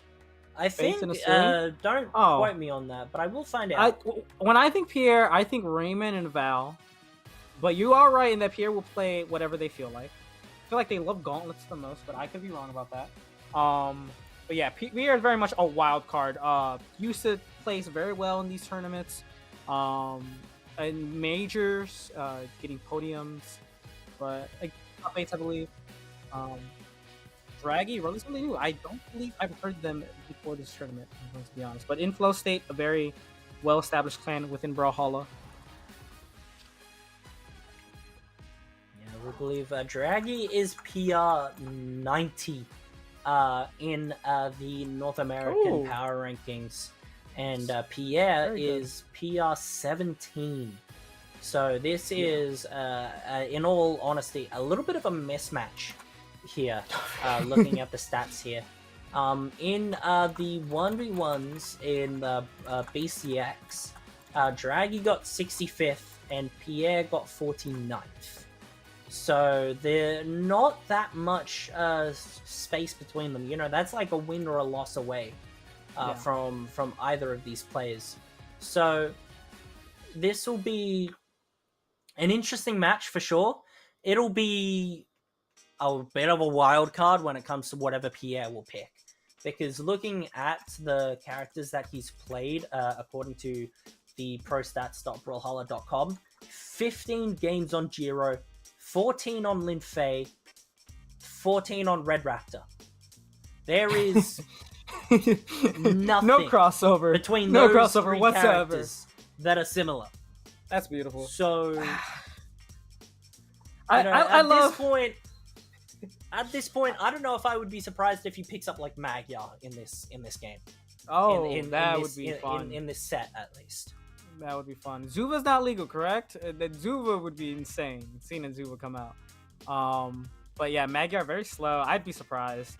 I think. Don't quote me on that, but I will find out. When I think Pierre, I think Raymond and Val. But you are right in that Pierre will play whatever they feel like. I feel like they love gauntlets the most, but I could be wrong about that. But yeah, Pierre is very much a wild card. Used to plays very well in these tournaments. In majors, getting podiums, but like top 8s, I believe. Draggy, relatively new. I don't believe I've heard them before this tournament, I'm going to be honest. But in Flow State, a very well-established clan within Brawlhalla. Yeah, we believe Draggy is PR 90 in the North American Power Rankings. And Pierre is PR 17. So this is, in all honesty, a little bit of a mismatch here, looking at the stats here. In the 1v1s in BCX, Draggy got 65th and Pierre got 49th. So there's not that much space between them. You know, that's like a win or a loss away. From either of these players. So this will be an interesting match for sure. It'll be a bit of a wild card when it comes to whatever Pierre will pick. Because looking at the characters that he's played, according to the prostats.brawlhalla.com, 15 games on Giro, 14 on Lin Fei, 14 on Red Raptor. There is... nothing no crossover between no those crossover three whatsoever characters that are similar. That's beautiful. So at this point, I don't know if I would be surprised if he picks up like Magyar in this game. That would be fun in this set at least. That would be fun. Zuva's not legal, correct? That Zuva would be insane. Seeing a Zuva come out. But yeah, Magyar very slow. I'd be surprised.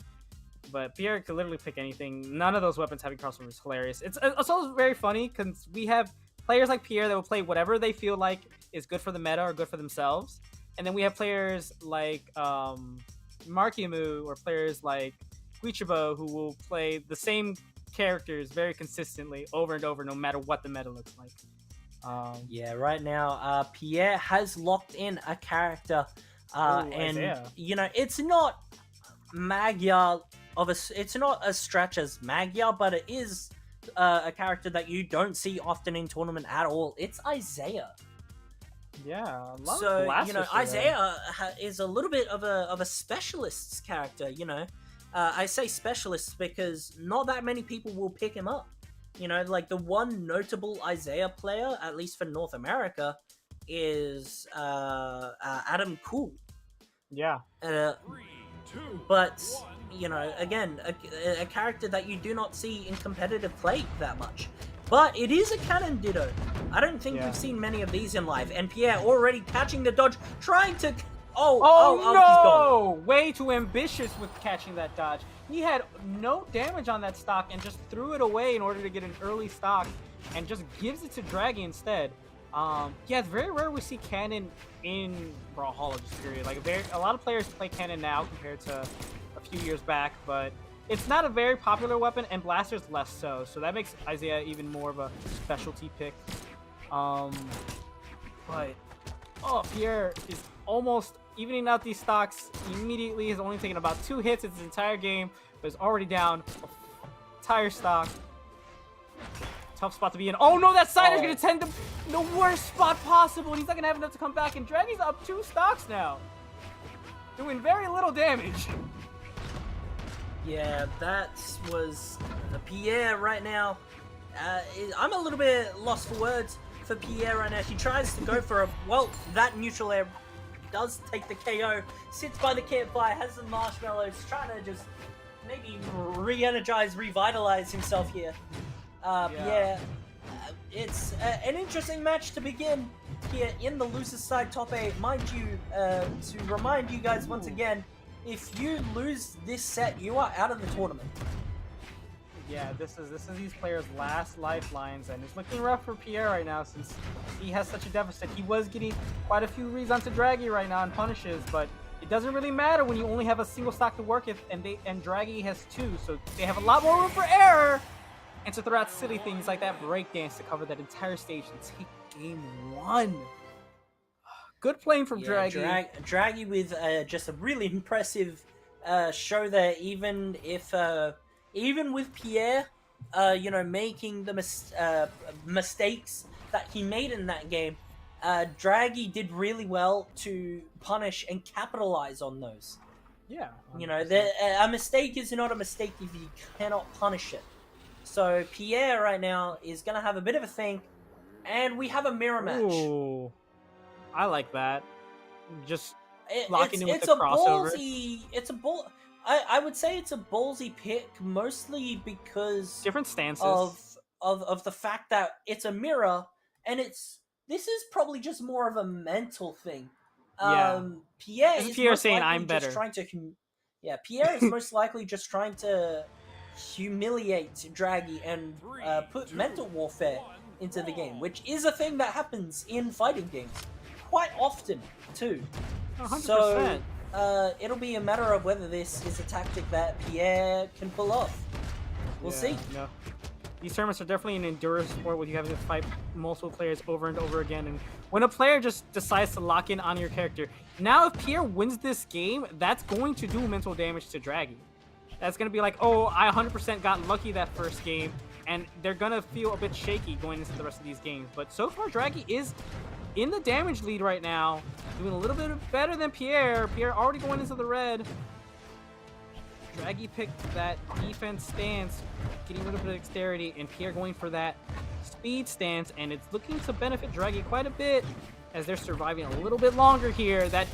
But Pierre could literally pick anything. None of those weapons having crossover is hilarious. It's also very funny because we have players like Pierre that will play whatever they feel like is good for the meta or good for themselves. And then we have players like Marckiemoo or players like Guichabou who will play the same characters very consistently over and over no matter what the meta looks like. Right now, Pierre has locked in a character. Isaiah. You know, it's not Magyar it's not as stretch as Magyar, but it is a character that you don't see often in tournament at all. It's Isaiah. Yeah, Isaiah is a little bit of a specialist's character. You know, I say specialist because not that many people will pick him up. You know, like the one notable Isaiah player, at least for North America, is Adam Cool. Yeah. But, you know, again, a character that you do not see in competitive play that much. But it is a cannon ditto. I don't think we've seen many of these in live. And Pierre already catching the dodge, trying to... Oh, no! He's gone. Way too ambitious with catching that dodge. He had no damage on that stock and just threw it away in order to get an early stock and just gives it to Draggy instead. Yeah, it's very rare we see Cannon in Brawlhalla just period. Like a lot of players play Cannon now compared to a few years back, but it's not a very popular weapon, and Blaster's less so. So that makes Isaiah even more of a specialty pick. But oh, Pierre is almost evening out these stocks immediately. He's only taken about 2 hits in his entire game, but is already down a entire stock. Tough spot to be in. Oh no, that Sider's gonna tend to the worst spot possible, and he's not gonna have enough to come back. And Draggy's up 2 stocks now, doing very little damage. Yeah, that was Pierre right now. I'm a little bit lost for words for Pierre right now. She tries to go for that neutral air does take the KO, sits by the campfire, has some marshmallows, trying to just maybe re-energize, revitalize himself here. It's an interesting match to begin here in the losers side top 8. Mind you, to remind you guys once again, if you lose this set, you are out of the tournament. Yeah, this is these players' last lifelines, and it's looking rough for Pierre right now since he has such a deficit. He was getting quite a few reads onto Draggy right now and punishes, but it doesn't really matter when you only have a single stock to work with, and Draggy has 2, so they have a lot more room for error and to throw out silly things like that breakdance to cover that entire stage and take game 1. Good playing from Draggy. Draggy with just a really impressive show there, even with Pierre, making the mistakes that he made in that game, Draggy did really well to punish and capitalize on those. Yeah. 100%. A mistake is not a mistake if you cannot punish it. So Pierre right now is going to have a bit of a think, and we have a mirror match. Ooh, I like that. Just locking in with the crossover. I would say it's a ballsy pick, mostly because different stances of the fact that it's a mirror, and this is probably just more of a mental thing. Yeah. Pierre is saying I'm better. Pierre is most likely just trying to humiliate Draggy and put mental warfare into the game, which is a thing that happens in fighting games quite often too. 100%. So it'll be a matter of whether this is a tactic that Pierre can pull off. We'll see. No. These tournaments are definitely an endurance sport where you have to fight multiple players over and over again. And when a player just decides to lock in on your character, now if Pierre wins this game, that's going to do mental damage to Draggy. That's going to be like, oh, I 100% got lucky that first game, and they're going to feel a bit shaky going into the rest of these games. But so far, Draggy is in the damage lead right now, doing a little bit better than Pierre. Pierre already going into the red. Draggy picked that defense stance, getting a little bit of dexterity, and Pierre going for that speed stance, and it's looking to benefit Draggy quite a bit as they're surviving a little bit longer here. That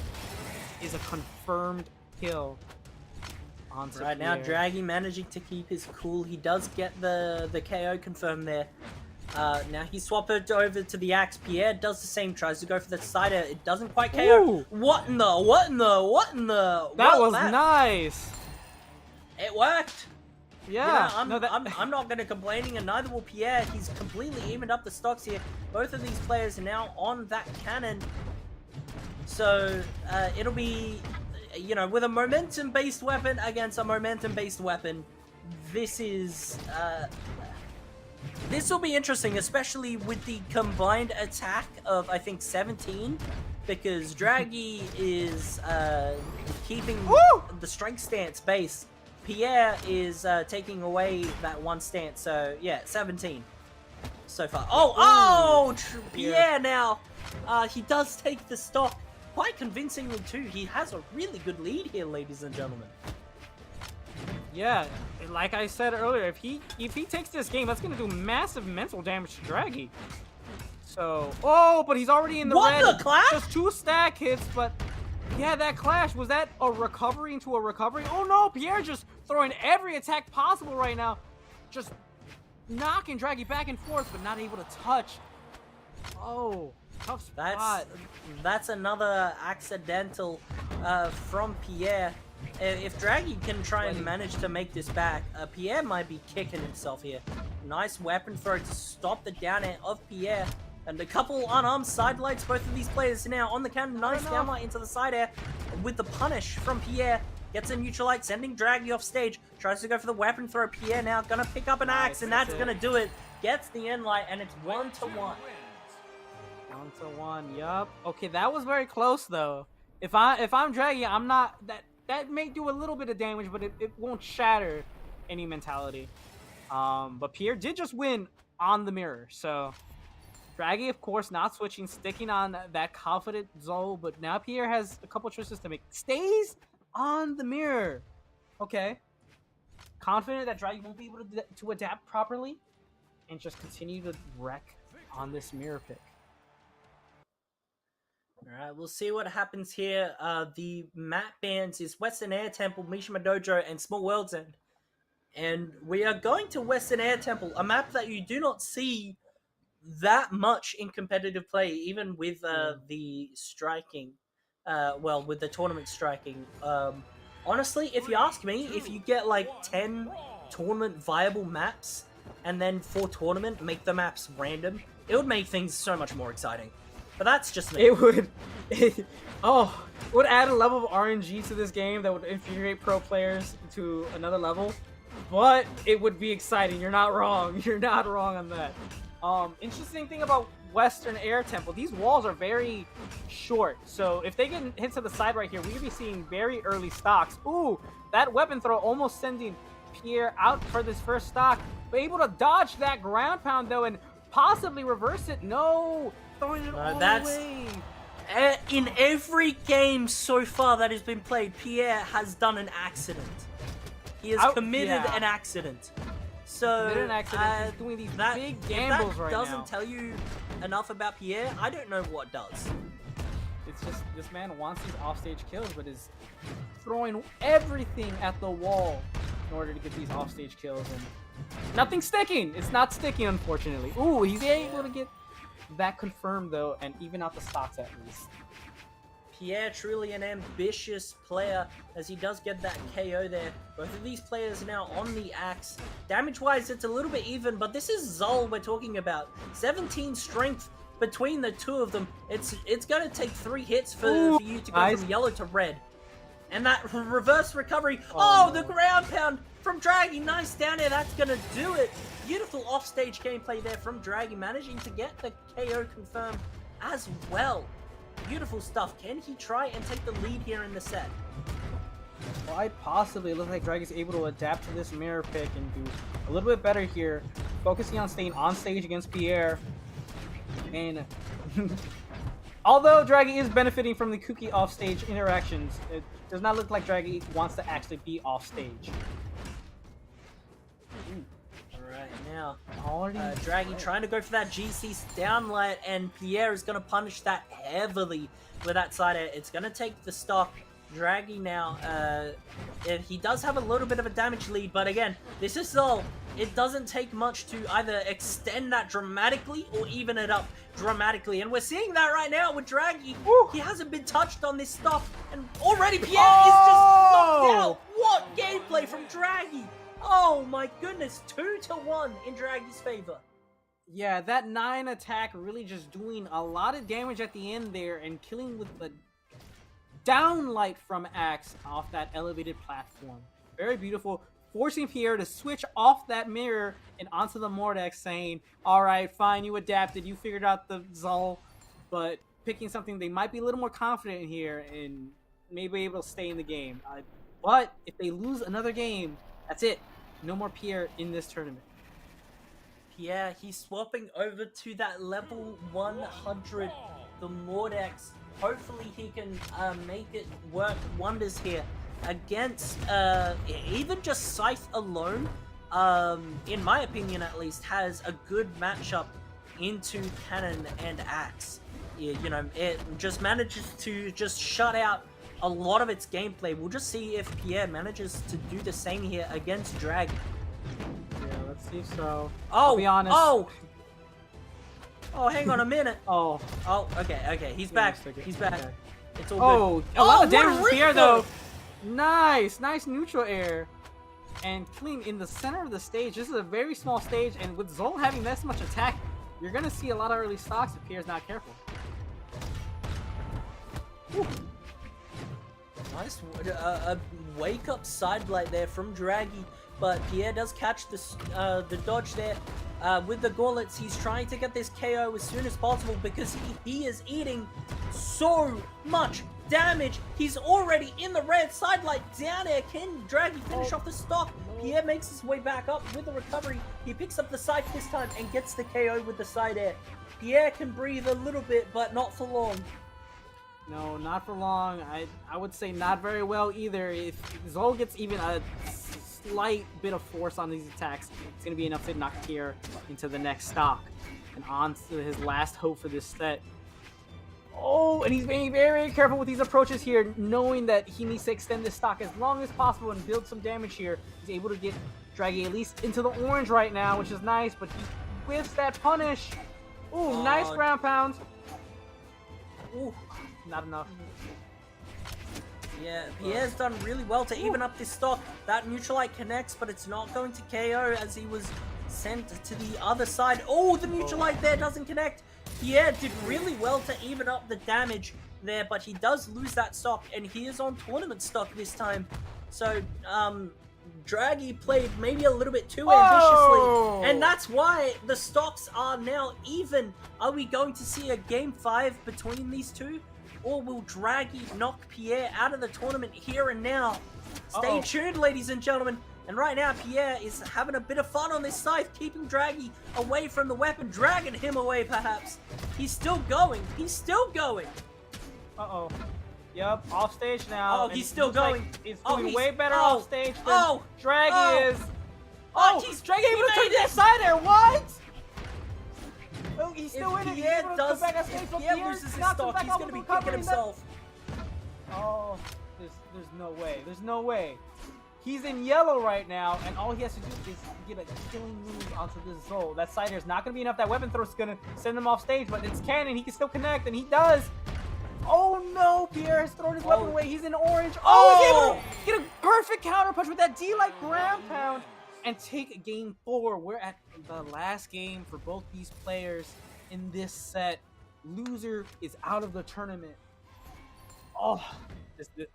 is a confirmed kill. Right now, Draggy managing to keep his cool. He does get the KO confirmed there. Now he swapped it over to the axe. Pierre does the same, tries to go for the cider. It doesn't quite KO. Ooh. What in the? That was nice. It worked. Yeah. I'm not going to complaining, and neither will Pierre. He's completely evened up the stocks here. Both of these players are now on that cannon. So it'll be, with a momentum-based weapon against a momentum-based weapon, this will be interesting, especially with the combined attack of, I think, 17, because Draggy is keeping the strength stance base. Pierre is taking away that one stance, so yeah, 17 so far. Pierre now, he does take the stock quite convincingly too. He has a really good lead here, ladies and gentlemen. Yeah, like I said earlier, if he takes this game, that's gonna do massive mental damage to Draggy. So, but he's already in the red. What the clash? Just 2 stack hits, but yeah, that clash, was that a recovery into a recovery? Oh no, Pierre just throwing every attack possible right now, just knocking Draggy back and forth, but not able to touch. Oh, tough spot. That's another accidental from Pierre. If Draggy can try and manage to make this back, Pierre might be kicking himself here. Nice weapon throw to stop the down air of Pierre. And a couple unarmed side lights, both of these players now on the counter. Nice down light into the side air with the punish from Pierre. Gets a neutral light, sending Draggy off stage. Tries to go for the weapon throw. Pierre now gonna pick up an axe, and that's gonna do it. Gets the end light, and it's 1-1. 1-1, yup. Okay, that was very close though. If I'm Draggy, I'm not that may do a little bit of damage, but it won't shatter any mentality. But Pierre did just win on the mirror, so Draggy, of course, not switching, sticking on that confident Zol, but now Pierre has a couple choices to make. Stays on the mirror. Okay. Confident that Draggy won't be able to adapt properly and just continue to wreck on this mirror pick. Alright, we'll see what happens here. The map bans is Western Air Temple, Mishima Dojo, and Small World's End. And we are going to Western Air Temple, a map that you do not see that much in competitive play, even with the striking. Well, with the tournament striking. Honestly, if you ask me, if you get like 10 tournament viable maps, and then for tournament, make the maps random, it would make things so much more exciting. But that's just me. It would add a level of RNG to this game that would infuriate pro players to another level. But it would be exciting. You're not wrong. You're not wrong on that. Interesting thing about Western Air Temple, these walls are very short. So if they get hit to the side right here, we could be seeing very early stocks. Ooh, that weapon throw almost sending Pierre out for this first stock. But able to dodge that ground pound though and possibly reverse it. No, throwing it all the way. In every game so far that has been played, Pierre has done an accident. He has committed an accident. So, he's doing these big gambles right now. If that doesn't tell you enough about Pierre, I don't know what does. It's just, this man wants these offstage kills, but is throwing everything at the wall in order to get these offstage kills, and nothing's sticking. It's not sticking, unfortunately. Ooh, he's able to get that confirmed, though, and even out the stocks at least. Pierre, truly an ambitious player, as he does get that KO there. Both of these players are now on the axe. Damage-wise, it's a little bit even, but this is Zol we're talking about. 17 strength between the two of them. It's going to take 3 hits for you to go from yellow to red. And that reverse recovery. Oh, the ground pound from Draggy. Nice down there. That's going to do it. Beautiful offstage gameplay there from Draggy, managing to get the KO confirmed as well. Beautiful stuff. Can he try and take the lead here in the set? Quite possibly. It looks like Draggy's able to adapt to this mirror pick and do a little bit better here, focusing on staying on stage against Pierre. And although Draggy is benefiting from the kooky offstage interactions, it does not look like Draggy wants to actually be off stage. Alright, now Draggy trying to go for that GC downlight, and Pierre is going to punish that heavily with that side air. It's going to take the stock. Draggy now, he does have a little bit of a damage lead, but again, this is Zol. It doesn't take much to either extend that dramatically or even it up dramatically, and we're seeing that right now with Draggy. He hasn't been touched on this stuff, and already Pierre is just knocked out. What gameplay from Draggy! Oh my goodness, 2-1 in Draggy's favor. Yeah, that 9 attack really just doing a lot of damage at the end there and killing with the downlight from Axe off that elevated platform. Very beautiful, forcing Pierre to switch off that mirror and onto the Mordex, saying, alright, fine, you adapted, you figured out the Zol, but picking something they might be a little more confident in here and maybe able to stay in the game. But if they lose another game, that's it. No more Pierre in this tournament. Pierre, he's swapping over to that level 100, the Mordex. Hopefully he can make it work wonders here against even just Scythe alone, in my opinion at least, has a good matchup into Cannon and Axe. You know, it just manages to just shut out a lot of its gameplay. We'll just see if Pierre manages to do the same here against Draggy. Yeah, let's see. So, oh, I'll be honest. Oh, hang on a minute. Oh, okay. He's back. He's back. Okay. It's all good. A lot of damage from Pierre, though. Nice neutral air. And clean in the center of the stage. This is a very small stage, and with Zol having this much attack, you're gonna see a lot of early stocks if Pierre's not careful. Woo. Nice a wake up side blight there from Draggy, but Pierre does catch the dodge there. With the gauntlets, he's trying to get this KO as soon as possible because he is eating so much damage. He's already in the red. Sidelight down air. Can Draggy finish off the stock? No. Pierre makes his way back up with the recovery. He picks up the side this time and gets the KO with the side air. Pierre can breathe a little bit, but not for long. No, not for long. I would say not very well either. If Zol gets even a slight bit of force on these attacks, it's going to be enough to knock Pierre into the next stock. And on to his last hope for this set. Oh, and he's being very, very careful with these approaches here, knowing that he needs to extend this stock as long as possible and build some damage here. He's able to get Draggy at least into the orange right now, which is nice, but he whiffs that punish. Ooh, nice ground pound. Ooh, not enough. Yeah, Pierre's done really well to even up this stock. That Neutralite connects, but it's not going to KO as he was sent to the other side. Oh, the Neutralite there doesn't connect. Pierre did really well to even up the damage there, but he does lose that stock, and he is on tournament stock this time. So, Draggy played maybe a little bit too ambitiously, and that's why the stocks are now even. Are we going to see a Game 5 between these two? Or will Draggy knock Pierre out of the tournament here and now? Stay tuned, ladies and gentlemen. And right now, Pierre is having a bit of fun on this side, keeping Draggy away from the weapon, dragging him away, perhaps. He's still going. He's still going. Uh-oh. Yep, off stage now. Oh, he's still going. Like he's doing way better off stage than Draggy is. He's Draggy able to take that side there. What? Oh, he's still in it. Pierre does, if Pierre loses his stock, he's going to be kicking himself. Oh, there's no way. There's no way. He's in yellow right now, and all he has to do is get a killing move onto this Zol. That side air is not going to be enough. That weapon throw is going to send him off stage, but it's cannon. He can still connect, and he does. Oh no, Pierre has thrown his weapon away. He's in orange. Oh, he's able to get a perfect counter punch with that D-like ground pound and take game 4. We're at the last game for both these players in this set. Loser is out of the tournament. Oh,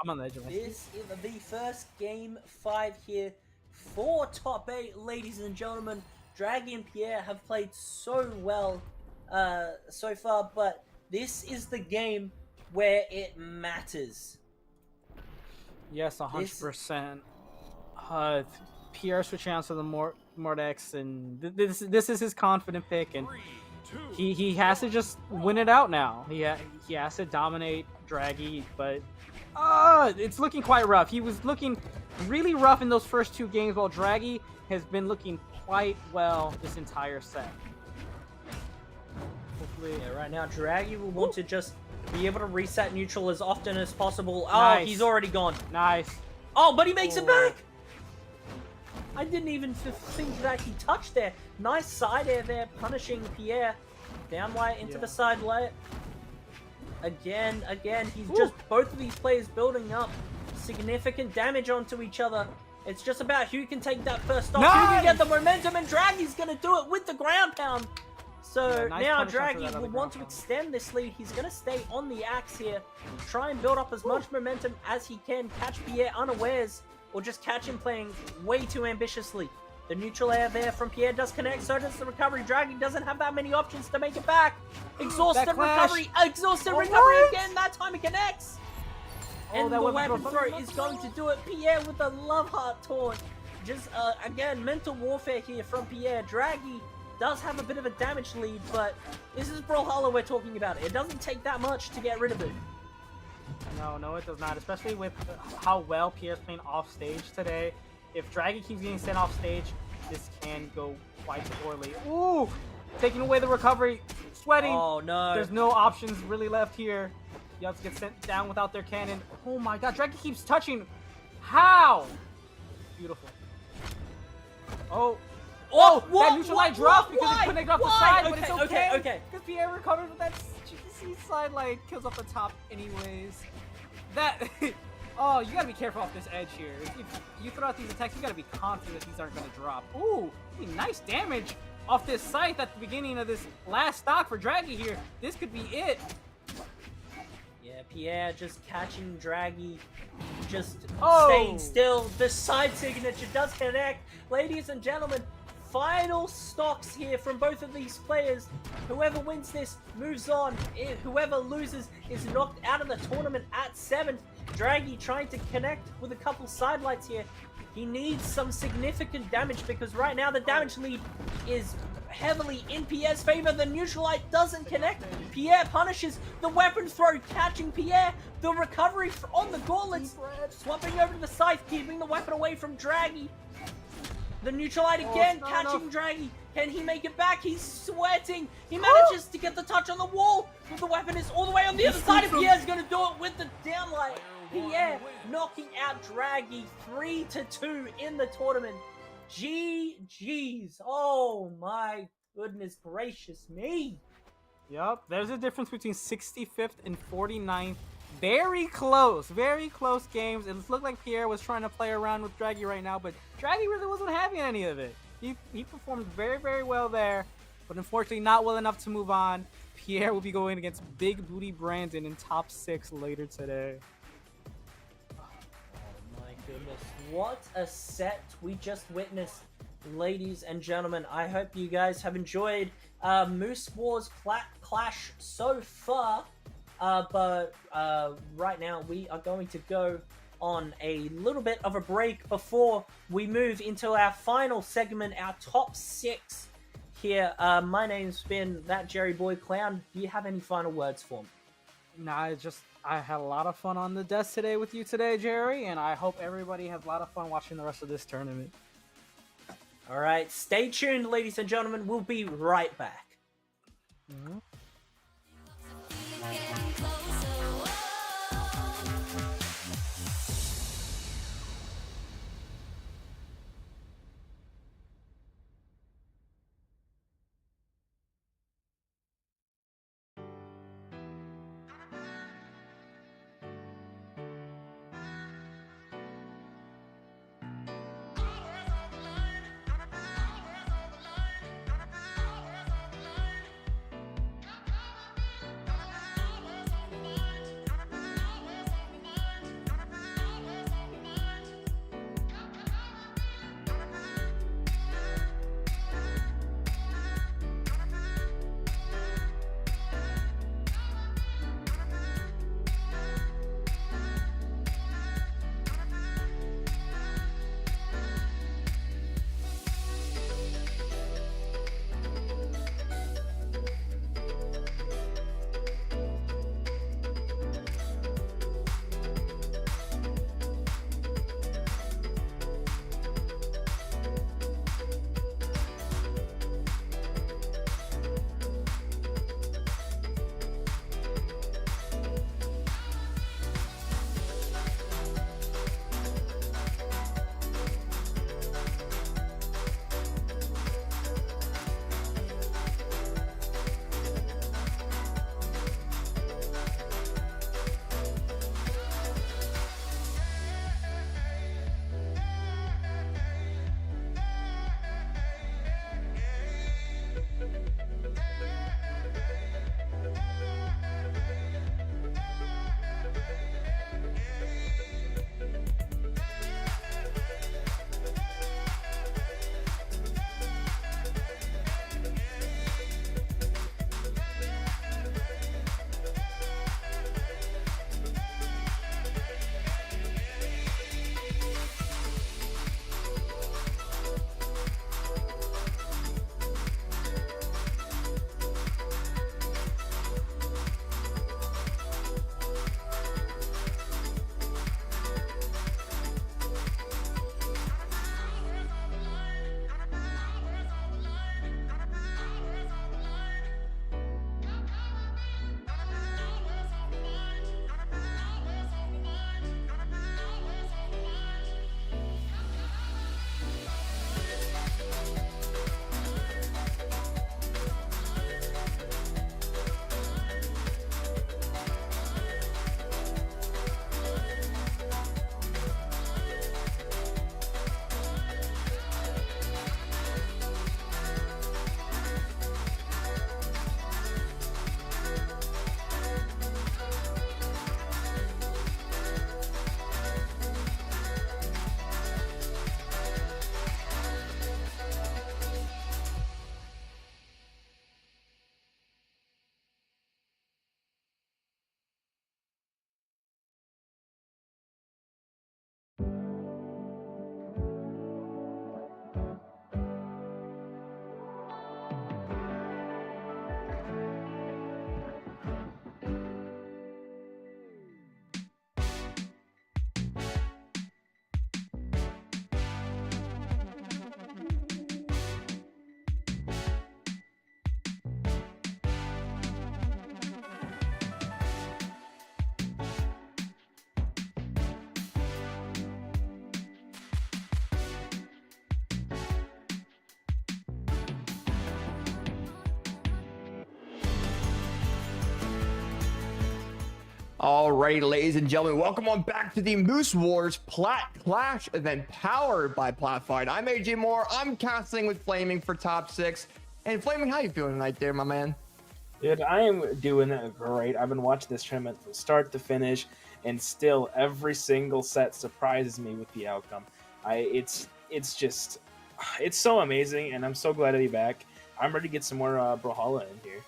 I'm on the edge of my seat. This is the first Game 5 here for top 8, ladies and gentlemen. Draggy and Pierre have played so well so far, but this is the game where it matters. Yes, 100%. Pierre switching out to the Mordex, and this is his confident pick, and he has to just win it out now. He has to dominate Draggy, but it's looking quite rough. He was looking really rough in those first 2 games, while Draggy has been looking quite well this entire set. Hopefully, yeah, right now Draggy will want to just be able to reset neutral as often as possible. Nice. Oh, he's already gone. Nice. Oh, but he makes it back. I didn't even think that he touched there. Nice side air there, punishing Pierre. Down wire into the side layer. Again, he's just both of these players building up significant damage onto each other. It's just about who can take that first stop, who can get the momentum, and Draggy's gonna do it with the ground pound. So nice now Draggy will want to extend this lead. He's going to stay on the axe here, try and build up as much momentum as he can, catch Pierre unawares, or just catch him playing way too ambitiously. The neutral air there from Pierre does connect, so does the recovery. Draggy doesn't have that many options to make it back. Exhausted recovery, again, that time it connects. And the weapon throw is going to do it. Pierre with the love heart taunt. Just, again, mental warfare here from Pierre. Draggy does have a bit of a damage lead, but this is Brawlhalla we're talking about. It doesn't take that much to get rid of it. No, it does not, especially with how well Pierre's playing off stage today. If Draggy keeps getting sent off stage, this can go quite poorly. Ooh! Taking away the recovery. Sweating. Oh, no. There's no options really left here. You have to get sent down without their cannon. Oh my god, Draggy keeps touching. How? Beautiful. Oh, that neutral light dropped because it couldn't off the side, but it's okay. Because Pierre recovered with that GC side light, kills off the top anyways. That, Oh, you gotta be careful off this edge here. If you throw out these attacks, you gotta be confident that these aren't gonna drop. Ooh, nice damage off this scythe at the beginning of this last stock for Draggy here. This could be it. Yeah, Pierre just catching Draggy, just Oh! staying still. The side signature does connect. Ladies and gentlemen, final stocks here from both of these players. Whoever wins this moves on. Whoever loses is knocked out of the tournament at 7th. Draggy trying to connect with a couple sidelights here. He needs some significant damage because right now the damage lead is heavily in Pierre's favor. The neutralite doesn't connect. Pierre punishes the weapon throw, catching Pierre. The recovery on the gauntlets, swapping over to the scythe, keeping the weapon away from Draggy. The neutralite again, catching Draggy. Can he make it back? He's sweating. He manages to get the touch on the wall, but the weapon is all the way on the other side, and Pierre's going to do it with the downlight. Pierre knocking out Draggy 3-2 in the tournament. GG's. Oh my goodness gracious me. Yup, there's a difference between 65th and 49th. Very close games. It looked like Pierre was trying to play around with Draggy right now, but Draggy really wasn't having any of it. He performed very, very well there, but unfortunately not well enough to move on. Pierre will be going against Big Booty Brandon in top 6 later today. My goodness, what a set we just witnessed, ladies and gentlemen. I hope you guys have enjoyed Moose Wars Plat Clash so far, but right now we are going to go on a little bit of a break before we move into our final segment, our top 6 here. My name's been That Jerry Boy Clown. Do you have any final words for me? Nah, I had a lot of fun on the desk today with you today, Jerry, and I hope everybody has a lot of fun watching the rest of this tournament. All right, stay tuned, ladies and gentlemen. We'll be right back. Mm-hmm. All right, ladies and gentlemen, welcome on back to the Moose Wars Plat Clash event powered by Plat Fight. I'm AJ Moore. I'm casting with Flaming for top 6. And Flaming, how you feeling tonight there, my man? Dude, I am doing great. I've been watching this tournament from start to finish, and still every single set surprises me with the outcome. It's so amazing, and I'm so glad to be back. I'm ready to get some more Brawlhalla in here.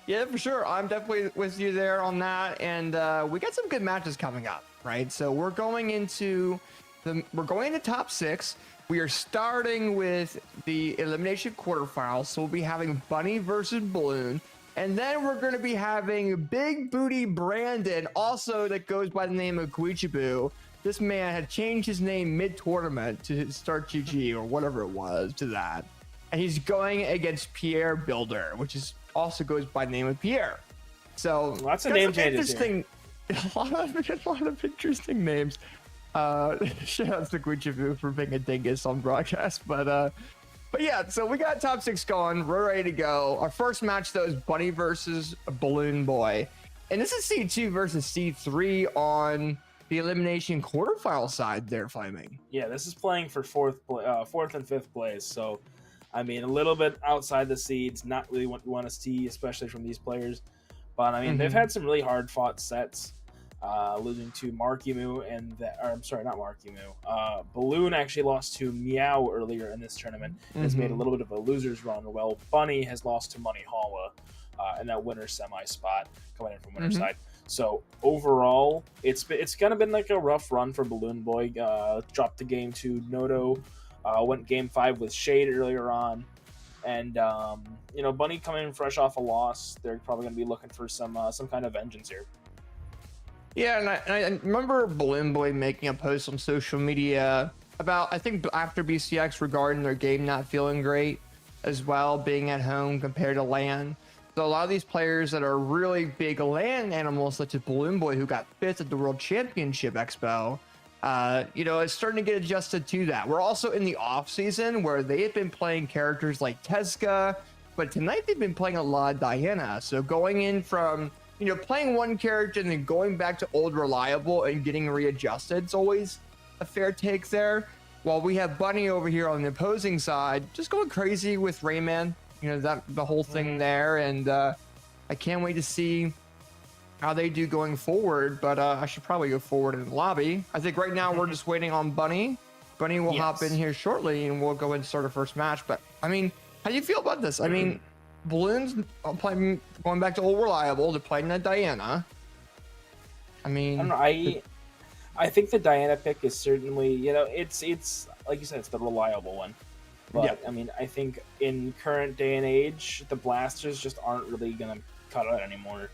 Yeah, for sure. I'm definitely with you there on that. And we got some good matches coming up, right? So we're going into top 6. We are starting with the elimination quarterfinals. So we'll be having Bunny versus Balloon. And then we're going to be having Big Booty Brandon, also that goes by the name of Guichabou. This man had changed his name mid-tournament to start GG or whatever it was to that. And he's going against Pierre Builder, which is also goes by the name of Pierre. So lots of name changes here. A lot of interesting names. Shout out to Guichabou for being a dingus on broadcast, but yeah, so we got top 6 going. We're ready to go. Our first match though is Bunny versus Balloon Boy, and this is C2 versus C3 on the elimination quarterfinal side there, Flaming. Yeah, this is playing for fourth and fifth place, so I mean, a little bit outside the seeds, not really what you want to see, especially from these players. But I mean, they've had some really hard-fought sets, losing to Marckiemoo not Marckiemoo. Balloon actually lost to Meow earlier in this tournament. Has made a little bit of a loser's run. Well, Bunny has lost to Monihalla in that winner semi spot, coming in from winner side. So overall, it's kind of been like a rough run for Balloon Boy. Dropped the game to Noto. Went game 5 with Shade earlier on, and Bunny coming in fresh off a loss. They're probably going to be looking for some kind of vengeance here. Yeah, and I remember Balloon Boy making a post on social media about, I think after BCX, regarding their game not feeling great as well, being at home compared to LAN. So a lot of these players that are really big LAN animals, such as Balloon Boy, who got 5th at the World Championship Expo, it's starting to get adjusted to that. We're also in the off season where they have been playing characters like Teska, but tonight they've been playing a lot of Diana. So going in from, playing one character and then going back to old reliable and getting readjusted, it's always a fair take there. While we have Bunny over here on the opposing side, just going crazy with Rayman, the whole thing there. And I can't wait to see how they do going forward, but I should probably go forward in the lobby. I think right now we're just waiting on Bunny. Bunny will hop in here shortly and we'll go and start our first match. But I mean, how do you feel about this? I mean, Balloon's playing, going back to old reliable to playing that Diana. I mean, I don't know. I think the Diana pick is certainly, it's like you said, it's the reliable one. But I mean, I think in current day and age, the blasters just aren't really gonna cut out anymore.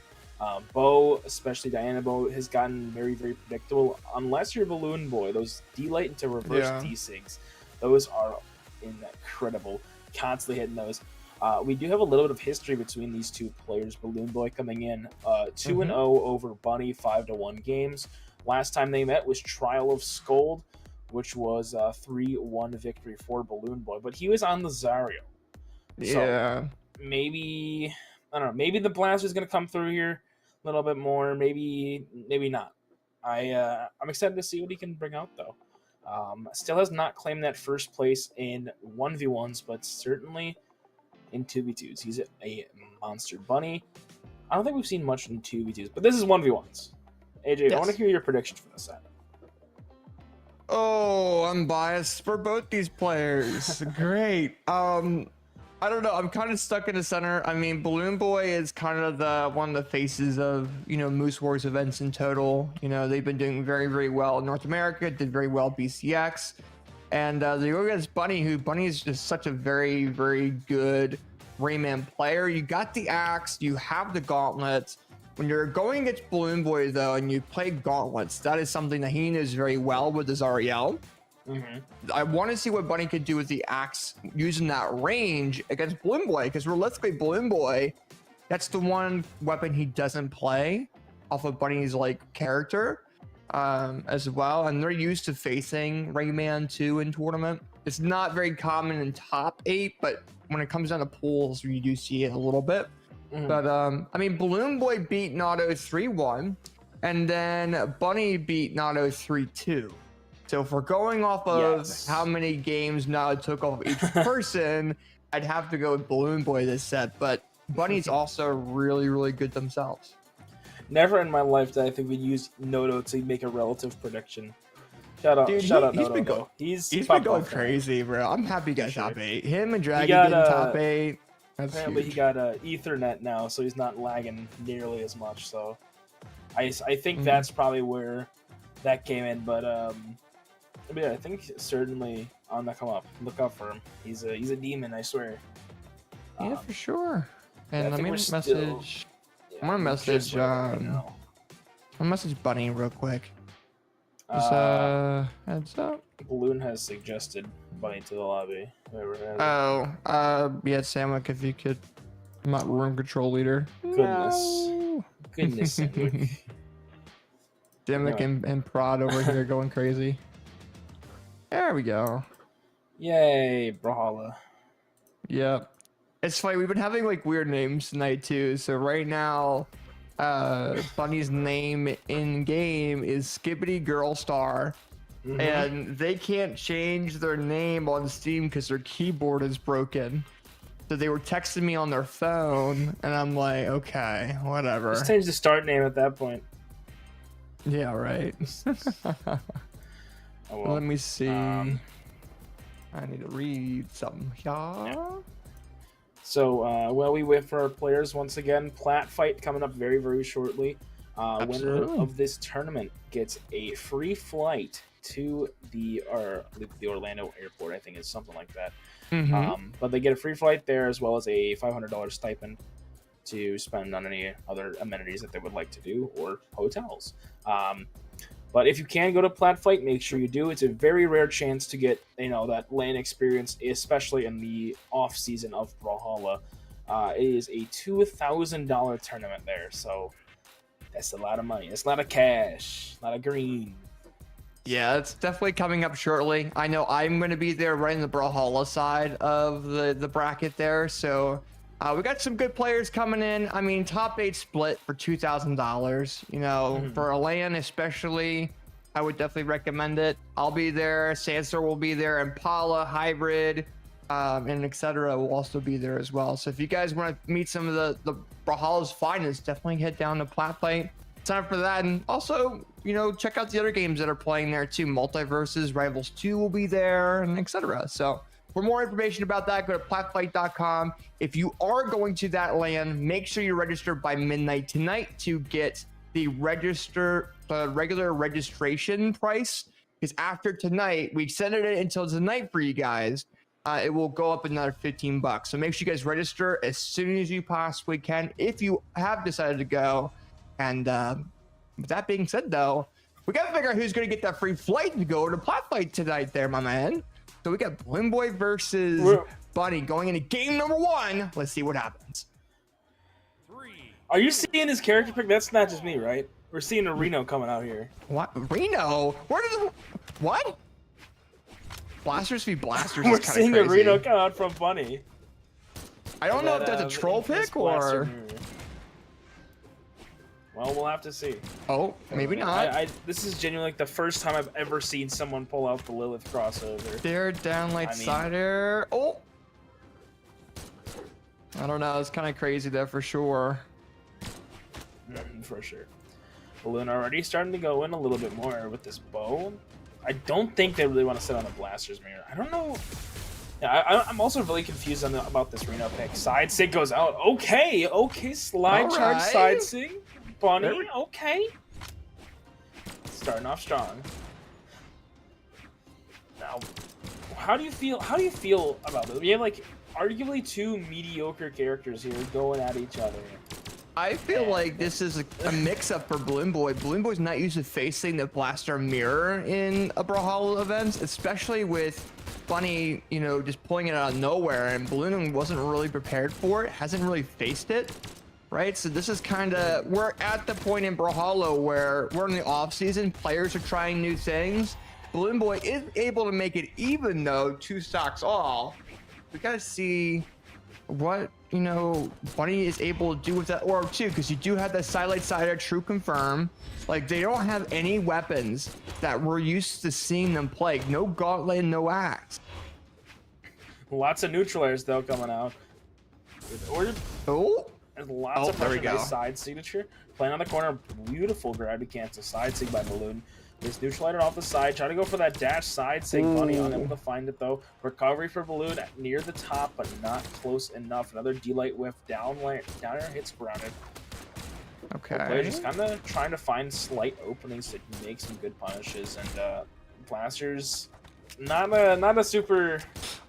Bow, especially Diana Bow, has gotten very, very predictable. Unless you're Balloon Boy, those D-Light into reverse D-Sigs, those are incredible. Constantly hitting those. We do have a little bit of history between these two players. Balloon Boy coming in 2-0 over Bunny, 5-1 games. Last time they met was Trial of Scold, which was a 3-1 victory for Balloon Boy. But he was on the Zario. So maybe, I don't know, maybe the Blaster's going to come through here a little bit more. Maybe not. I'm excited to see what he can bring out, though. Still has not claimed that first place in 1v1s, but certainly in 2v2s. He's a monster. Bunny, I don't think we've seen much in 2v2s, but this is 1v1s. AJ, I want to hear your predictions for this set. Oh, I'm biased for both these players. Great. I don't know. I'm kind of stuck in the center. I mean, Balloon Boy is kind of one of the faces of, Moose Wars events in total. They've been doing very, very well in North America, did very well BCX. And they go against Bunny, Bunny is just such a very, very good Rayman player. You got the axe, you have the gauntlets. When you're going against Balloon Boy, though, and you play gauntlets, that is something that he knows very well with his Ariel. I want to see what Bunny could do with the axe using that range against Balloon Boy, because realistically, Balloon Boy, that's the one weapon he doesn't play off of Bunny's character as well, and they're used to facing Rayman 2 in tournament. It's not very common in top 8, but when it comes down to pools, you do see it a little bit. But I mean, Balloon Boy beat Nato 3-1. and then Bunny beat Nato 3-2. So if we're going off of Yes. how many games Nato took off each person, I'd have to go with Balloon Boy this set. But Bunny's also really, really good themselves. Never in my life did I think we'd use Noto to make a relative prediction. Shout out, Dude, shout out he's Noto. been Though. He's popped been going off there. crazy, bro. I'm happy he got Sure. top 8. Him and Dragon got, getting top 8. That's Apparently huge. he got Ethernet now, so he's not lagging nearly as much. So I think that's probably where that came in. But yeah, I think certainly on the come up. Look out for him. He's a demon, I swear. Yeah, for sure. And I let think me we're message. still- I'm gonna we're message just right now. I'll message Bunny real quick. Just heads up. Balloon has suggested Bunny to the lobby. Whoever has it. Yeah, Sandwick, if you could. I'm not room control leader. Goodness. No. Goodness sake. Sandwick and Prod over here going crazy. There we go. Yay, Brawlhalla. Yep. It's funny, we've been having like weird names tonight too. So right now, Bunny's name in game is Skibbity Girl Star. Mhm. And they can't change their name on Steam because their keyboard is broken. So they were texting me on their phone, and I'm like, okay, whatever. Just change the start name at that point. Yeah, right. Oh, well. Let me see. um, I need to read something here. So, while we wait for our players once again, Plat fight coming up very, very shortly. Winner Absolutely. of this tournament gets a free flight to the Orlando airport. I think it's something like that. Mhm. But they get a free flight there as well as a $500 stipend to spend on any other amenities that they would like to do or hotels. But if you can go to Plat Fight, make sure you do. It's a very rare chance to get that LAN experience, especially in the off season of Brawlhalla. It is a $2,000 tournament there, so that's a lot of money. That's a lot of cash, a lot of green. Yeah, it's definitely coming up shortly. I know I'm going to be there right in the Brawlhalla side of the bracket there. So we got some good players coming in. I mean, top 8 split for $2,000. For a LAN especially, I would definitely recommend it. I'll be there. Sansor will be there. Impala, Hybrid, and etc. will also be there as well. So if you guys want to meet some of the Brawlhalla's finest, definitely head down to Plat Fight. Sign up for that, and also check out the other games that are playing there too. Multiverses, Rivals 2 will be there, and etc. So for more information about that, go to platfight.com. If you are going to that LAN, make sure you register by midnight tonight to get the regular registration price, because after tonight, we extended it until tonight for you guys. It will go up another $15. So make sure you guys register as soon as you possibly can if you have decided to go. And with that being said, though, we got to figure out who's going to get that free flight to go to Plat Fight tonight there, my man. So we got Balloon Boy versus Bunny going into game number 1. Let's see what happens. Are you seeing his character pick? That's not just me, right? We're seeing a Reno coming out here. What? Reno? What? Blasters v. Blasters We're is kind seeing of a crazy. Reno come out from Bunny. I don't know if that's a troll infamous pick blaster or... mirror. Well, we'll have to see. Oh, maybe not. This is genuinely like the first time I've ever seen someone pull out the Lilith crossover. They're down like cider. Oh! I don't know. It's kind of crazy there for sure. For sure. Balloon already starting to go in a little bit more with this bow. I don't think they really want to sit on the Blaster's mirror. I don't know. Yeah, I'm also really confused about this Reno pick. Side sig goes out. Okay, slide charge side sig. Bunny, okay. Starting off strong. Now, how do you feel about this? We have like arguably 2 mediocre characters here going at each other. I feel like this is a mix-up for Balloon Boy. Balloon Boy's not used to facing the Blaster mirror in a Brawlhalla events, especially with Bunny, just pulling it out of nowhere, and Balloon wasn't really prepared for it, hasn't really faced it, right? So this is we're at the point in Brawlhalla where we're in the off-season, players are trying new things. Balloon Boy is able to make it even though 2 stocks all. We gotta see what, you know, Bunny is able to do with that orb too, because you do have that sidelight sider, true confirm. Like, they don't have any weapons that we're used to seeing them play. No gauntlet, no axe. Lots of neutralizers though coming out. Orb. Oh, There's lots of there we pressure. go. Nice side signature. Playing on the corner, beautiful gravity cancel side sig by Balloon. This neutralizer off the side, trying to go for that dash side sig. Bunny unable to find it though. Recovery for Balloon near the top, but not close enough. Another D-light whiff down air hits grounded. okay. Players just kind of trying to find slight openings to make some good punishes, and blasters not a super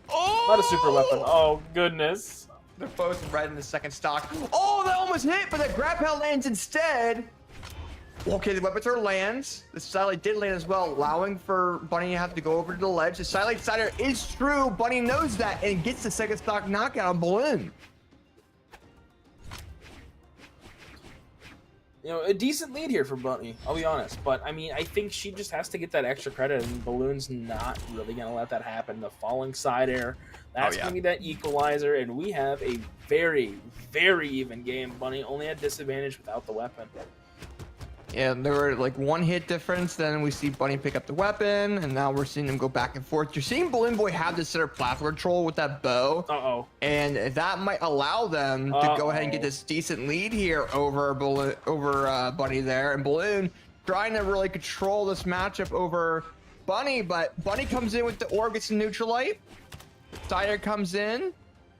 weapon. Oh goodness. They're both red in the second stock. Oh, that almost hit, but the grab pal lands instead. Okay, the weapon throw lands. The Silent did land as well, allowing for Bunny to have to go over to the ledge. The Silent Sider is true. Bunny knows that and gets the second stock knockout on Balloon. You know, a decent lead here for Bunny, I'll be honest. But, I mean, I think she just has to get that extra credit, and Balloon's not really going to let that happen. The falling side air, that's going to be that equalizer, and we have a very, very even game. Bunny only had disadvantage without the weapon. Yeah, there were like one hit difference. Then we see Bunny pick up the weapon, and now we're seeing them go back and forth. You're seeing Balloon Boy have the center platform control with that bow. Uh-oh. And that might allow them to go ahead and get this decent lead here over Bunny there. And Balloon trying to really control this matchup over Bunny, but Bunny comes in with the orb, gets the neutralite. Sider comes in,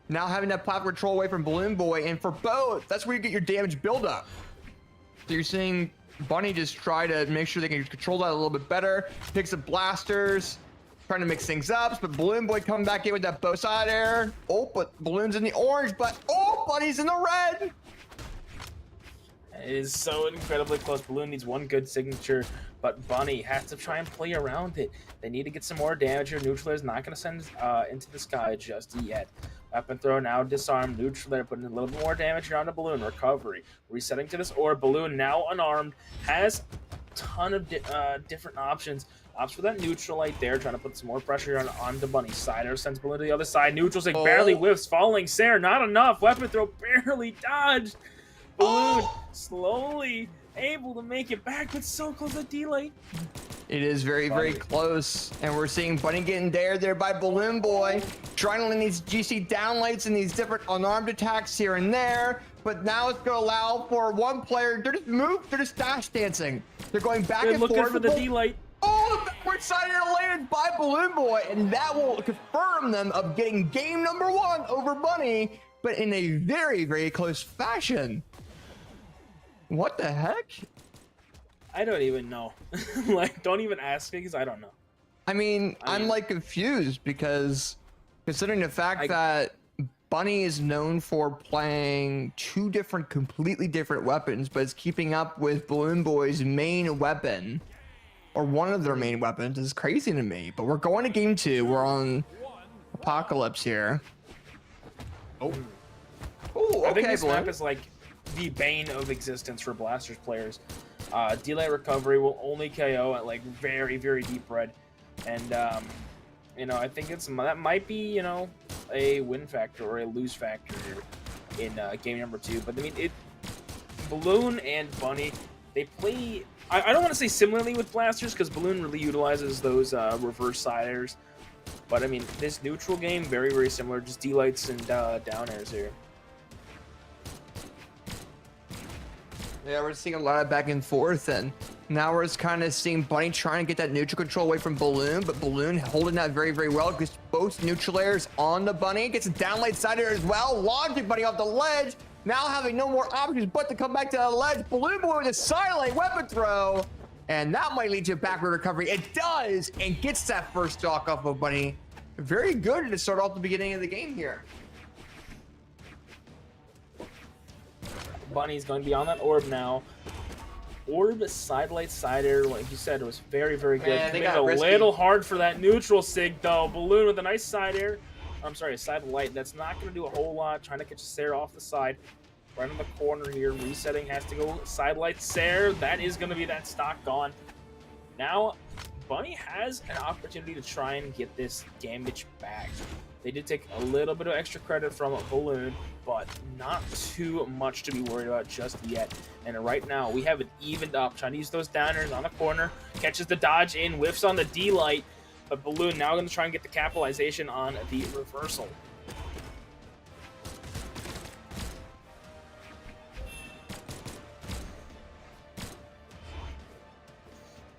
now having that platform control away from Balloon Boy. And for both, that's where you get your damage buildup. So you're seeing Bunny just try to make sure they can control that a little bit better. Picks up blasters, trying to mix things up. But Balloon Boy coming back in with that bow side air. Oh, but Balloon's in the orange, but oh, Bunny's in the red. It is so incredibly close. Balloon needs one good signature, but Bunny has to try and play around it. They need to get some more damage here. Neutralizer is not going to send into the sky just yet. Weapon throw now disarmed. Neutralizer putting a little bit more damage here on the Balloon. Recovery. Resetting to this orb. Balloon now unarmed. Has a ton of different options. Opts for that neutralite there. Trying to put some more pressure on the Bunny. Sider sends Balloon to the other side. Neutral sig barely whiffs. Falling Sarah. Not enough. Weapon throw barely dodged. Balloon slowly able to make it back, but so close to D-light. It is very, very close. And we're seeing Bunny getting dared there by Balloon Boy. Trying to land these GC downlights and these different unarmed attacks here and there. But now it's going to allow for one player. They're just dash dancing. They're going back and forth. They're looking for the D-light. Oh, the backward side air landed by Balloon Boy. And that will confirm them of getting game number 1 over Bunny, but in a very, very close fashion. What the heck? I don't even know. Like, don't even ask me because I don't know. I mean, I'm like confused because considering the fact that Bunny is known for playing 2 completely different weapons, but is keeping up with Balloon Boy's main weapon, or one of their main weapons, is crazy to me. But we're going to game 2. We're on Apocalypse here. Oh, okay, I think this Balloon. map is like the bane of existence for Blasters players. Delay recovery will only KO at like very, very deep red, and you know, I think that might be, you know, a win factor or a lose factor here in game number 2. But I mean, Balloon and Bunny, they play. I don't want to say similarly with Blasters because Balloon really utilizes those reverse side airs, but I mean, this neutral game very, very similar, just D-lights and down airs here. Yeah, we're seeing a lot of back and forth, and now we're just kind of seeing Bunny trying to get that neutral control away from Balloon, but Balloon holding that very, very well because both neutral airs on the Bunny. Gets a downlight side air as well, launching Bunny off the ledge, now having no more options but to come back to the ledge. Balloon Boy with a silent weapon throw, and that might lead to a backward recovery. It does, and gets that first stock off of Bunny. Very good to start off the beginning of the game here. Bunny's going to be on that orb now. Orb sidelight side air, like you said, it was very, very good. Man, they made got it a risky. little hard for that neutral sig though. Balloon with a nice side air. I'm sorry, a side light. That's not going to do a whole lot. Trying to catch a Sarah off the side. Right in the corner here. Resetting has to go side light Sarah. That is going to be that stock gone. Now, Bunny has an opportunity to try and get this damage back. They did take a little bit of extra credit from Balloon, but not too much to be worried about just yet. And right now, we have it evened up. Trying to use those downers on the corner. Catches the dodge in, whiffs on the D-Light. But Balloon now going to try and get the capitalization on the reversal.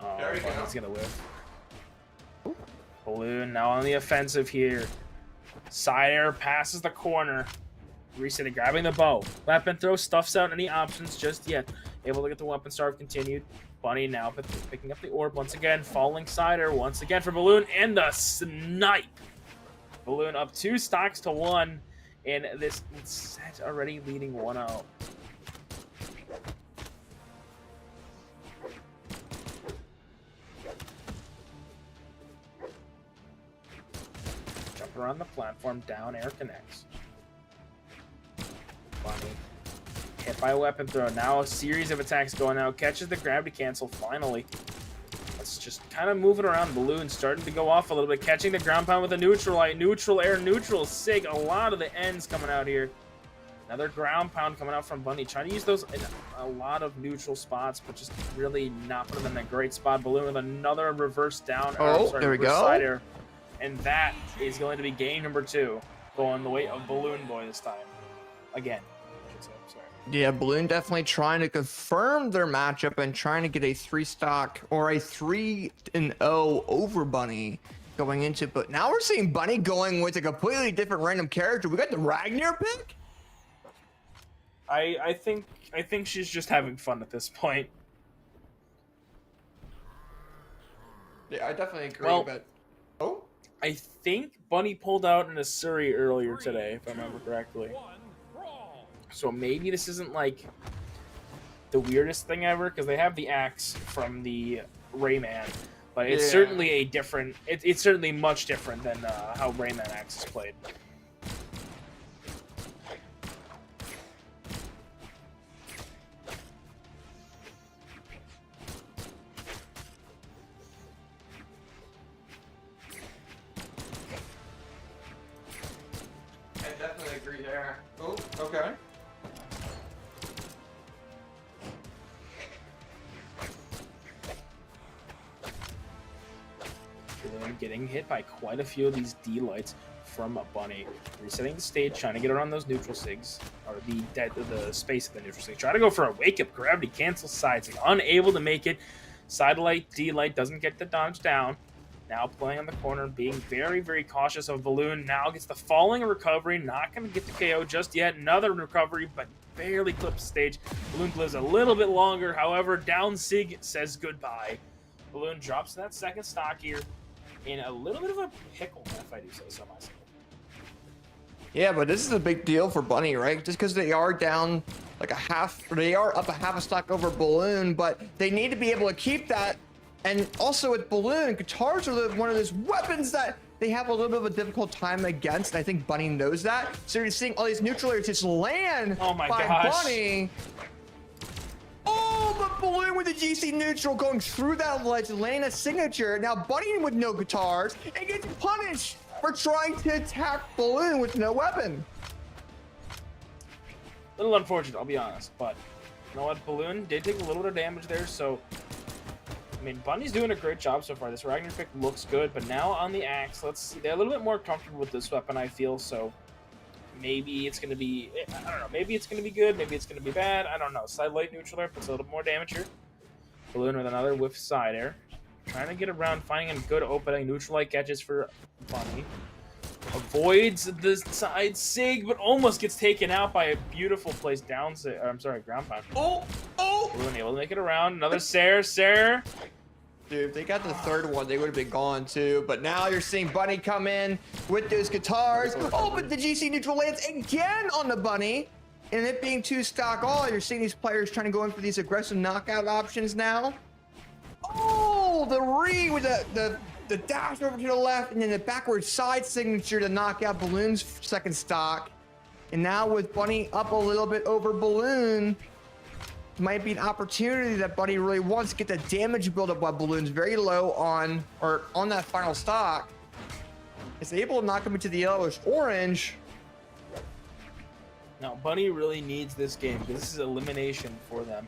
There we go. He's going to whiff. Balloon now on the offensive here. Side air passes the corner. Resetting, grabbing the bow. Weapon throw, stuffs out any options just yet. Able to get the weapon starve continued. Bunny now picking up the orb once again. Falling side air once again for Balloon. And the snipe. Balloon up 2 stocks to 1. And this set already leading 1-0. Around the platform, down air connects. Bunny hit by a weapon throw. Now a series of attacks going out. Catches the gravity cancel finally. Let's just kind of move it around. Balloon starting to go off a little bit. Catching the ground pound with a neutral light. Neutral air, neutral sig. A lot of the ends coming out here. Another ground pound coming out from Bunny. Trying to use those in a lot of neutral spots, but just really not putting them in a great spot. Balloon with another reverse down. There we go. Side air. And that is going to be game number 2, going the way of Balloon Boy this time. Again, I should say. I'm sorry. Yeah, Balloon definitely trying to confirm their matchup and trying to get a 3-stock or a 3-0 over Bunny going into. But now we're seeing Bunny going with a completely different random character. We got the Ragnar pick. I think she's just having fun at this point. Yeah, I definitely agree. Well, but I think Bunny pulled out an Asuri earlier today, if I remember correctly. So maybe this isn't like the weirdest thing ever, because they have the axe from the Rayman, but it's certainly a different. It's certainly much different than how Rayman axe is played. agree there. Oh, okay. Getting hit by quite a few of these D-lights from Bunny. Resetting the stage, trying to get around those neutral sigs, or the space of the neutral sig. Try to go for a wake-up gravity cancel side sig. Unable to make it. Side light, D-light doesn't get the dodge down. Now playing on the corner, being very, very cautious of Balloon. Now gets the falling recovery. Not going to get the KO just yet. Another recovery, but barely clips the stage. Balloon lives a little bit longer. However, down sig says goodbye. Balloon drops that second stock here in a little bit of a pickle, if I do say so myself. Yeah, but this is a big deal for Bunny, right? Just because they are down like a half, or they are up a half a stock over Balloon, but they need to be able to keep that. And also with Balloon, guitars are one of those weapons that they have a little bit of a difficult time against. And I think Bunny knows that. So you're seeing all these neutral areas just land by Bunny. Oh, but Balloon with the GC neutral going through that ledge, laying a signature. Now Bunny with no guitars and gets punished for trying to attack Balloon with no weapon. A little unfortunate, I'll be honest, but you know what? Balloon did take a little bit of damage there, so I mean, Bunny's doing a great job so far. This Ragnar pick looks good, but now on the axe, let's see. They're a little bit more comfortable with this weapon, I feel, so maybe it's going to be, I don't know, maybe it's going to be good, maybe it's going to be bad, I don't know. Side light neutral air puts a little more damage here. Balloon with another whiff side air. Trying to get around, finding a good opening. Neutral light catches for Bunny. Avoids the side sig, but almost gets taken out by a beautiful place down sig. I'm sorry, ground pound. Oh! Balloon able to make it around. Another Sarah. Dude, if they got the third one, they would have been gone too. But now you're seeing Bunny come in with those guitars. Oh, but the GC neutral lands again on the Bunny. And it being two stock all, you're seeing these players trying to go in for these aggressive knockout options now. Oh, the re with the dash over to the left, and then the backward side signature to knock out Balloon's second stock. And now with Bunny up a little bit over Balloon, might be an opportunity that Bunny really wants to get the damage buildup while Balloon's very low on that final stock. is able to knock him into the yellowish orange. Now, Bunny really needs this game because this is elimination for them.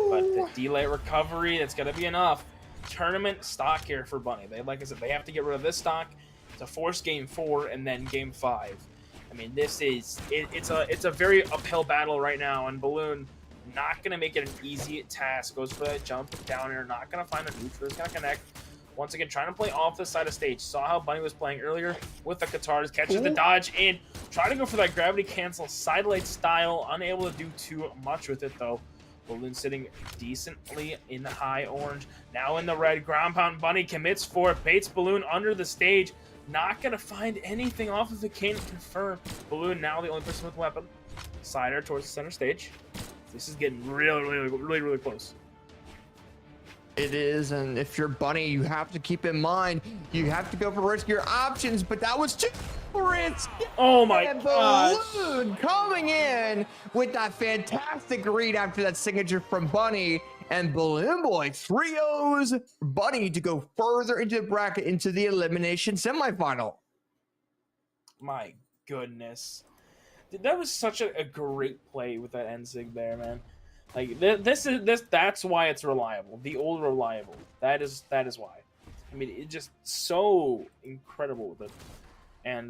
But the delay recovery, that's going to be enough. Tournament stock here for Bunny. Like I said, they have to get rid of this stock to force game 4 and then game 5. I mean, this is it's a very uphill battle right now, and Balloon not going to make it an easy task. Goes for that jump down here, not going to find a neutral. It's going to connect. Once again, trying to play off the side of stage. Saw how Bunny was playing earlier with the Katars. Catches the dodge in. Trying to go for that gravity cancel sidelight style. Unable to do too much with it, though. Balloon sitting decently in the high orange. Now in the red. Ground pound. Bunny commits for it. Baits Balloon under the stage. Not going to find anything off of the cane to confirm. Balloon now the only person with weapon. Sider towards the center stage. This is getting really close. It is, and if you're Bunny, you have to keep in mind, you have to go for riskier options, but that was too risky. Oh my and gosh. Balloon coming in with that fantastic read after that signature from Bunny, and Balloon Boy 3-0s Bunny to go further into the bracket, into the elimination semifinal. My goodness. That was such a great play with that end sig there, man. Like that's why it's reliable. The old reliable. That is why. I mean, it's just so incredible with it. And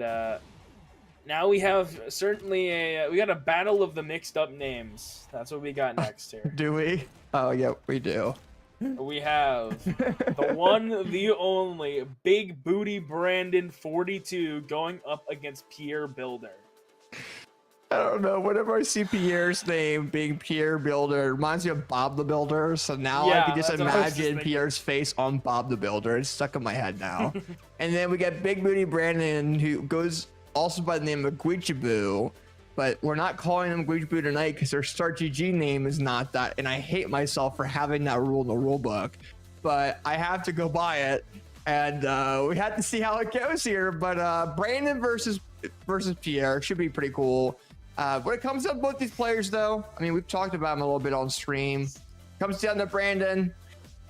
now we have certainly we got a battle of the mixed up names. That's what we got next here. Do we? Oh, yeah, we do. We have the one, the only Big Booty Brandon 42 going up against Pierre Builder. I don't know. Whenever I see Pierre's name being Pierre Builder, it reminds me of Bob the Builder. So now I can just imagine Pierre's face on Bob the Builder. It's stuck in my head now. And then we got Big Booty Brandon, who goes also by the name of Guichabou. But we're not calling him Guichabou tonight because their Start GG name is not that. And I hate myself for having that rule in the rule book. But I have to go by it. And we have to see how it goes here. But Brandon versus Pierre should be pretty cool. When it comes to both these players, though, I mean, we've talked about them a little bit on stream. Comes down to Brandon.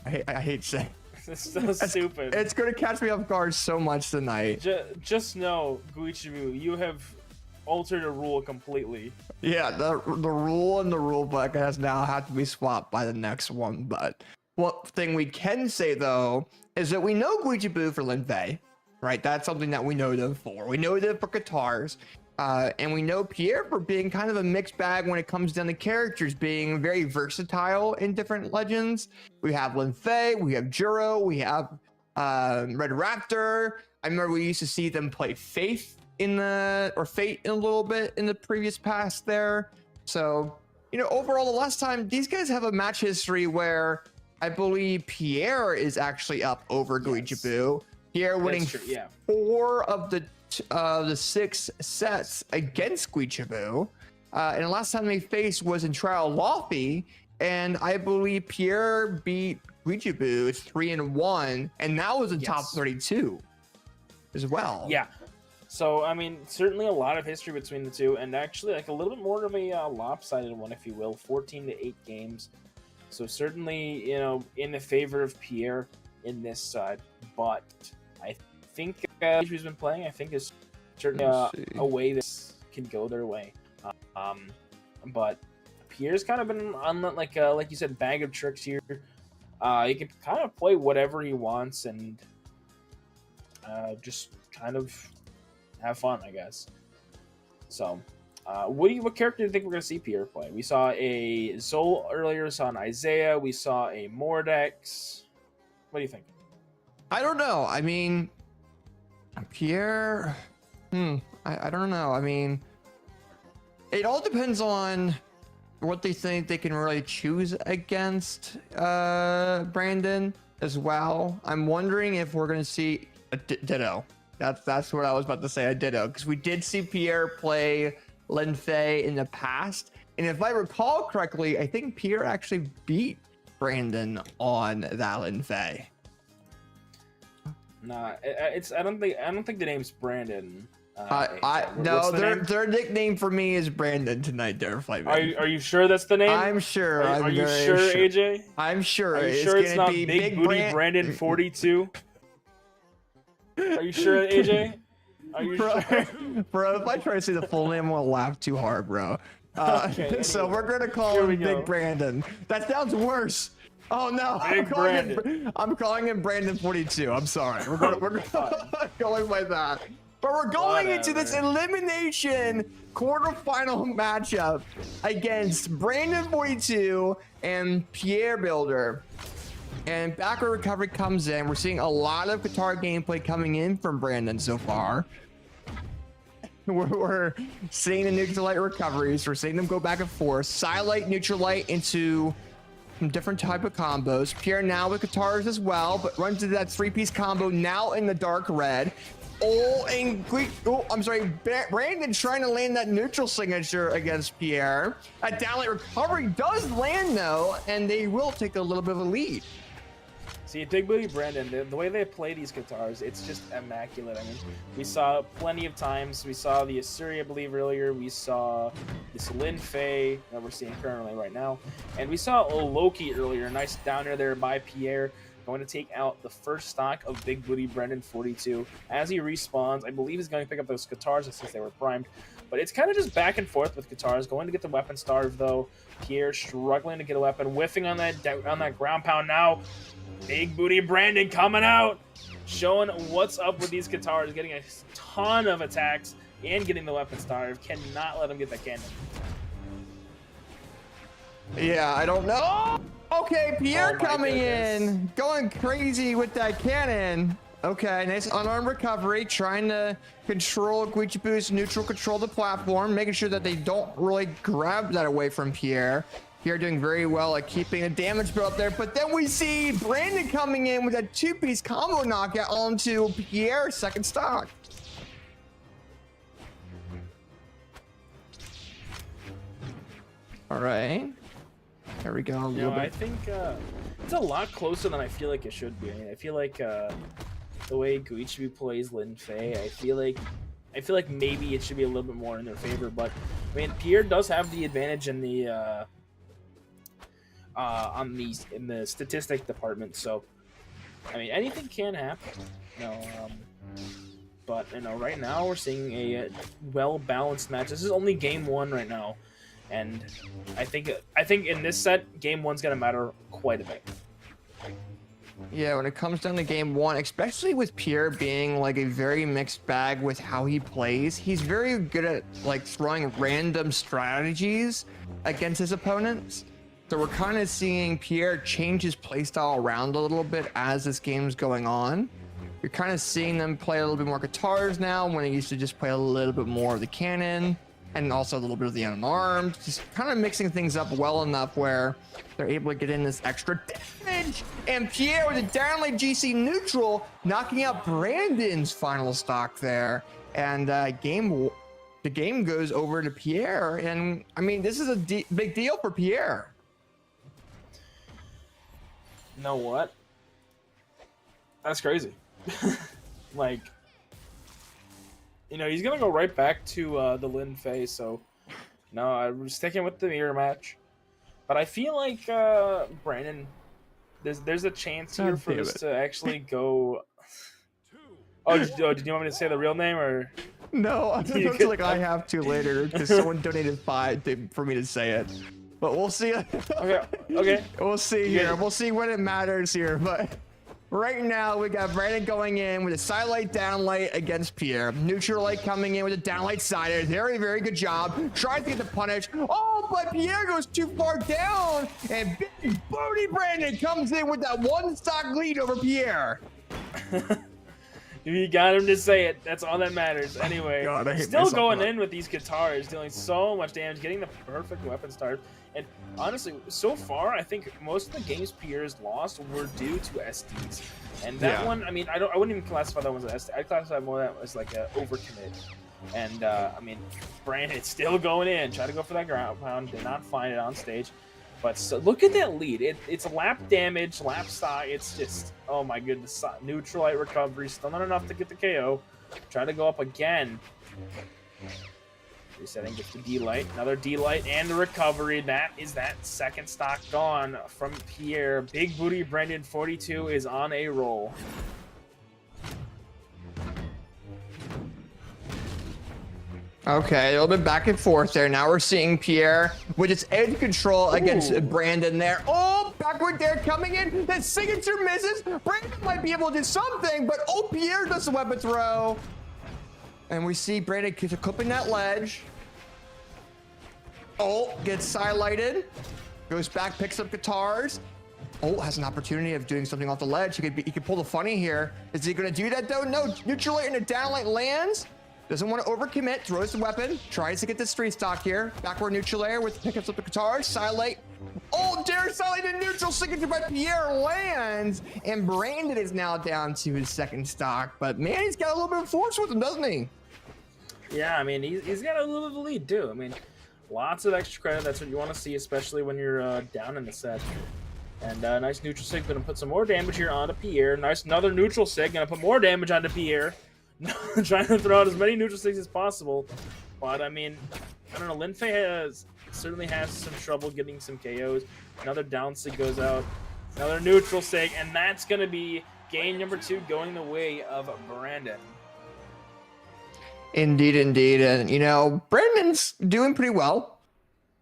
I hate saying it's so stupid. It's going to catch me off guard so much tonight. Just know, Guichabou, you have altered a rule completely. Yeah, the rule in the rule book has now had to be swapped by the next one. But one thing we can say, though, is that we know Guichabou for Linfei, right? That's something that we know them for. We know them for Katars. And we know Pierre for being kind of a mixed bag when it comes down to characters, being very versatile in different legends. We have Linfei, we have Juro, we have Red Raptor. I remember we used to see them play Fate in a little bit in the previous past there. So, overall, the last time, these guys have a match history where I believe Pierre is actually up over Guichabou. Pierre winning 4 of the 6 sets against Guichabou. And the last time they faced was in Trial Lofty, and I believe Pierre beat Guichabou 3-1, and that was in top 32 as well. Yeah. So, I mean, certainly a lot of history between the two, and actually like a little bit more of a lopsided one, if you will, 14-8 games. So certainly, in the favor of Pierre in this side, but I think he's been playing, I think is certainly a way this can go their way. But Pierre's kind of been on like you said, bag of tricks here. He can kind of play whatever he wants and just kind of have fun, I guess. So, what character do you think we're gonna see Pierre play? We saw a Zol earlier, we saw an Isaiah, we saw a Mordex. What do you think? I don't know. I mean, Pierre, I don't know. I mean, it all depends on what they think they can really choose against Brandon as well. I'm wondering if we're going to see a Ditto. That's what I was about to say, a Ditto, because we did see Pierre play Linfei in the past, and if I recall correctly, I think Pierre actually beat Brandon on that Linfei. Nah, I don't think the name's Brandon. No, their nickname for me is Brandon tonight. There, Are you sure that's the name? I'm sure. Are you sure, AJ? I'm sure. Are you sure it's not Big Booty Brandon 42? Are you sure, AJ? Are you Bro, sure? bro, if I try to say the full name, I'm gonna laugh too hard, bro. Okay, So anyway. we're gonna call Here him we go. Big Brandon. That sounds worse. Oh no, Big Brandon. I'm calling him Brandon 42. I'm sorry. We're going by that. But we're going into this Whatever. elimination quarterfinal matchup against Brandon 42 and Pierre Builder. And backward recovery comes in. We're seeing a lot of guitar gameplay coming in from Brandon so far. We're seeing the neutral light recoveries. We're seeing them go back and forth. Silite, neutral light into some different type of combos. Pierre now with guitars as well, but runs into that 3-piece combo now in the dark red. I'm sorry. Brandon trying to land that neutral signature against Pierre. That downlight recovery does land though, and they will take a little bit of a lead. See, Big Booty Brandon, the way they play these guitars, it's just immaculate. I mean, we saw plenty of times. We saw the Assyria, I believe, earlier. We saw this Lin Fei that we're seeing currently right now. And we saw Loki earlier. Nice downer there by Pierre. Going to take out the first stock of Big Booty Brandon 42. As he respawns, I believe he's going to pick up those guitars since they were primed. But it's kind of just back and forth with guitars. Going to get the weapon starve, though. Pierre struggling to get a weapon. Whiffing on that ground pound now. Big Booty Brandon coming out, showing what's up with these guitars, getting a ton of attacks and getting the weapon starve. Cannot let him get that cannon. Yeah, I don't know. Okay, Pierre Oh my coming goodness. in, going crazy with that cannon. Okay, nice unarmed recovery, trying to control Guichabou's neutral, control the platform, making sure that they don't really grab that away from Pierre. Pierre doing very well at keeping the damage built up there, but then we see Brandon coming in with a 2-piece combo knockout onto Pierre's second stock. All right, there we go. I think it's a lot closer than I feel like it should be. I mean, I feel like the way Guichabou plays Lin Fei, I feel like maybe it should be a little bit more in their favor. But I mean, Pierre does have the advantage in the in the statistic department, so I mean anything can happen. But right now we're seeing a well-balanced match. This is only game 1 right now, and I think in this set, game 1's gonna matter quite a bit. Yeah, when it comes down to game 1, especially with Pierre being like a very mixed bag with how he plays, he's very good at like throwing random strategies against his opponents. So we're kind of seeing Pierre change his playstyle around a little bit as this game's going on. You're kind of seeing them play a little bit more guitars now when they used to just play a little bit more of the cannon and also a little bit of the unarmed. Just kind of mixing things up well enough where they're able to get in this extra damage. And Pierre with a downlight GC neutral, knocking out Brandon's final stock there. And the game goes over to Pierre. And I mean, this is a big deal for Pierre. You know what? That's crazy. Like, he's gonna go right back to the Lin Fei. So, no, I'm sticking with the mirror match. But I feel like Brandon, there's a chance here for this to actually go. Oh, did you want me to say the real name or? No, I feel like I have to later because someone donated $5 for me to say it. But we'll see. Okay. We'll see here. We'll see when it matters here. But right now, we got Brandon going in with a sidelight downlight against Pierre. Neutral light coming in with a downlight side. Very, very good job. Tries to get the punish. Oh, but Pierre goes too far down. And Big Booty Brandon comes in with that 1 stock lead over Pierre. You got him to say it. That's all that matters. Anyway, God, I hate still myself going for in with these guitars, dealing so much damage, getting the perfect weapon start. And honestly, so far, I think most of the games Pierre's lost were due to SDs. And that one, I mean, I wouldn't even classify that one as an SD. I'd classify more that as like an overcommit. And I mean, Brandon's still going in, trying to go for that ground pound, did not find it on stage. But so, look at that lead. It's lap damage, lap stock. It's just, oh my goodness. Neutral light recovery. Still not enough to get the KO. Try to go up again. Resetting, gets the D-light. Another D-light and the recovery. That is that second stock gone from Pierre. Big Booty Brandon 42 is on a roll. Okay, a little bit back and forth there. Now we're seeing Pierre with his edge control against Brandon there. Oh, backward there coming in. That signature misses. Brandon might be able to do something, but Pierre does the weapon throw. And we see Brandon clipping that ledge. Gets highlighted. Goes back, picks up guitars. Has an opportunity of doing something off the ledge. He could pull the funny here. Is he going to do that though? No, neutral layer into down light lands. Doesn't want to overcommit, throws the weapon, tries to get the street stock here. Backward neutral air with pickups up the guitars, silent. Dare silent in neutral, signature by Pierre lands. And Brandon is now down to his second stock. But man, he's got a little bit of force with him, doesn't he? Yeah, I mean, he's got a little bit of a lead too. I mean, lots of extra credit. That's what you want to see, especially when you're down in the set. And nice neutral sig, gonna put some more damage here onto Pierre. Nice, another neutral sig, gonna put more damage onto Pierre. Trying to throw out as many neutral sigs as possible, but I mean, I don't know. Linfei certainly has some trouble getting some KOs. Another down sig goes out, another neutral sig, and that's gonna be game number 2 going the way of Brandon. Indeed, indeed, and you know, Brandon's doing pretty well.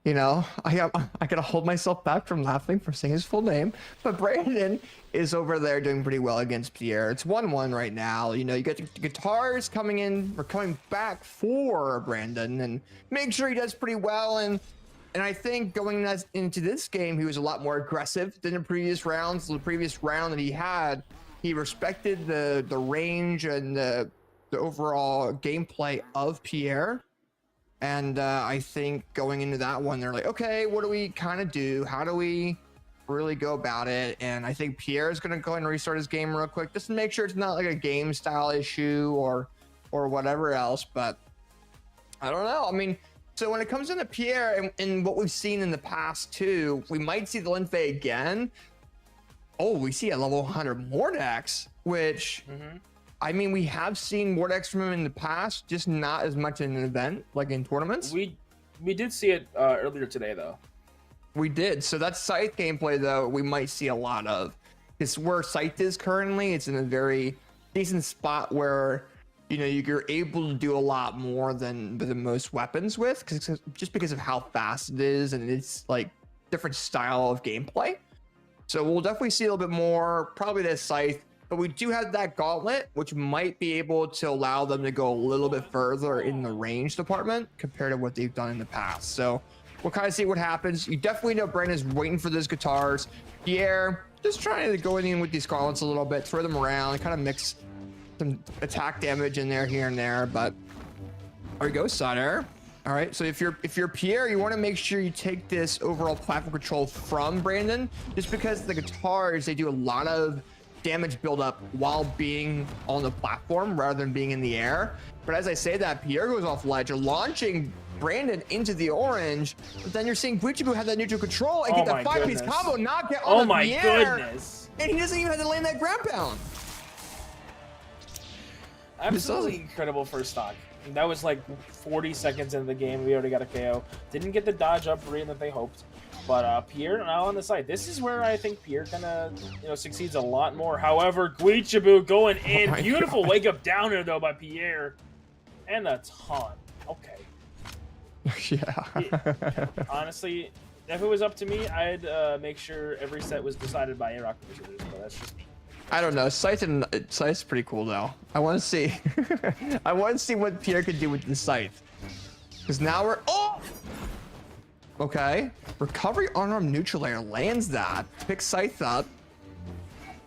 You know, I gotta hold myself back from laughing for saying his full name, but Brandon is over there doing pretty well against Pierre. It's 1-1 right now. You know, you got the guitars coming in or coming back for Brandon, and make sure he does pretty well. And I think going into this game, he was a lot more aggressive than the previous rounds. The previous round that he had, he respected the range and the overall gameplay of Pierre. And I think going into that one, they're like, okay, what do we kind of do? How do we really go about it? And I think Pierre is going to go ahead and restart his game real quick just to make sure it's not like a game style issue or whatever else. But I don't know. I mean, so when it comes into Pierre and what we've seen in the past too, we might see the Linfei again. We see a level 100 Mordex, which... I mean, we have seen Mordex from him in the past, just not as much in an event, like in tournaments. We did see it earlier today, though. We did. So that's Scythe gameplay, though, we might see a lot of. It's where Scythe is currently. It's in a very decent spot where, you know, you're able to do a lot more than most weapons with, just because of how fast it is and it's like different style of gameplay. So we'll definitely see a little bit more, probably this Scythe. But we do have that gauntlet, which might be able to allow them to go a little bit further in the range department compared to what they've done in the past. So we'll kind of see what happens. You definitely know Brandon's waiting for those guitars. Pierre just trying to go in with these gauntlets a little bit, throw them around, kind of mix some attack damage in there, here and there. But there we go, side air. All right, so if you're Pierre, you want to make sure you take this overall platform control from Brandon, just because the guitars, they do a lot of damage buildup while being on the platform rather than being in the air. But as I say that, Pierre goes off ledge, launching Brandon into the orange, but then you're seeing Guichabou have that neutral control and get that 5-piece combo, knock it on the Pierre, and he doesn't even have to land that ground pound. Absolutely incredible first stock. That was like 40 seconds into the game. We already got a KO. Didn't get the dodge up read that they hoped. But Pierre now on the side. This is where I think Pierre kind of, you know, succeeds a lot more. However, Guichabou going in. Beautiful wake up downer though by Pierre. And a ton. Okay. Yeah. Honestly, if it was up to me, I'd make sure every set was decided by A-Rock. But that's just me. I don't know. Scythe's pretty cool though. I want to see. I want to see what Pierre could do with the Scythe. Because now we're okay. Recovery unarmed neutral layer lands that. Picks Scythe up.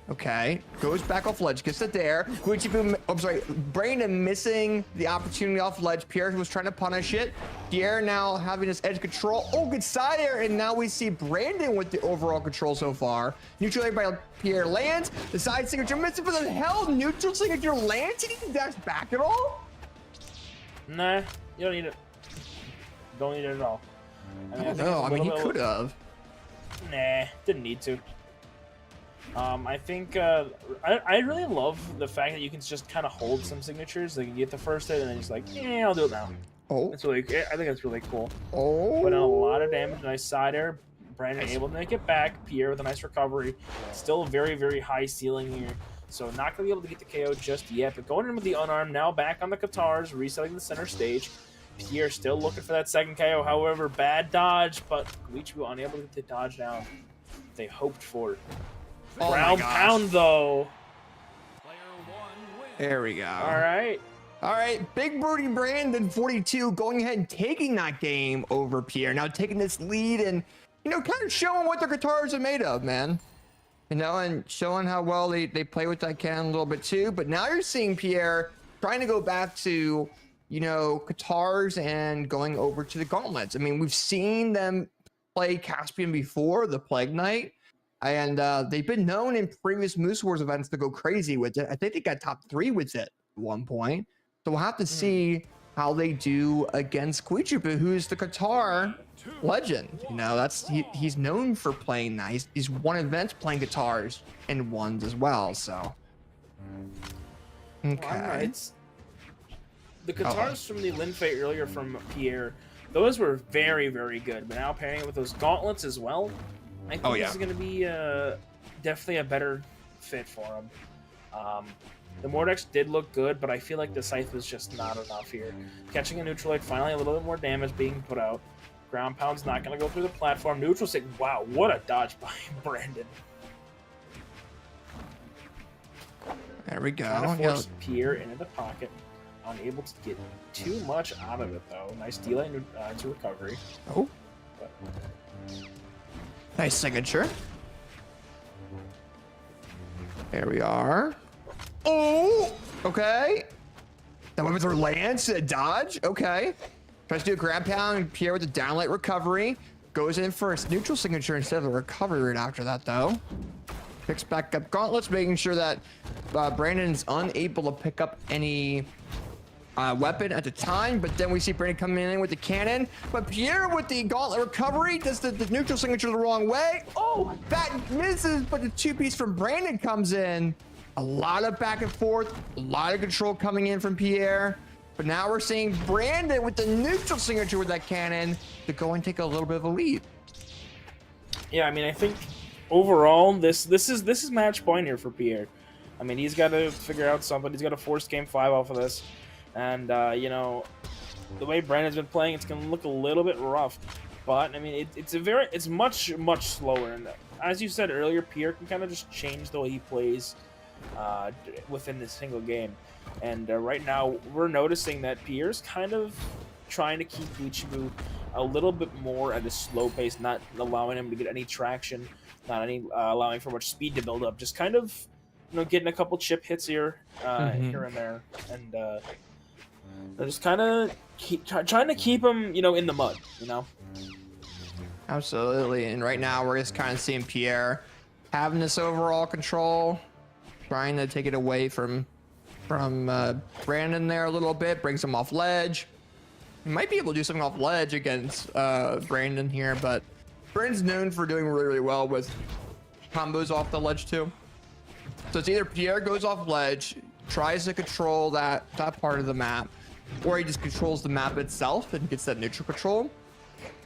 Okay. Goes back off ledge. Gets it there. Guichabou, I'm sorry. Brandon missing the opportunity off ledge. Pierre was trying to punish it. Pierre now having his edge control. Good side air. And now we see Brandon with the overall control so far. Neutral layer by Pierre lands. The side signature missing for the hell. Neutral signature lands. He didn't dash back at all. Nah, you don't need it. Don't need it at all. I mean, he could have. Nah, didn't need to. I think I really love the fact that you can just kind of hold some signatures. Like you get the first hit and then just like, yeah, I'll do it now. It's really, I think that's really cool. Put in a lot of damage. Nice side air. Brandon able to make it back. Pierre with a nice recovery. Still very, very high ceiling here. So not gonna be able to get the KO just yet. But going in with the unarmed, now back on the guitars, resetting the center stage. Pierre still looking for that second KO. However, bad dodge, but Guichabou unable to get the dodge down they hoped for. Oh Ground pound, though. There we go. All right. All right, Big Birdie Brandon 42 going ahead and taking that game over Pierre. Now taking this lead and, you know, kind of showing what their guitars are made of, man. You know, and showing how well they play with that cannon a little bit too. But now you're seeing Pierre trying to go back to, you know, guitars and going over to the gauntlets. I mean, we've seen them play Caspian before, the Plague Knight. And they've been known in previous Moose Wars events to go crazy with it. I think they got top 3 with it at one point. So we'll have to see how they do against Guichabou, who's the guitar legend. You know, he's known for playing that. He's won events playing guitars and ones as well. So okay. Well, right. The guitars from the Linfei earlier from Pierre, those were very, very good. But now pairing it with those gauntlets as well, I think this is going to be definitely a better fit for him. The Mordex did look good, but I feel like the Scythe was just not enough here. Catching a neutral light, finally a little bit more damage being put out. Ground pound's not going to go through the platform. Neutral stick, wow, what a dodge by Brandon. There we go. Trying to force Pierre into the pocket. Unable to get too much out of it, though. Nice delay into recovery. Oh. Nice signature. There we are. Oh, okay. That went with her lance, a dodge. Okay. Tries to do a grab pound. Pierre with the downlight recovery. Goes in for a neutral signature instead of a recovery right after that, though. Picks back up gauntlets, making sure that Brandon's unable to pick up any weapon at the time, but then we see Brandon coming in with the cannon. But Pierre with the gauntlet recovery does the neutral signature the wrong way. Oh, that misses, but the 2-piece from Brandon comes in. A lot of back and forth, a lot of control coming in from Pierre. But now we're seeing Brandon with the neutral signature with that cannon to go and take a little bit of a lead. Yeah, I mean, I think overall this is match point here for Pierre. I mean, he's got to figure out something. He's got to force game 5 off of this. And, you know, the way Brandon's been playing, it's going to look a little bit rough. But, I mean, it's much, much slower. And as you said earlier, Pierre can kind of just change the way he plays within this single game. And right now, we're noticing that Pierre's kind of trying to keep Guichabou a little bit more at a slow pace, not allowing him to get any traction, not allowing for much speed to build up. Just kind of, you know, getting a couple chip hits here and there. And just kind of trying to keep him, you know, in the mud, you know? Absolutely. And right now, we're just kind of seeing Pierre having this overall control, trying to take it away from Brandon there a little bit, brings him off ledge. He might be able to do something off ledge against Brandon here, but Brandon's known for doing really, really well with combos off the ledge too. So it's either Pierre goes off ledge, tries to control that part of the map, or he just controls the map itself and gets that neutral control.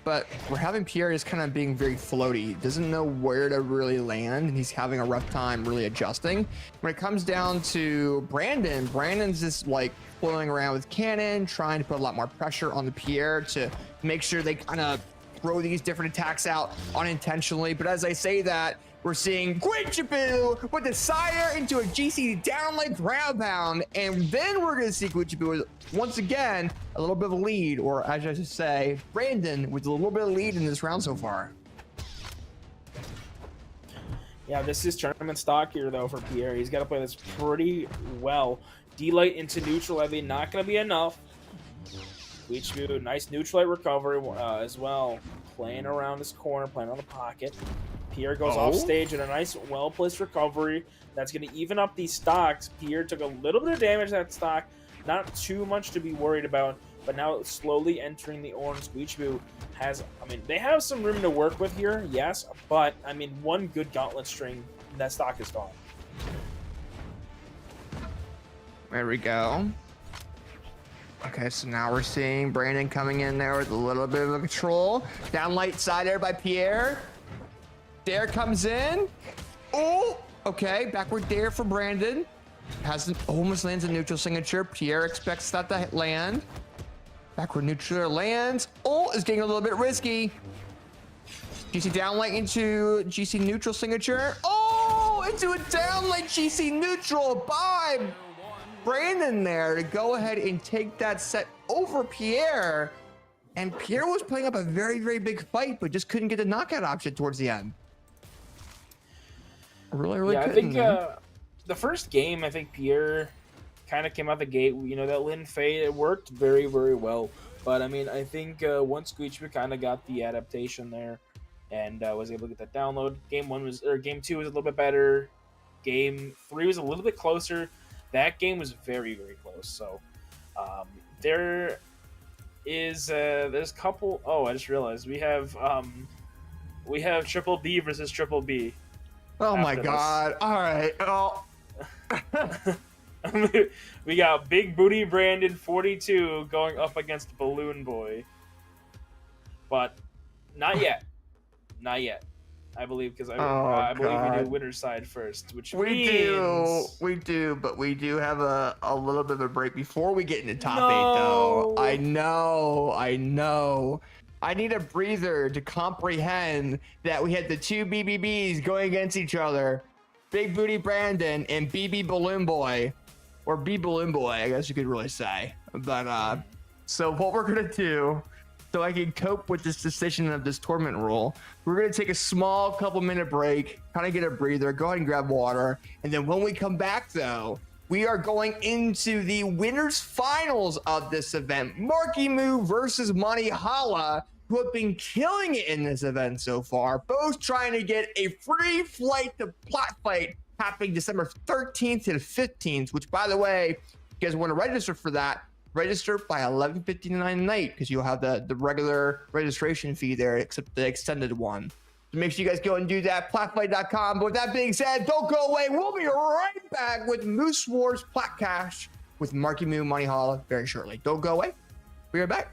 But we're having Pierre just kind of being very floaty. He doesn't know where to really land, and he's having a rough time really adjusting. When it comes down to Brandon's just like floating around with cannon, trying to put a lot more pressure on the Pierre to make sure they kind of throw these different attacks out unintentionally. But as I say that, we're seeing Guichabou with the Sire into a GC downlight ground pound, and then we're going to see Guichabou with, once again, a little bit of a lead, or as I should say, Brandon with a little bit of lead in this round so far. Yeah, this is tournament stock here, though, for Pierre. He's got to play this pretty well. D-light into neutral heavy, not going to be enough. Guichabou, nice neutral light recovery as well. Playing around his corner, playing on the pocket. Pierre goes off stage and a nice, well-placed recovery. That's going to even up these stocks. Pierre took a little bit of damage to that stock. Not too much to be worried about, but now slowly entering the orange. Guichabou has, I mean, they have some room to work with here, yes, but, I mean, one good gauntlet string, that stock is gone. There we go. Okay, so now we're seeing Brandon coming in there with a little bit of a control. Downlight side there by Pierre. Dare comes in. Oh, okay. Backward dare for Brandon. Almost lands a neutral signature. Pierre expects that to land. Backward neutral lands. Oh, it's getting a little bit risky. GC downlight into GC neutral signature. Oh, into a downlight GC neutral by Brandon there to go ahead and take that set over Pierre. And Pierre was playing up a very, very big fight, but just couldn't get the knockout option towards the end. Really yeah, I couldn't. think the first game, I think Pierre kind of came out the gate. You know, that Lin Fei, it worked very, very well. But I mean, I think once Guichabou kind of got the adaptation there and was able to get that download, game 2 was a little bit better. Game 3 was a little bit closer. That game was very, very close. So there's a couple. Oh, I just realized we have Triple B versus Triple B. Oh my God! All right. Oh. We got Big Booty Brandon 42 going up against Balloon Boy, but not yet. Not yet. I believe because I believe we do winner's side first, which we do, but we do have a little bit of a break before we get into top 8 though. I know. I need a breather to comprehend that we had the two BBBs going against each other, Big Booty Brandon and BB Balloon Boy, or B Balloon Boy, I guess you could really say. But so what we're gonna do, so I can cope with this decision of this tournament rule, we're gonna take a small couple-minute break, kind of get a breather, go ahead and grab water, and then when we come back though, we are going into the winners finals of this event, Marckiemoo versus Monihalla, who have been killing it in this event so far, both trying to get a free flight to Plat fight happening December 13th to the 15th, which, by the way, if you guys want to register for that, register by 11:59 tonight, because you'll have the regular registration fee there, except the extended one. So make sure you guys go and do that, platfight.com. But with that being said, don't go away. We'll be right back with Moose Wars Plat Cash with Marckiemoo Monihalla very shortly. Don't go away. Be right back.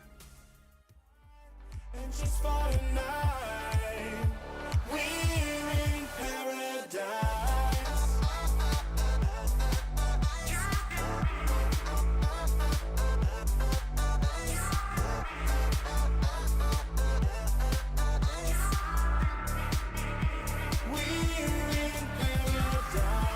Just for a night, we're in paradise. We're in paradise.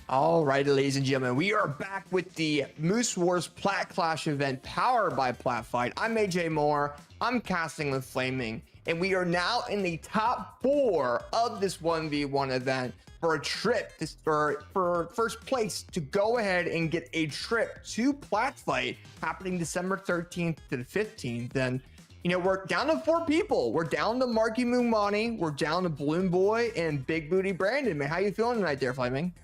All right, ladies and gentlemen, we are back with the Moose Wars Plat Clash event powered by Plat Fight. I'm AJ Moore. I'm casting with Flaming, and we are now in the top 4 of this 1v1 event for a trip for first place to go ahead and get a trip to Plat Fight happening December 13th to the 15th. And you know, we're down to 4 people. We're down to Marckiemoo Monty, we're down to Balloon Boy, and Big Booty Brandon. Man, how you feeling tonight there, Flaming?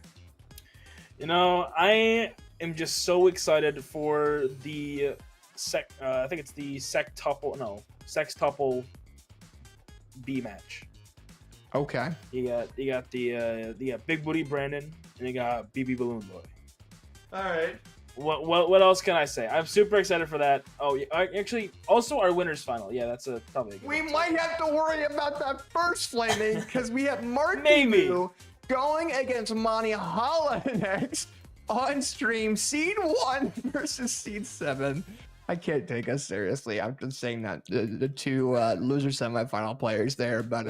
You know, I am just so excited for the I think it's the sextuple B match. Okay. You got the Big Booty Brandon, and you got BB Balloon Boy. All right. What else can I say? I'm super excited for that. Oh, actually, also our winners final. Yeah, that's probably a good We one. might have to worry about that first, Flaming, because we have Marckiemoo going against Monihalla next on stream. Seed 1 versus Seed 7. I can't take us seriously after saying that the 2 loser semifinal players there, but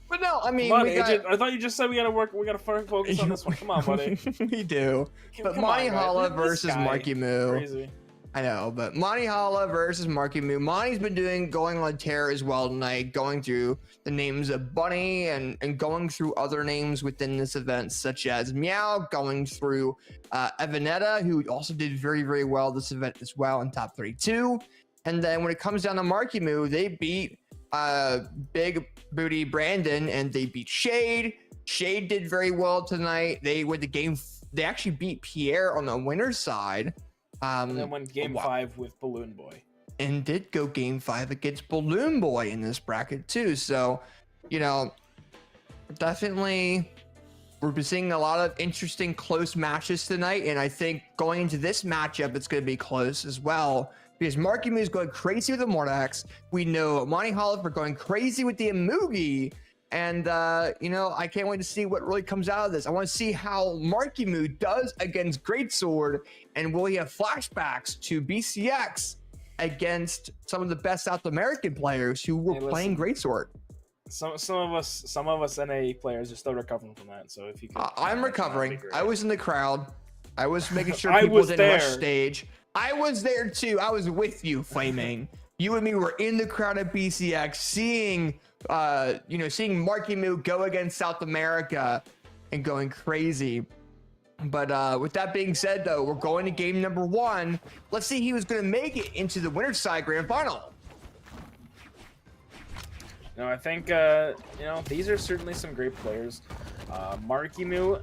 but no, I mean, I thought you just said we gotta focus on this one. Come on, buddy. we do. But Come on, Monihalla guys. versus This guy, Marckiemoo. crazy. I know, but Monihalla versus Marckiemoo. Monty's been going on a tear as well tonight, going through the names of Bunny and going through other names within this event, such as Meow, going through Evanetta, who also did very, very well this event as well in top 32. And then when it comes down to Marckiemoo, they beat Big Booty Brandon and they beat Shade. Shade did very well tonight. They went the game. They actually beat Pierre on the winner's side. And then went game 5 with Balloon Boy. And did go game 5 against Balloon Boy in this bracket too. So, you know, definitely we're seeing a lot of interesting close matches tonight. And I think going into this matchup, it's going to be close as well. Because Marckiemoo is going crazy with the Mordax. We know Monihalla for going crazy with the Amugi. And, you know, I can't wait to see what really comes out of this. I want to see how Marckiemoo does against Greatsword. And will he have flashbacks to BCX against some of the best South American players who were playing Greatsword? Some of us NA players are still recovering from that. So if you can, I'm recovering. I was in the crowd. I was making sure I people was didn't rush there. stage. I was there too. I was with you, Flaming. You and me were in the crowd at BCX, seeing Marckiemoo go against South America and going crazy. But with that being said, though, we're going to game number 1. Let's see who's going to make it into the winner's side grand final. No, I think these are certainly some great players. Marckiemoo,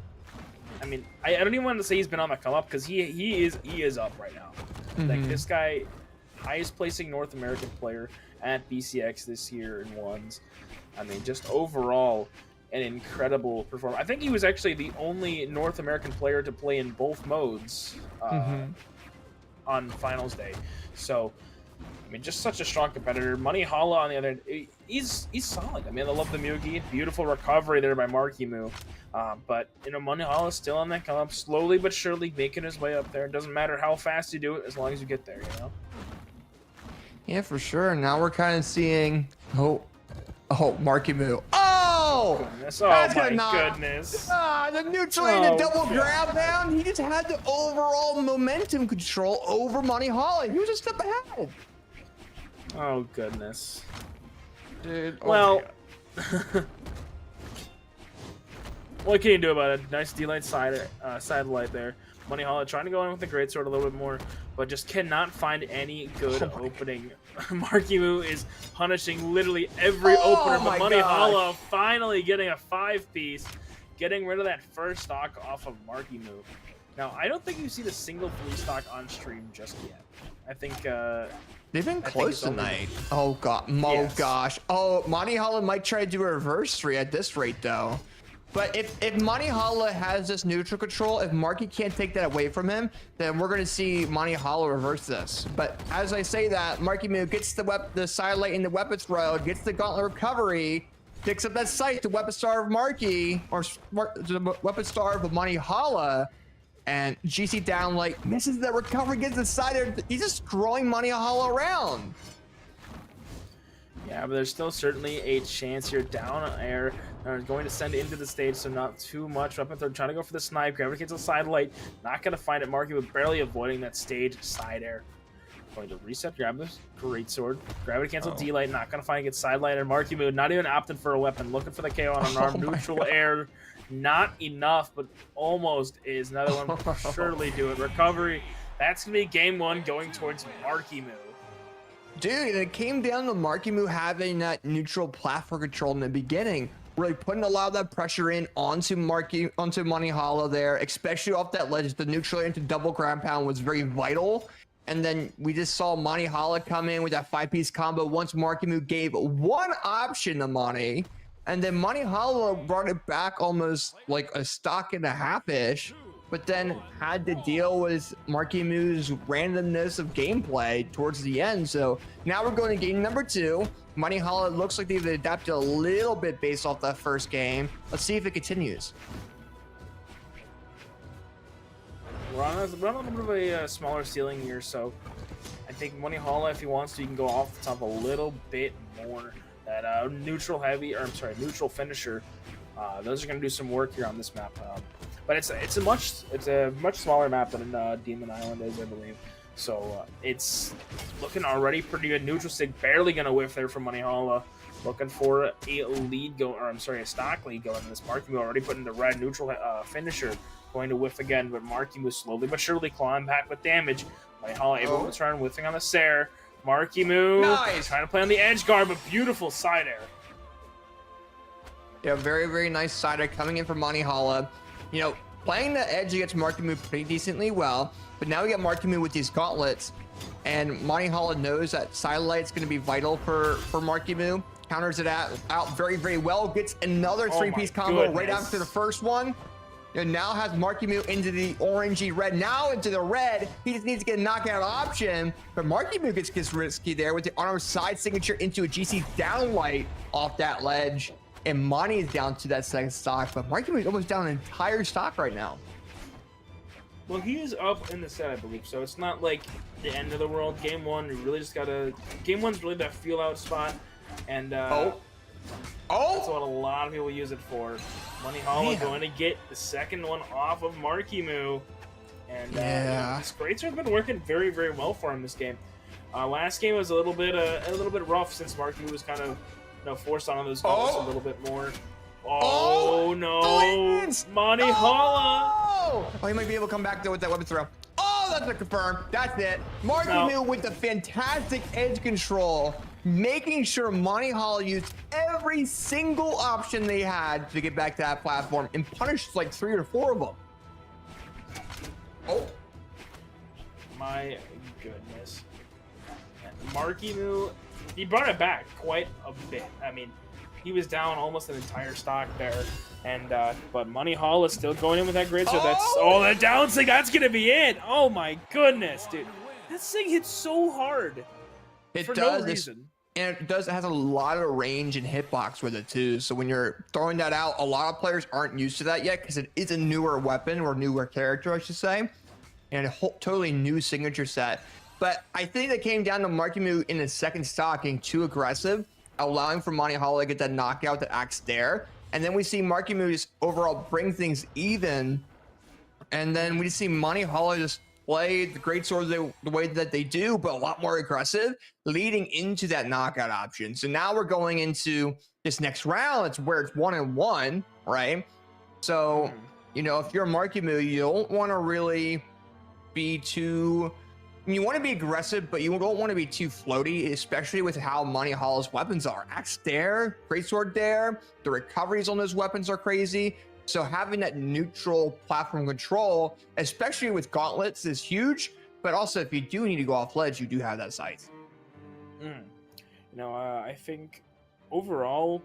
I mean, I don't even want to say he's been on the come up because he is up right now. Like this guy, highest placing North American player at BCX this year in ones. I mean, just overall an incredible performance. I think he was actually the only North American player to play in both modes on finals day. So, I mean, just such a strong competitor. Monihalla on the other end, he's solid. I mean, I love the Mugi. Beautiful recovery there by Marckiemoo. But, you know, Monihalla's still on that come up, slowly but surely making his way up there. It doesn't matter how fast you do it as long as you get there, you know? Yeah, for sure. Now we're kind of seeing... Oh, Marckiemoo. Oh! Goodness. Oh, That's my gonna goodness. The neutral and the double God. grab down. He just had the overall momentum control over Monihalla. He was a step ahead. Oh, goodness. Dude. Well, what can you do about it? Nice D-light satellite there. Monihalla trying to go in with the greatsword a little bit more, but just cannot find any good opening. Marckiemoo is punishing literally every opener, but Monihalla finally getting a 5-piece, getting rid of that first stock off of Marckiemoo. Now, I don't think you see the single free stock on stream just yet. I think they've been close tonight. Oh god, Yes. gosh. Oh, Monihalla might try to do a reverse 3 at this rate though. But if Monihalla has this neutral control, if Marky can't take that away from him, then we're going to see Monihalla reverse this. But as I say that, Marckiemoo gets the sidelight in the weapon throw, gets the gauntlet recovery, picks up that sight, the weapon star of Marky, or the weapon star of Monihalla, and GC downlight misses the recovery, gets the side. He's just throwing Monihalla around. Yeah, but there's still certainly a chance here. Down air are going to send into the stage, so not too much. Up and they're trying to go for the snipe. Gravity cancel side light. Not going to find it. Marckiemoo barely avoiding that stage side air. Going to reset, grab this great sword. Gravity cancel D-light. Not going to find it. Get side light. And Marckiemoo not even opting for a weapon. Looking for the KO on an arm. Neutral air. Not enough, but almost is. Another one surely do it. Recovery. That's going to be game one going towards Marckiemoo. Dude, it came down to Marckiemoo having that neutral platform control in the beginning, really putting a lot of that pressure in onto Monihalla there, especially off that ledge. The neutral into double ground pound was very vital. And then we just saw Monihalla come in with that 5-piece combo once Marckiemoo gave one option to Money. And then Monihalla brought it back almost like a stock and a half-ish, but then had to deal with Marckiemoo's randomness of gameplay towards the end. So now we're going to game number 2. Monihalla looks like they've adapted a little bit based off that first game. Let's see if it continues. We're on a little bit of a smaller ceiling here, so I think Monihalla, if he wants to, he can go off the top a little bit more. That neutral heavy, or I'm sorry, neutral finisher. Those are going to do some work here on this map. But it's a much smaller map than Demon Island is, I believe. So it's looking already pretty good. Neutral stick barely going to whiff there from Monihalla. Looking for a lead go, or I'm sorry, a stock lead going. This Marckiemoo already put in the red neutral finisher, going to whiff again. But Marckiemoo slowly but surely clawing back with damage. Monihalla able to return, whiffing on the Sair. Marckiemoo trying to play on the edge guard, but beautiful side air. Yeah, very, very nice side air coming in from Monihalla. You know, playing the edge against Marckiemoo pretty decently well, but now we got Marckiemoo with these gauntlets, and Monihalla knows that side light's going to be vital for Marckiemoo. Counters it out very, very well. Gets another 3-piece combo right after the first one. And now has Marckiemoo into the orangey red. Now into the red. He just needs to get a knockout option. But Marckiemoo gets risky there with the arm side signature into a GC downlight off that ledge. And Monty is down to that second stock. But Marckiemoo is almost down an entire stock right now. Well, he is up in the set, I believe. So it's not like the end of the world. Game one, you really just got to... Game one's really that feel-out spot. And that's what a lot of people use it for. Monihalla going to get the second one off of Marckiemoo, and this greatsword's been working very, very well for him this game. Last game was a little bit rough since Marckiemoo was kind of forced on those gauntlets a little bit more. Oh no, Monihalla! Oh, he might be able to come back there with that weapon throw. Oh, that's a confirm. That's it. Marckiemoo with the fantastic edge control, making sure Monihalla used every single option they had to get back to that platform and punished like 3 or 4 of them. Oh. My goodness. Marckiemoo, he brought it back quite a bit. I mean, he was down almost an entire stock there. And but Monihalla is still going in with that grid, so that's that down thing, that's gonna be it. Oh my goodness, dude. That thing hits so hard. It for does. No reason. And it has a lot of range and hitbox with it too. So when you're throwing that out, a lot of players aren't used to that yet because it is a newer weapon or newer character, I should say, and a totally new signature set. But I think it came down to Marckiemoo in the second stock being too aggressive, allowing for Monihalla to get that knockout that acts there. And then we see Marckiemoo just overall bring things even. And then we just see Monihalla just play the greatsword the way that they do, but a lot more aggressive, leading into that knockout option. So now we're going into this next round. It's where it's 1-1, right? So, you know, if you're Marckiemoo, you don't want to really be too... You want to be aggressive, but you don't want to be too floaty, especially with how Monihalla's weapons are. Axe there, greatsword there, the recoveries on those weapons are crazy. So having that neutral platform control, especially with gauntlets, is huge. But also, if you do need to go off ledge, you do have that sight. You know, I think overall,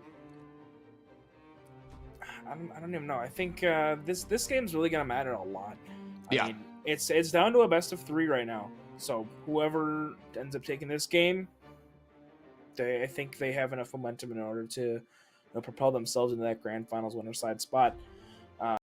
I don't even know. I think this game's really gonna matter a lot. I mean, it's down to a best of 3 right now. So whoever ends up taking this game, I think they have enough momentum in order to propel themselves into that grand finals winner side spot.